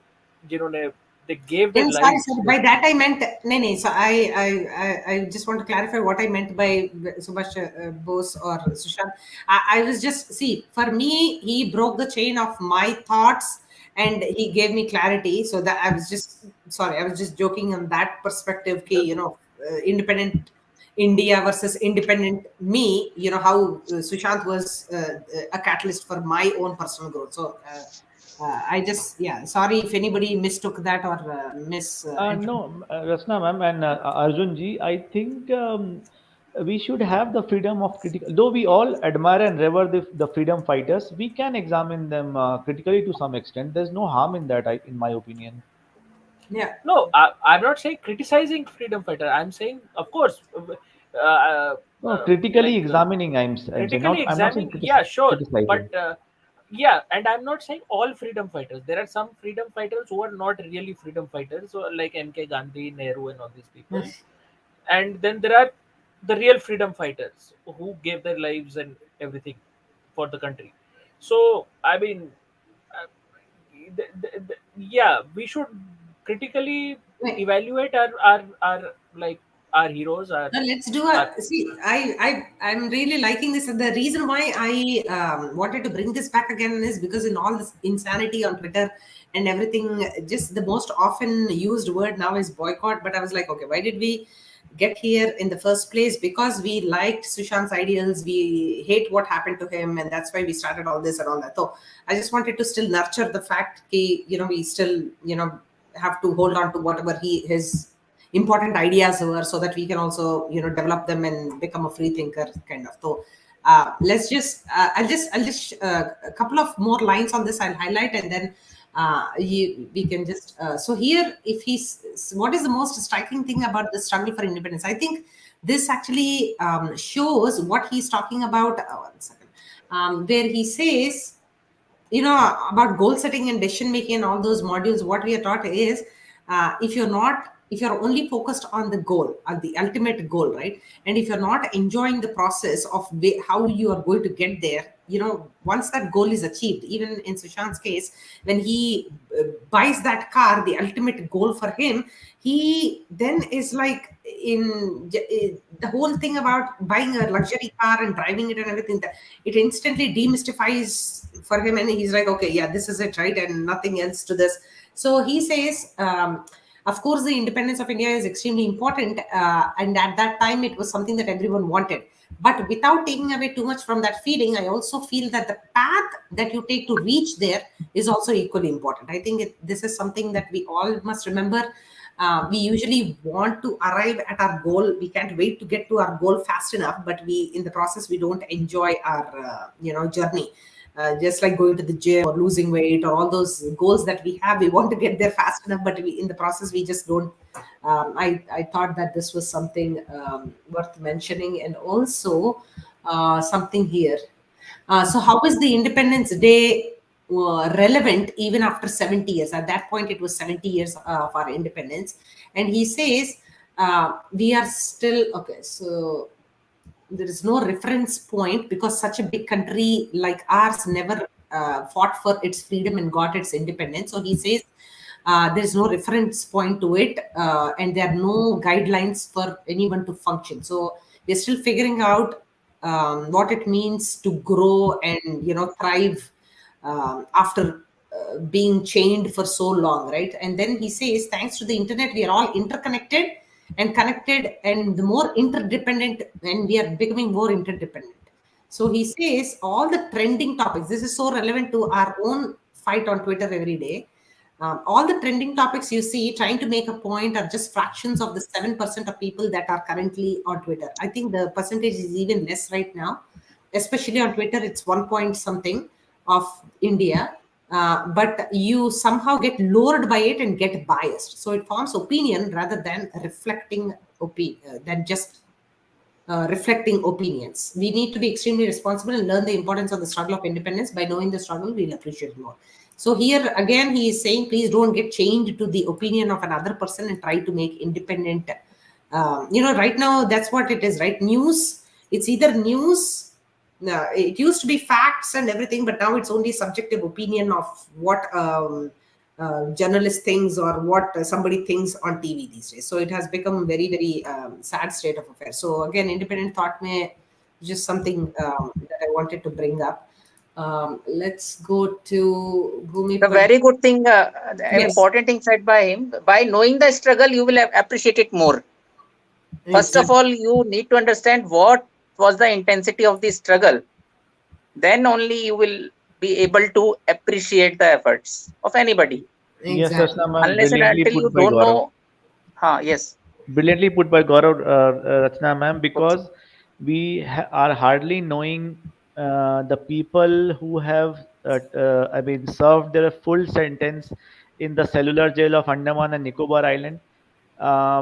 जिन्होंने they gave their No, sorry, lives. sorry. By that I meant no, no. So I just want to clarify what I meant by Subhash Bose or Sushant. I was just for me, he broke the chain of my thoughts and he gave me clarity. So that I was just sorry. I was just joking on that perspective. Ki, independent India versus independent me. You know how Sushant was a catalyst for my own personal growth. So. I just, sorry if anybody mistook that or No, Rasna ma'am and Arjun ji, I think we should have the freedom of critical. Though we all admire and revere the freedom fighters, we can examine them critically to some extent. There's no harm in that, in my opinion. Yeah. No, I'm not saying criticizing freedom fighter. I'm saying, of course, No, critically like examining. I'm saying critically not. I'm not saying examining. Yeah, sure, criticizing. but yeah, and I'm not saying all freedom fighters. There are some freedom fighters who are not really freedom fighters, so like MK Gandhi, Nehru, and all these people. And then there are the real freedom fighters who gave their lives and everything for the country. So I mean, uh, yeah, we should critically Right. evaluate our like our heroes. Now let's do Our I'm really liking this. And the reason why I wanted to bring this back again is because in all this insanity on Twitter and everything, just the most often used word now is boycott. But I was like, okay, why did we get here in the first place? Because we liked Sushant's ideals, we hate what happened to him, and that's why we started all this and all that. So I just wanted to still nurture the fact that we still have to hold on to whatever his important ideas were, so that we can also develop them and become a free thinker kind of. So let's just I'll just a couple of more lines on this I'll highlight, and then we can just so here, if he's what is the most striking thing about the struggle for independence, I think this actually shows what he's talking about. One second. Where he says about goal setting and decision making and all those modules, what we are taught is if you're only focused on the goal, on the ultimate goal, right? And if you're not enjoying the process of how you are going to get there, once that goal is achieved, even in Sushant's case, when he buys that car, the ultimate goal for him, he then is like the whole thing about buying a luxury car and driving it and everything, that it instantly demystifies for him, and he's like, okay, yeah, this is it, right? And nothing else to this. So he says, of course, the independence of India is extremely important, and at that time, it was something that everyone wanted. But without taking away too much from that feeling, I also feel that the path that you take to reach there is also equally important. I think this is something that we all must remember. We usually want to arrive at our goal. We can't wait to get to our goal fast enough, but in the process, we don't enjoy our journey. Just like going to the gym or losing weight or all those goals that we have, we want to get there fast enough, but in the process we just don't. I thought that this was something worth mentioning, and also something here. So how is the Independence Day relevant even after 70 years? At that point, it was 70 years of our independence, and he says we are still okay. So there is no reference point because such a big country like ours never fought for its freedom and got its independence. So he says there's no reference point to it, and there are no guidelines for anyone to function. So we're still figuring out what it means to grow and thrive after being chained for so long, right? And then he says, thanks to the internet, we are all interconnected and connected, and the more interdependent, and we are becoming more interdependent. So he says all the trending topics, this is so relevant to our own fight on Twitter every day. All the trending topics you see trying to make a point are just fractions of the 7% of people that are currently on Twitter. I think the percentage is even less right now, especially on Twitter. It's 1 point something of India. But you somehow get lured by it and get biased. So it forms opinion rather than reflecting than just reflecting opinions. We need to be extremely responsible and learn the importance of the struggle of independence. By knowing the struggle, we'll appreciate more. So here again, he is saying, please don't get chained to the opinion of another person and try to make independent. Right now that's what it is, right? News. It's either news. It used to be facts and everything, but now it's only subjective opinion of what journalist thinks or what somebody thinks on TV these days. So it has become very, very sad state of affairs. So again, independent thought may just something that I wanted to bring up. Let's go to Bhumi. The very good thing, Yes. important thing said by him. By knowing the struggle, you will appreciate it more. First of all, you need to understand what was the intensity of the struggle. Then only you will be able to appreciate the efforts of anybody. Yes, Exactly. Rachana ma'am, Unless and brilliantly until you put by don't Gaurav. know. Yes. Brilliantly put by Gaurav, Rachana ma'am, because we are hardly knowing the people who have, served their full sentence in the cellular jail of Andaman and Nicobar Island.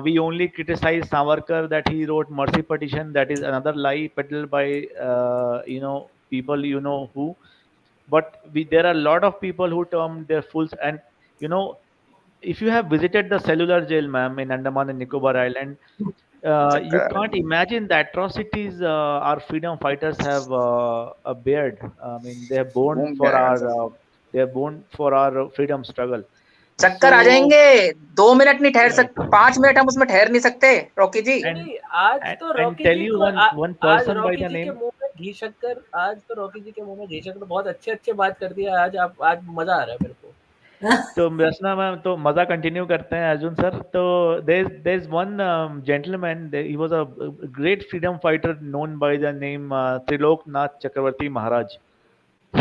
We only criticize Savarkar that he wrote mercy petition. That is another lie peddled by people who. But there are a lot of people who termed their full, and you know if you have visited the cellular jail, ma'am, in Andaman and Nicobar Island, you can't imagine the atrocities our freedom fighters have bared. I mean, they are born for our freedom struggle. चक्कर आ So, जाएंगे 2 minute नहीं ठहर right. सकते 5 minute हम उसमें ठहर नहीं सकते रॉकी जी नहीं, आज तो and Rocky tell ji you को one आज person by Rocky the ji के name. मुंह में घी शक्कर, आज तो रॉकी जी के मुंह में घी शक्कर बहुत अच्छे बात कर दिया आज आज मजा आ रहा है मेरे को. तो रचना मैम, तो मजा कंटिन्यू करते हैं अर्जुन सर. तो there is one gentleman, he was a great freedom fighter known by the name Triloknath Chakravarti Maharaj.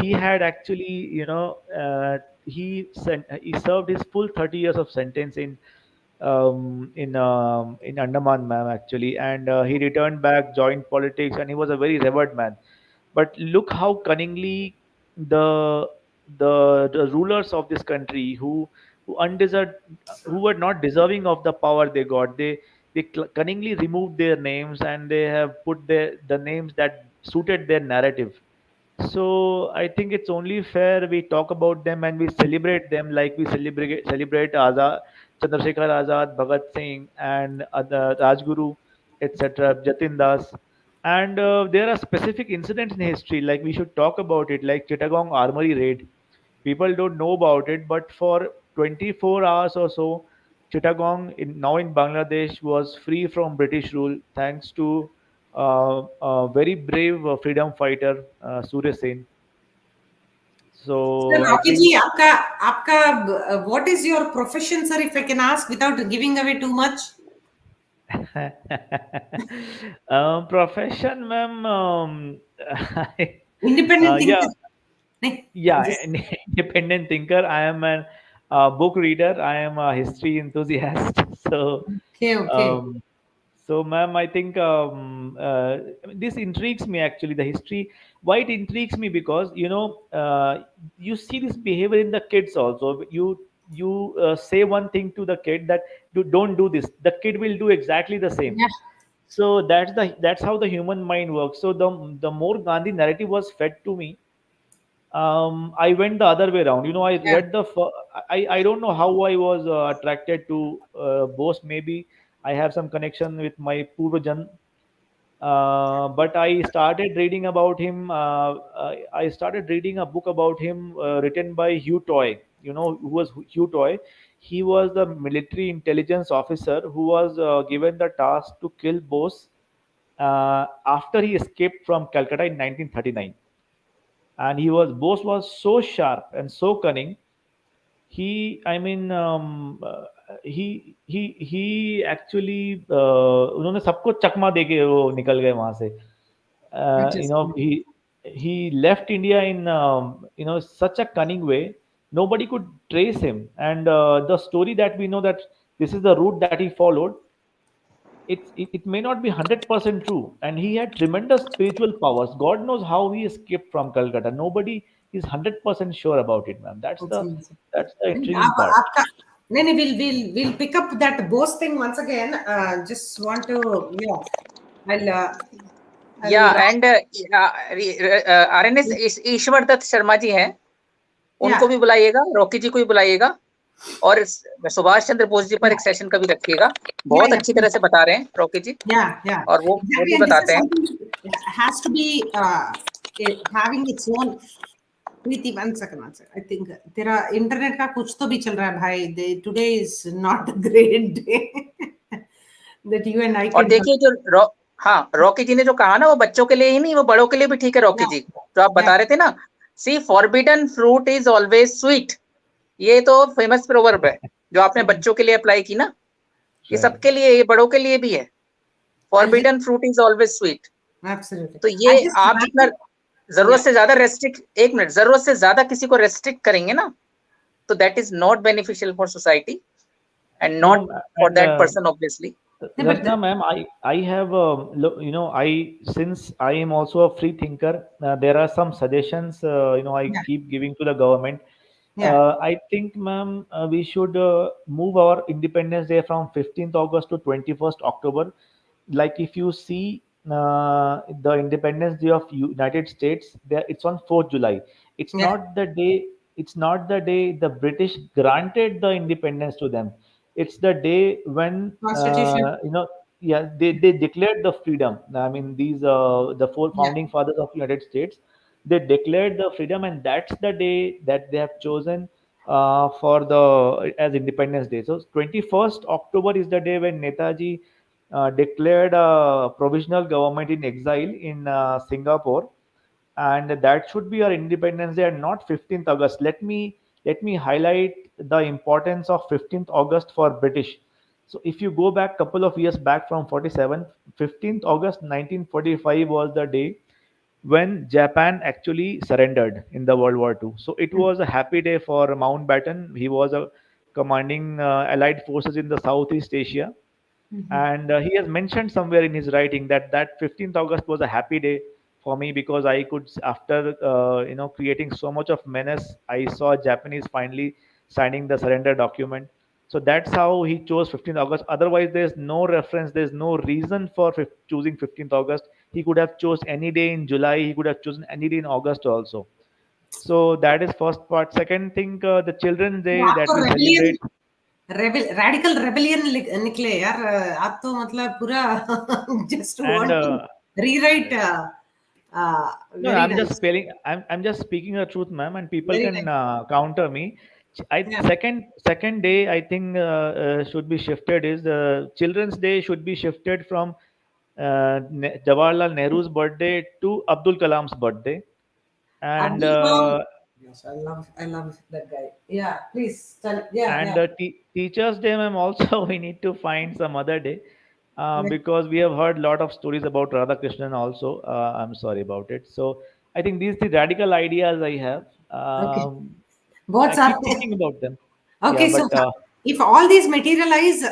He had actually, he served his full 30 years of sentence in Andaman, ma'am, actually, and he returned back, joined politics, and he was a very revered man. But look how cunningly the the rulers of this country who undeserved, who were not deserving of the power they got, they cunningly removed their names, and they have put the names that suited their narrative. So I think it's only fair we talk about them and we celebrate them like we celebrate Azad, Chandrasekhar Azad, Bhagat Singh, and other Rajguru, etc., Jatin Das. And there are specific incidents in history, like we should talk about it, like Chittagong Armory raid. People don't know about it, but for 24 hours or so, Chittagong, now in Bangladesh, was free from British rule thanks to a very brave freedom fighter, Surya Sen. Sir, So I Rocky think ji, what is your profession, sir, if I can ask without giving away too much? profession, ma'am. Independent Yeah, thinker. yeah, Just, an independent thinker. I am an book reader. I am a history enthusiast. So, okay. um, ma'am, I think this intrigues me actually. The history. Why it intrigues me, because you see this behavior in the kids also. You say one thing to the kid that don't do this. The kid will do exactly the same. Yeah. So that's how the human mind works. So the more Gandhi narrative was fed to me, I went the other way around. I Yeah. read I don't know how I was attracted to Bose. Maybe I have some connection with my Purvajan. But I started reading about him. I started reading a book about him written by Hugh Toy. You know who was Hugh Toy? He was the military intelligence officer who was given the task to kill Bose after he escaped from Calcutta in 1939. and Bose was so sharp and so cunning. He, I mean, he actually उन्होंने सबको चकमा देके वो निकल गए वहां से. You know, Interesting. he left India in such a cunning way. Nobody could trace him, and the story that we know that this is the route that he followed. It may not be 100% true, and he had tremendous spiritual powers. God knows how he escaped from Calcutta. Nobody is 100% sure about it, ma'am. That's That's the amazing. that's the नहीं, intriguing part. आपका नहीं नहीं we'll pick up that Bose thing once again. Just want to Yeah, I'll and RNS ईश्वर दत्त शर्मा जी हैं, उनको भी बुलाइएगा, Rocky जी को भी बुलाइएगा, और सुभाष चंद्र बोस जी पर एक सेशन का भी रखिएगा. बहुत अच्छी तरह से बता रहे हैं रॉकी जी. Yeah. और वो Exactly, भी and this is बताते हैं. something that has to be having its own. Preeti, one second. I think तेरा internet का कुछ तो भी चल रहा है भाई. Today is not a great day that you and I और can. देखिए जो रॉकी जी ने जो कहा ना, वो बच्चों के लिए ही नहीं, वो बड़ों के लिए भी ठीक है. रॉकी जी जो आप बता रहे थे ना, see forbidden fruit is always sweet, ये तो फेमस प्रोवर्ब है जो आपने बच्चों के लिए अप्लाई की ना, ये सबके लिए, ये बड़ों के लिए भी है. Forbidden fruit is always sweet. Absolutely. तो ये आप जितना जरूरत से ज्यादा जरूरत से ज्यादा किसी को रेस्ट्रिक्ट करेंगे ना, तो that is not beneficial for society and not for that person obviously. Rachana ma'am, I have since I am also a free thinker, there are some suggestions I keep giving to the government. I think ma'am, we should move our Independence Day from 15th August to 21st October. Like if you see the Independence Day of United States, there it's on 4th July. It's not the day. It's not the day the British granted the independence to them. It's the day when Constitution. they declared the freedom. I mean, these the four founding fathers of United States, they declared the freedom, and that's the day that they have chosen for the as Independence Day. So 21st October is the day when Netaji declared a provisional government in exile in Singapore, and that should be our Independence Day and not 15th August. Let me highlight the importance of 15th August for British. So if you go back couple of years back from 47, 15th August 1945 was the day when Japan actually surrendered in the World War II. So it was a happy day for Mountbatten. He was a commanding Allied forces in the Southeast Asia, and he has mentioned somewhere in his writing that 15th August was a happy day for me because I could, after creating so much of menace, I saw Japanese finally signing the surrender document. So that's how he chose 15th August. Otherwise, there's no reference, there's no reason for choosing 15th August. He could have chose any day in July, he could have chosen any day in August also. So that is first part. Second thing, the Children's Day that we celebrate. Radical rebellion निकले यार. आप तो मतलब पूरा just want to rewrite. No, Very I'm nice. just spelling. I'm just speaking the truth, ma'am, and people Very can nice. counter me. Second day I think should be shifted is the Children's Day should be shifted from Jawaharlal Nehru's birthday to Abdul Kalam's birthday, and Abdul Kalam. Yes, I love that guy. Yeah, please tell. and Teachers Day, ma'am, also we need to find some other day Yeah. because we have heard a lot of stories about Radhakrishnan also. I'm sorry about it. So I think these the radical ideas I have. Okay. I Both are keep thinking about them. okay. Yeah, So but if all these materialize,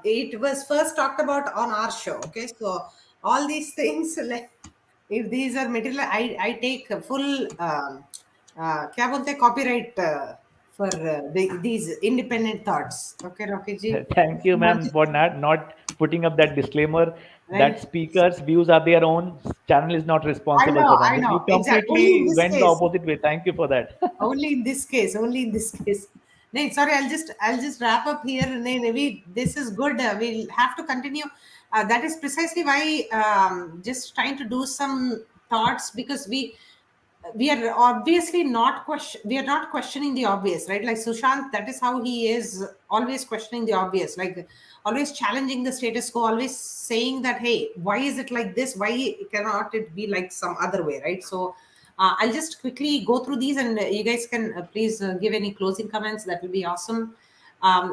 it was first talked about on our show. Okay, so all these things, like if these are material, I take full क्या बोलते हैं copyright for these independent thoughts. Okay, Rocky ji. thank you, ma'am, for not putting up that disclaimer. That Right. speakers' views are their own. Channel is not responsible for them. I You know. Exactly. Only in completely this went the case. opposite way. Thank you for that. Only in this case. Only in this case. No, sorry. I'll just wrap up here. No, this is good. We'll have to continue. That is precisely why just trying to do some thoughts, because we are obviously not questioning the obvious, right? Like Sushant, that is how he is, always questioning the obvious, like always challenging the status quo, always saying that, hey, why is it like this, why cannot it be like some other way, right? So I'll just quickly go through these, and you guys can please give any closing comments. That will be awesome.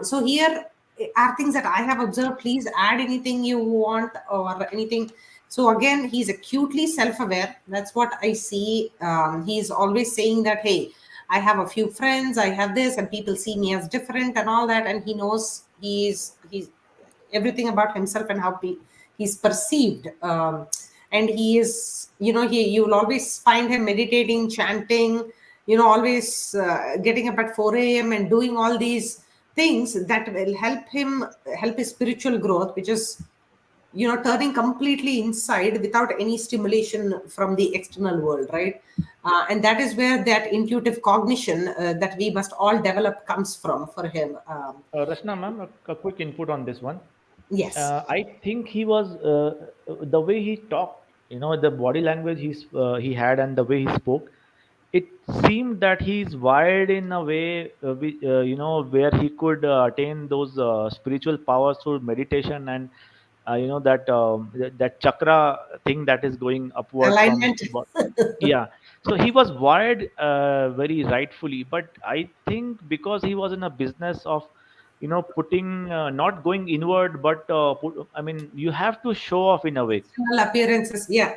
So here are things that I have observed. Please add anything you want or anything. So again, he's acutely self-aware. That's what I see. He's always saying that, hey, I have a few friends, I have this, and people see me as different and all that. And he knows he's everything about himself and how he's perceived. And he is, you'll always find him meditating, chanting, always getting up at 4 a.m. and doing all these things that will help his spiritual growth, which is turning completely inside without any stimulation from the external world, right? And that is where that intuitive cognition that we must all develop comes from for him. Rachana ma'am, a quick input on this one. Yes. I think he was the way he talked, the body language he had and the way he spoke. It seemed that he's wired in a way, where he could attain those spiritual powers through meditation and that chakra thing that is going upward from. Alignment. Yeah, so he was wired very rightfully, but I think because he was in a business of putting not going inward, but I mean, you have to show off in a way. Appearances. Yeah.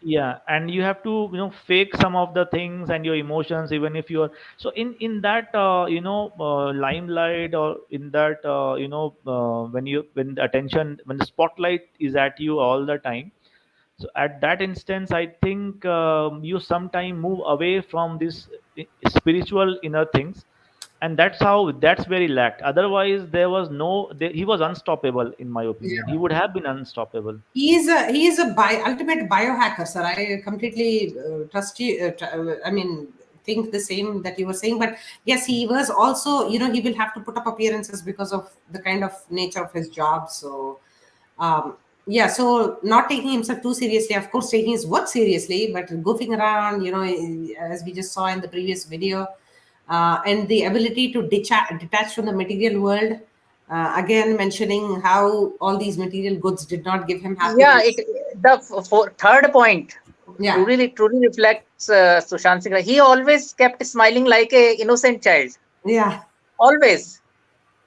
Yeah, and you have to fake some of the things and your emotions, even if you're so in that limelight, or in that when the attention, when the spotlight is at you all the time. So at that instance, I think you sometime move away from this spiritual inner things, and that's where he lacked. Otherwise, he was unstoppable, in my opinion. He would have been unstoppable. He is a ultimate biohacker, sir. I completely trust you. I mean, think the same that you were saying. But yes, he was also, he will have to put up appearances because of the kind of nature of his job. So, yeah, so not taking himself too seriously, of course, taking his work seriously, but goofing around, as we just saw in the previous video, and the ability to detach from the material world. Again, mentioning how all these material goods did not give him happiness. The third point Yeah. truly reflects Sushant Singh. He always kept smiling like a innocent child. Yeah. Always.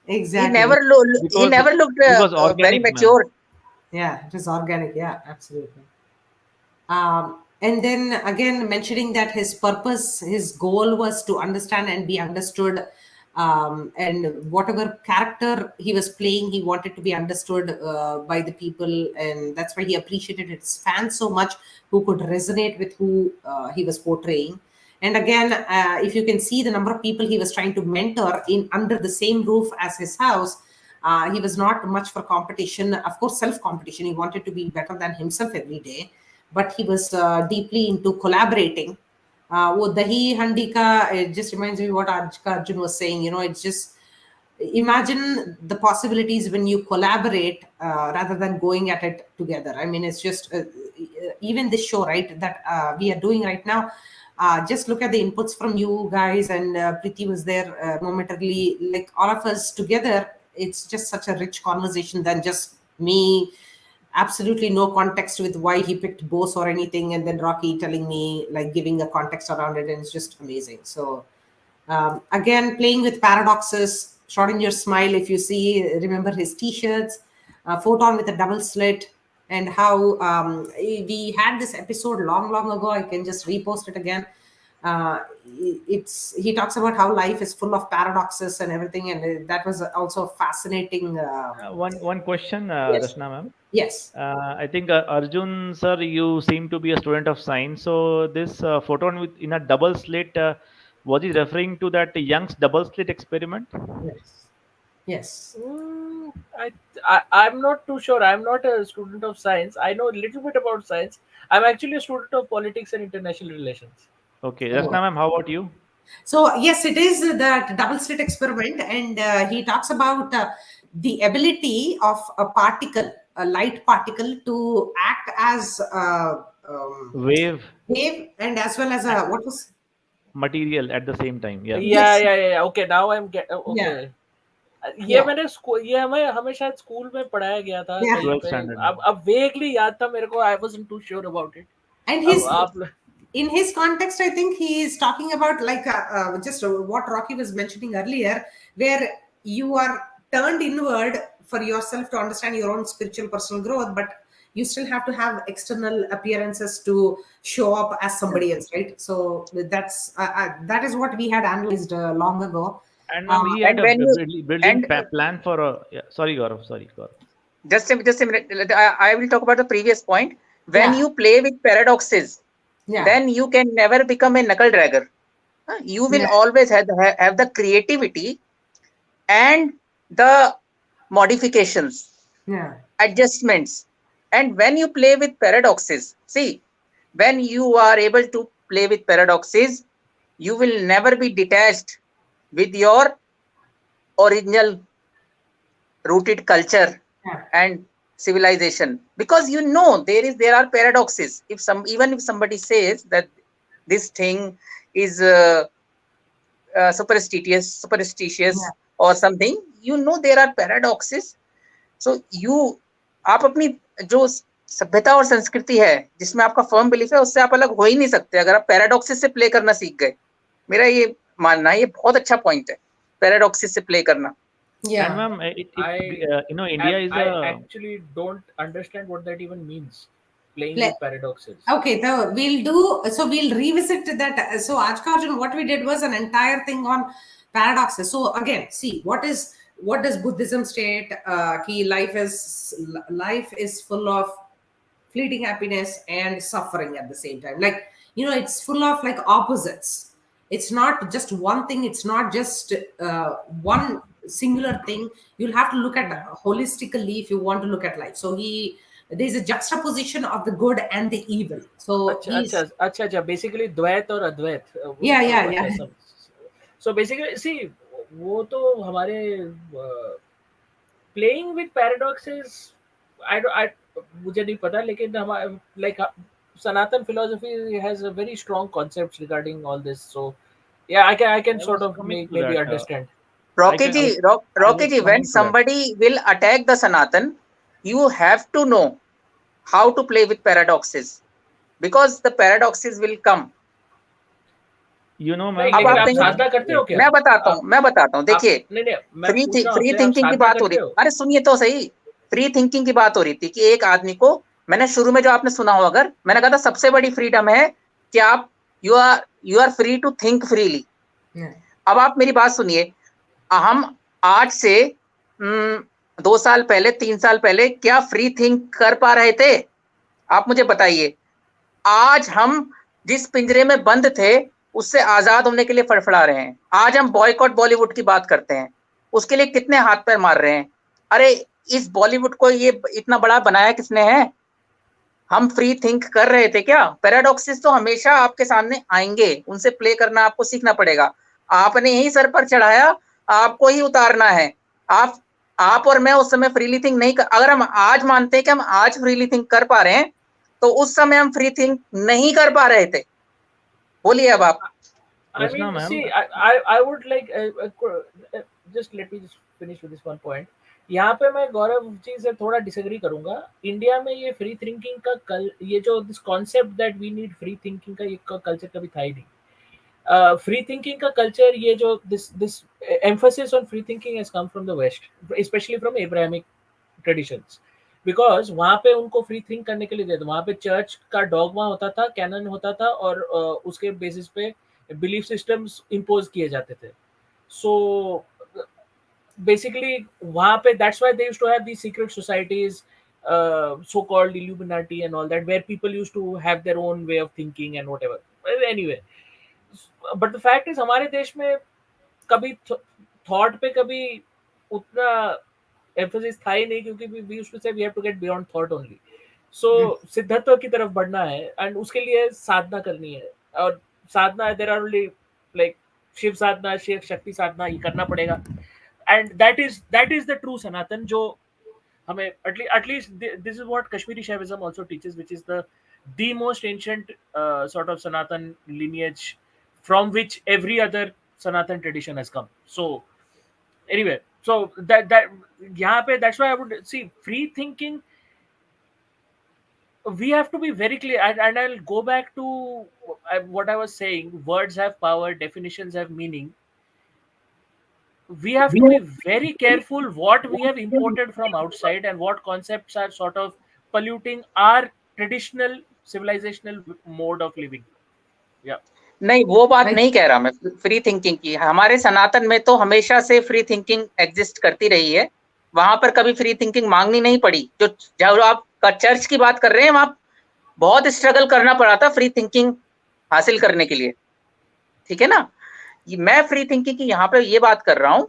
Exactly. He never looked he was organic, very mature. Man. Yeah, it is organic. Yeah, absolutely. And then again, mentioning that his purpose, his goal was to understand and be understood. And whatever character he was playing, he wanted to be understood by the people. And that's why he appreciated his fans so much, who could resonate with who he was portraying. And again, if you can see the number of people he was trying to mentor in under the same roof as his house, he was not much for competition. Of course, self-competition. He wanted to be better than himself every day, but he was deeply into collaborating. वो दही हंडी का, it just reminds me what Arjun was saying. It's just, imagine the possibilities when you collaborate rather than going at it together. I mean, it's just even this show, right, that we are doing right now. Just look at the inputs from you guys, and Preeti was there momentarily. Like all of us together, it's just such a rich conversation than just me. Absolutely no context with why he picked Bose or anything, and then Rocky telling me, like, giving a context around it, and it's just amazing. So again, playing with paradoxes, Schrodinger smile. If you see, remember his t-shirts, photon with a double slit, and how we had this episode long ago. I can just repost it again. He talks about how life is full of paradoxes and everything, and that was also fascinating. One question, Yes. Rachana ma'am. Yes. I think Arjun sir, you seem to be a student of science. So this photon in a double slit, was he referring to that Young's double slit experiment? Yes. I'm not too sure. I'm not a student of science. I know a little bit about science. I'm actually a student of politics and international relations. Okay, Rachana ma'am, how about you? So yes, it is that double slit experiment, and he talks about the ability of a particle, a light particle, to act as a Wave, and as well as a what was material at the same time. Yeah. Yeah. Okay, now I'm okay. Yeah. ये मैंने ये हमें शायद school में पढ़ाया गया था कहीं पे. अब vaguely याद था मेरे को. I wasn't too sure about it. And in his context, I think he is talking about like just what Rocky was mentioning earlier, where you are turned inward for yourself to understand your own spiritual personal growth, but you still have to have external appearances to show up as somebody else, right? So that's that is what we had analyzed long ago. And ma'am, he had And a when you brilliant and plan for a. Yeah, sorry, Gaurav. Sorry, Gaurav. just a minute, I will talk about the previous point. When Yeah, you play with paradoxes, yeah, then you can never become a knuckle dragger. You will yeah, always have the creativity and the modifications, yeah, adjustments. And when you play with paradoxes, see, when you are able to play with paradoxes, you will never be detached with your original rooted culture yeah, and civilization, because you know there are paradoxes. If some, even if somebody says that this thing is superstitious yeah. or something, you know there are paradoxes. So you, आप अपनी जो सभ्यता और संस्कृति है जिसमें आपका firm belief है, उससे आप अलग हो ही नहीं सकते अगर आप पैराडॉक्सिस से प्ले करना सीख गए. मेरा ये मानना है, ये बहुत अच्छा पॉइंट है, पैराडॉक्सिस से प्ले करना. And Yeah. ma'am, India is I a. actually don't understand what that even means. Playing Play. with paradoxes. Okay, so we'll revisit that. So Ajka Arjun, what we did was an entire thing on paradoxes. So again, see what does Buddhism state? Ki life is full of fleeting happiness and suffering at the same time. Like, it's full of like opposites. It's not just one thing. It's not just one singular thing. You'll have to look at holistically if you want to look at life. So there's a juxtaposition of the good and the evil. So अच्छा basically द्वैत और अद्वैत yeah. So basically see वो तो हमारे playing with paradoxes I मुझे नहीं पता लेकिन हमारे like Sanatan philosophy has a very strong concepts regarding all this, so yeah I can I sort was of coming to maybe that. understand. I Rocky can. ji, I Rocky was ji, when coming to that. somebody will attack the Sanatan, you have to know how to play with paradoxes, because the paradoxes will come. You know, नहीं ma'am. अब लेकिन आप आप कहेंगे, साधना करते हो क्या? मैं बताता हूँ, आप देखिए, नहीं मैं पूछ रहा हूँ फ्री आपसे, आप थिंकिंग की साधना बात हो करते रही, हो? अरे सुनिए तो सही, फ्री थिंकिंग की बात हो रही थी कि एक आदमी को, मैंने शुरू में जो आपने सुना हो, अगर मैंने कहा था सबसे बड़ी फ्रीडम है कि आप you are free to think freely. अब आप मेरी बात सुनिए, हम आज से 2 साल पहले 3 साल पहले क्या फ्री थिंक कर पा रहे थे? आप मुझे बताइए. आज हम जिस पिंजरे में बंद थे उससे आजाद होने के लिए फड़फड़ा रहे हैं. आज हम बॉयकॉट बॉलीवुड की बात करते हैं, उसके लिए कितने हाथ पैर मार रहे हैं. अरे इस बॉलीवुड को ये इतना बड़ा बनाया किसने है? हम फ्री थिंक कर रहे थे क्या? पैराडॉक्सिस तो हमेशा आपके सामने आएंगे, उनसे प्ले करना आपको सीखना पड़ेगा. आपने ही सर पर चढ़ाया, आपको ही उतारना है. आप और मैं उस समय फ्रीली थिंक नहीं कर, अगर हम आज मानते हैं कि हम आज फ्रीली थिंक कर पा रहे हैं, तो उस समय हम फ्री थिंक नहीं कर पा रहे थे. बोलिए अब आप. I mean, ma'am. see, I would like just let me just finish with this one point. यहाँ पे मैं गौरव जी से थोड़ा डिसएग्री करूंगा. इंडिया में ये फ्री थिंकिंग का ये जो this concept that we need free thinking का ये कल्चर कभी था ही नहीं. फ्री थिंकिंग का कल्चर, ये जो this emphasis on free thinking has come from the West, specially from Abrahamic traditions, because वहाँ पे उनको फ्री थिंक करने के लिए देते. वहाँ पे चर्च का डॉगमा होता था, कैनन होता था, और उसके बेसिस पे बिलीफ सिस्टम्स इम्पोज किए जाते थे. सो बेसिकली वहाँ पे that's why they used to have these secret societies, so called Illuminati and all that, where people used to have their own way of thinking and whatever. Anyway, but the fact is हमारे देश में कभी thought पे कभी उतना emphasis था ही नहीं, क्योंकि we used to say we have to get beyond thought only. So सिद्धत्व की तरफ बढ़ना है, एंड उसके लिए साधना करनी है. और साधना, there are only like Shiva sadhana, Shiva Shakti sadhana, ये करना पड़ेगा. And that is the true Sanatan, जो हमें at least this is what Kashmiri Shaivism also teaches, which is the most ancient sort of Sanatan lineage from which every other Sanatan tradition has come. So anyway, so that यहाँ पे that's why I would see free thinking we have to be very clear, and I'll go back to what I was saying. Words have power, definitions have meaning. We have to be very careful what we have imported from outside and what concepts are sort of polluting our traditional civilizational mode of living. Yeah. नहीं, वो बात नहीं कह रहा मैं free thinking की। हमारे सनातन में तो हमेशा से फ्री थिंकिंग एग्जिस्ट करती रही है, वहां पर कभी फ्री थिंकिंग मांगनी नहीं पड़ी। जो जब आप चर्च की बात कर रहे हैं, वहां बहुत स्ट्रगल करना पड़ा था फ्री थिंकिंग हासिल करने के लिए, ठीक है ना। मैं फ्री थिंकिंग की यहाँ पे ये बात कर रहा हूँ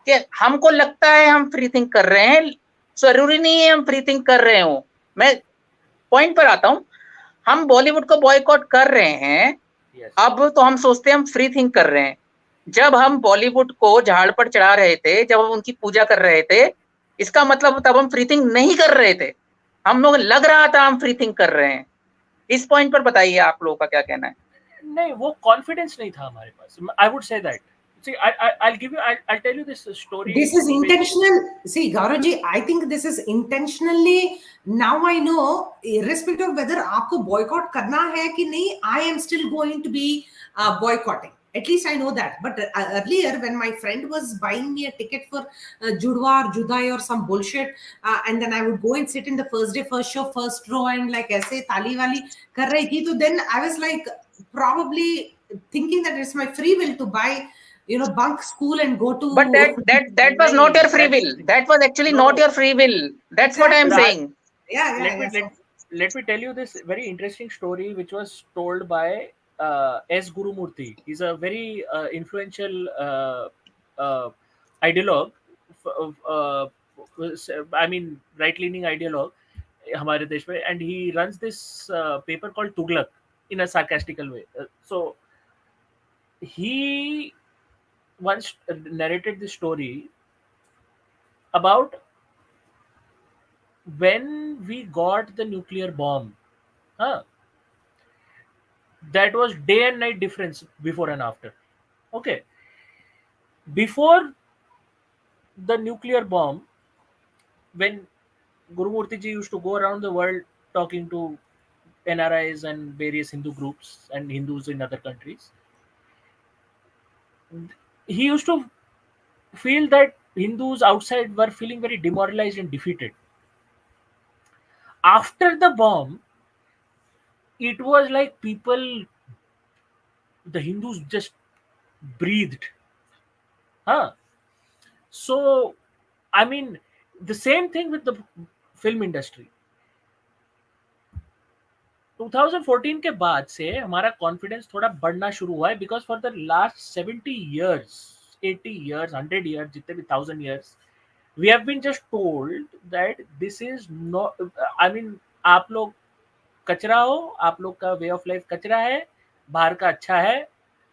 कि हमको लगता है हम फ्री थिंक कर रहे हैं, जरूरी नहीं है हम फ्री थिंक कर रहे हो। मैं पॉइंट पर आता हूँ, हम बॉलीवुड को बॉयकॉट कर रहे हैं, अब तो हम सोचते हैं हम फ्री थिंक कर रहे हैं। जब हम बॉलीवुड को झाड़ पर चढ़ा रहे थे, जब हम उनकी पूजा कर रहे थे, इसका मतलब तब हम फ्री थिंक नहीं कर रहे थे, हम लोग लग रहा था हम फ्री थिंक कर रहे हैं। इस पॉइंट पर बताइए आप लोगों का क्या कहना है? नहीं, वो कॉन्फिडेंस नहीं था हमारे पास। I would say that. See, I'll tell you this story. This is intentional. See, Gaurav ji, I think this is intentionally. Now I know, irrespective of whether आपको boycott करना है कि नहीं, I am still going to be boycotting. At least I know that. But earlier, when my friend was buying me a ticket for Judwa or Judai or some bullshit, and then I would go and sit in the first day, first show, first row, and like ऐसे ताली वाली कर रही थी, तो then I was like probably thinking that it's my free will to buy, you know, bunk school and go to. But that was not your free will. That was actually not your free will. That's what I am saying. Let me tell you this very interesting story, which was told by S. Gurumurthy. He's a very influential ideologue. I mean, right-leaning ideologue हमारे देश में, and he runs this paper called Tughlaq in a sarcastical way. So he once narrated this story about when we got the nuclear bomb. That was day and night difference before and after. Okay. Before the nuclear bomb, when Gurumurthy ji used to go around the world talking to NRIs and various Hindu groups and Hindus in other countries, he used to feel that Hindus outside were feeling very demoralized and defeated. After the bomb, it was like the Hindus just breathed. So, I mean, the same thing with the film industry. 2014 के बाद से हमारा confidence थोड़ा बढ़ना शुरू हुआ है, because for the last 70 years, 80 years, 100 years, जितने भी 1000 years, we have been just told that this is not, I mean, आप लोग कचरा हो, आप लोग का वे ऑफ लाइफ कचरा है, बाहर का अच्छा है,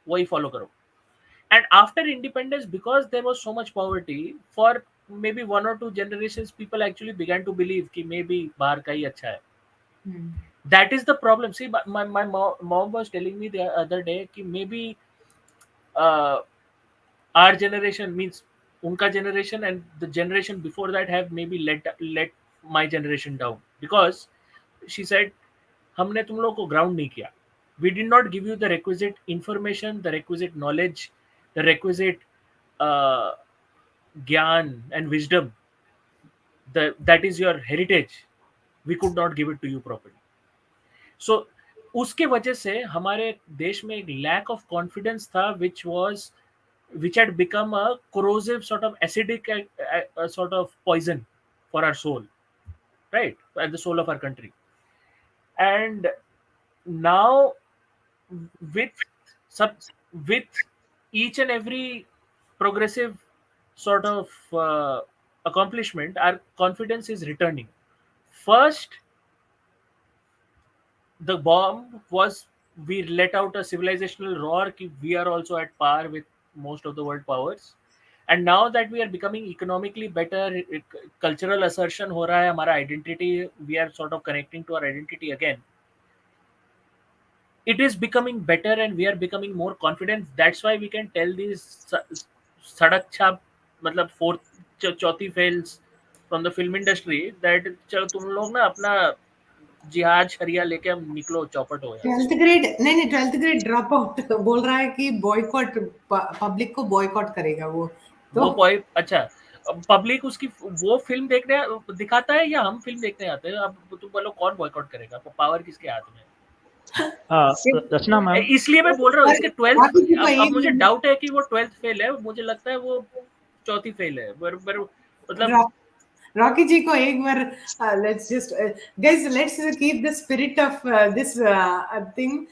वही फॉलो करो. And after independence, because there was so much poverty, for maybe 1 or 2 generations, people actually began to believe कि maybe बाहर का ही अच्छा है. That is the problem. See, my mom was telling me the other day कि maybe our generation, means unka generation and the generation before that, have maybe let my generation down, because she said हमने तुम लोगों को ground नहीं किया. We did not give you the requisite information, the requisite knowledge, the requisite gyan and wisdom. That is your heritage. We could not give it to you properly. So उसके वजह से हमारे देश में एक lack of confidence था, which had become a corrosive sort of acidic sort of poison for our soul, right, and the soul of our country. And now with each and every progressive sort of accomplishment, our confidence is returning. First, the bomb was, we let out a civilizational roar कि we are also at par with most of the world powers. And now that we are becoming economically better, cultural assertion हो रहा है, हमारा identity, we are sort of connecting to our identity again. It is becoming better and we are becoming more confident. That's why we can tell these sadak chhap, मतलब चौथी fails from the film industry, that चलो तुम लोग ना अपना जिहाद शरिया लेके हम निकलो, चौपट हो यहाँ से। 12th ग्रेड ड्रॉप आउट बोल रहा है कि बॉयकॉट, पब्लिक को बॉयकॉट करेगा वो। तो वो बॉय, अच्छा, पब्लिक उसकी वो फिल्म देखने दिखाता है या हम फिल्म देखने आते हैं? अब तुम बोलो कौन बॉयकॉट करेगा? पावर किसके हाथ में? रचना मैम, इसलिए मैं बोल रहा हूँ, इसके 12th, बाकी की कोई अब मुझे डाउट है कि वो 12th फेल है, मुझे लगता है वो 4थी फेल है, मतलब Rocky ji ko ek bar let's just guys, let's keep the spirit of this thing.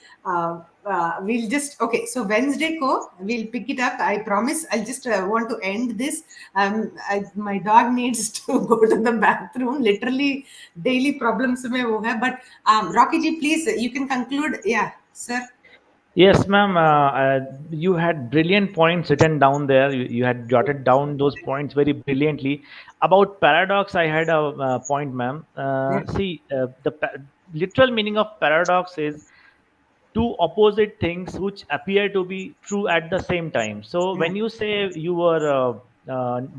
We'll just, okay, so Wednesday ko we'll pick it up, I promise. I'll just want to end this. My dog needs to go to the bathroom, literally daily problems mein wo hai, but Rocky ji, please, you can conclude. Yeah, sir. Yes, ma'am. You had brilliant points written down there. You had jotted down those points very brilliantly. About paradox, I had a point, ma'am. See, literal meaning of paradox is two opposite things which appear to be true at the same time. So when you say you were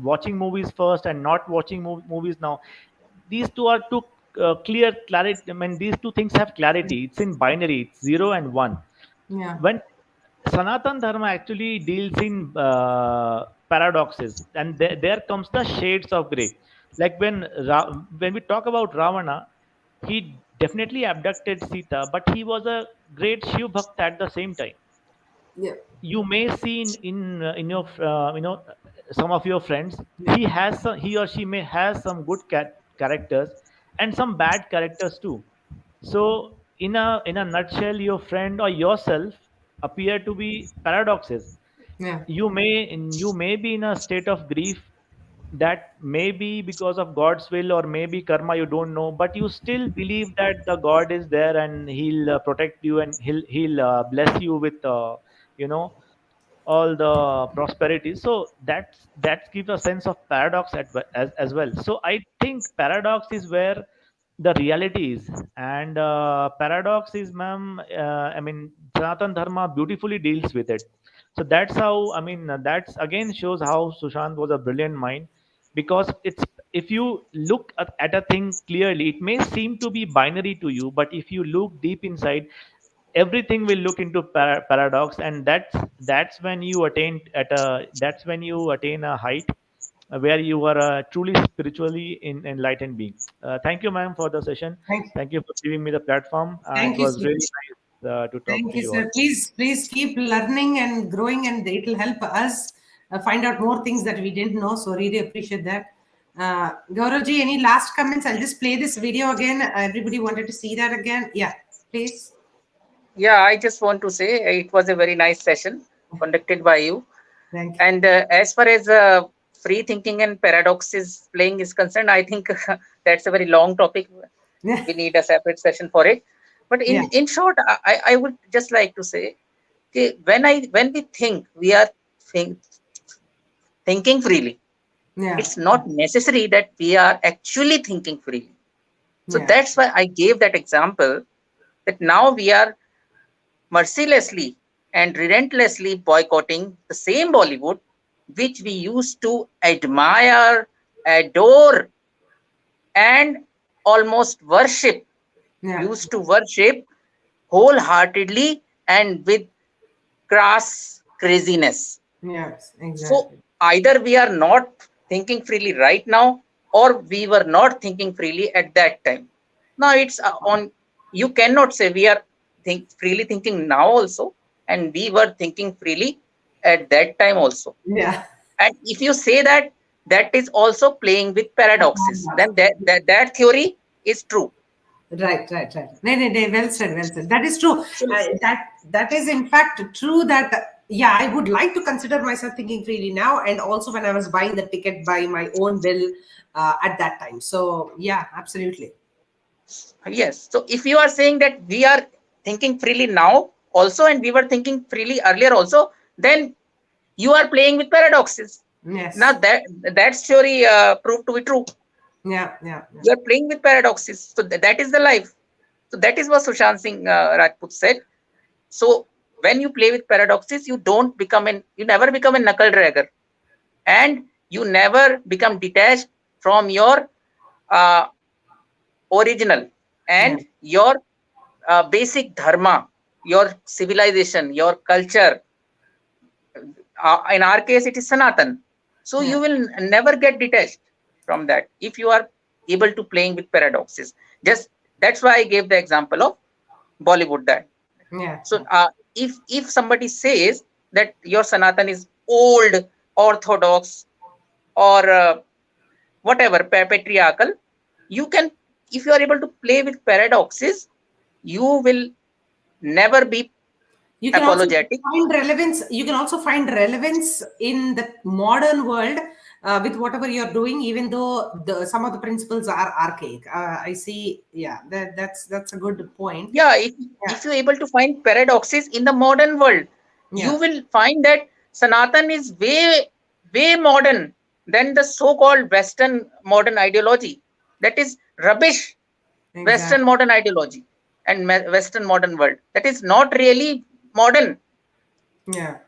watching movies first and not watching movies now, these two are two clear clarity. I mean, these two things have clarity. It's in binary. It's 0 and 1. Yeah. When Sanatan Dharma actually deals in paradoxes, and there comes the shades of gray. Like when we talk about Ravana, he definitely abducted Sita, but he was a great Shiv Bhakt at the same time. Yeah. You may see in your some of your friends, he or she may has some good characters and some bad characters too. So in a nutshell, your friend or yourself appear to be paradoxes. Yeah. You may be in a state of grief that may be because of God's will or maybe karma, you don't know, but you still believe that the God is there and he'll protect you and he'll bless you with you know all the prosperity. So that gives a sense of paradox as well. So I think paradox is where the reality is, and paradox is, ma'am, I mean, Sanatan Dharma beautifully deals with it. So that's how, I mean, that's again shows how Sushant was a brilliant mind, because it's, if you look at a thing clearly, it may seem to be binary to you, but if you look deep inside, everything will look into paradox, and that's when you attain a height where you are a truly spiritually enlightened being. Thank you, ma'am, for the session. Thank you for giving me the platform. Thank It you was so really much. nice to talk Thank to you, you all. sir. Please keep learning and growing, and it will help us find out more things that we didn't know. So really appreciate that. Gaurav-ji, any last comments? I'll just play this video again. Everybody wanted to see that again. Yeah, please. Yeah, I just want to say it was a very nice session conducted by you. Thank you. And as far as free thinking and paradoxes playing is concerned, I think that's a very long topic. We need a separate session for it. But in short, I would just like to say, okay, when we think, we are thinking freely. Yeah. It's not necessary that we are actually thinking freely. So that's why I gave that example, that now we are mercilessly and relentlessly boycotting the same Bollywood which we used to admire, adore, and almost worship. Used to worship wholeheartedly and with crass craziness. Yes, exactly. So either we are not thinking freely right now, or we were not thinking freely at that time. Now it's on. You cannot say we are freely thinking now also, and we were thinking freely at that time also. Yeah. And if you say that, that is also playing with paradoxes. Then that theory is true. Right. No, well said. That is true. That is in fact true. That I would like to consider myself thinking freely now, and also when I was buying the ticket by my own will at that time. So yeah, absolutely. Yes. So if you are saying that we are thinking freely now also, and we were thinking freely earlier also, then you are playing with paradoxes. Yes. Now that's theory proved to be true. Yeah. You are playing with paradoxes. So that is the life. So that is what Sushant Singh Rajput said. So when you play with paradoxes, you never become a knuckle dragger, and you never become detached from your original and your basic dharma, your civilization, your culture. In our case, it is Sanatan. So you will never get detached from that if you are able to playing with paradoxes. Just that's why I gave the example of Bollywood. That so if somebody says that your Sanatan is old, orthodox, or whatever patriarchal, you can, if you are able to play with paradoxes, you will never be you can apologetic. also find relevance. You can also find relevance in the modern world with whatever you're doing, even though some of the principles are archaic. I see. Yeah, that's a good point. Yeah, if you're able to find paradoxes in the modern world, you will find that Sanatan is way modern than the so-called Western modern ideology. That is rubbish. Western modern ideology and Western modern world. That is not really modern. Yeah.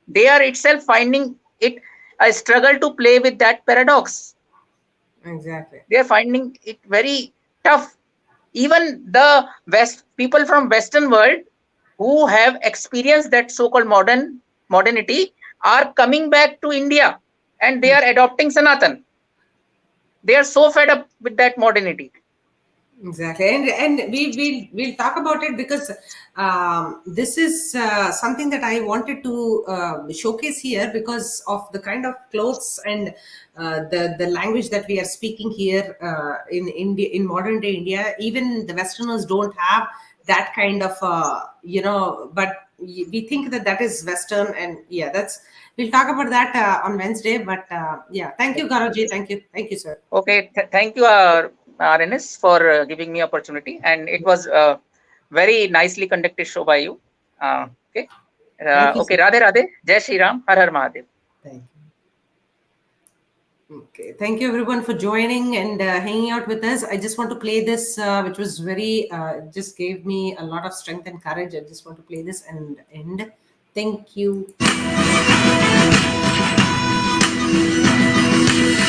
They are itself finding it a struggle to play with that paradox. Exactly. They are finding it very tough. Even the people from Western world who have experienced that so-called modernity are coming back to India and they are adopting Sanatan. They are so fed up with that modernity. Exactly, and we'll talk about it because this is something that I wanted to showcase here because of the kind of clothes and the language that we are speaking here in India, in modern day India. Even the Westerners don't have that kind of but we think that is Western, and we'll talk about that on Wednesday. But thank you, Garoji. Thank you, sir. Okay, thank you, RNS, for giving me opportunity, and it was a very nicely conducted show by you. Okay, okay, Radhe Radhe, Jai Shri Ram, Har Har Mahadev. Thank you. Okay, thank you everyone for joining and hanging out with us. I just want to play this, which was very, just gave me a lot of strength and courage. I just want to play this and end. Thank you.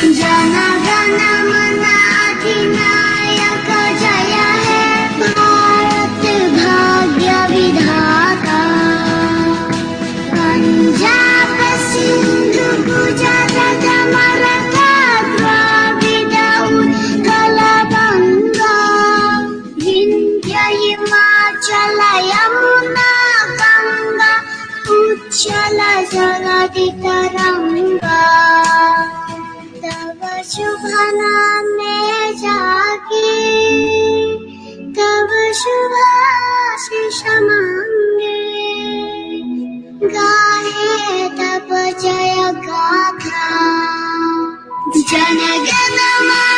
Jana Gana Mana Adhinayak Jaya Hai Bharat Bhagya Vidhata Punjab Sindhu Gujarat Maratha Dravida Utkala Ganga Vindhya Himachala Yamuna Ganga Uchala Jagadi Taranga तब शुभ नाम में जाके तब शुभ आशीष मांगे गाहे तब जय गाथा जन गण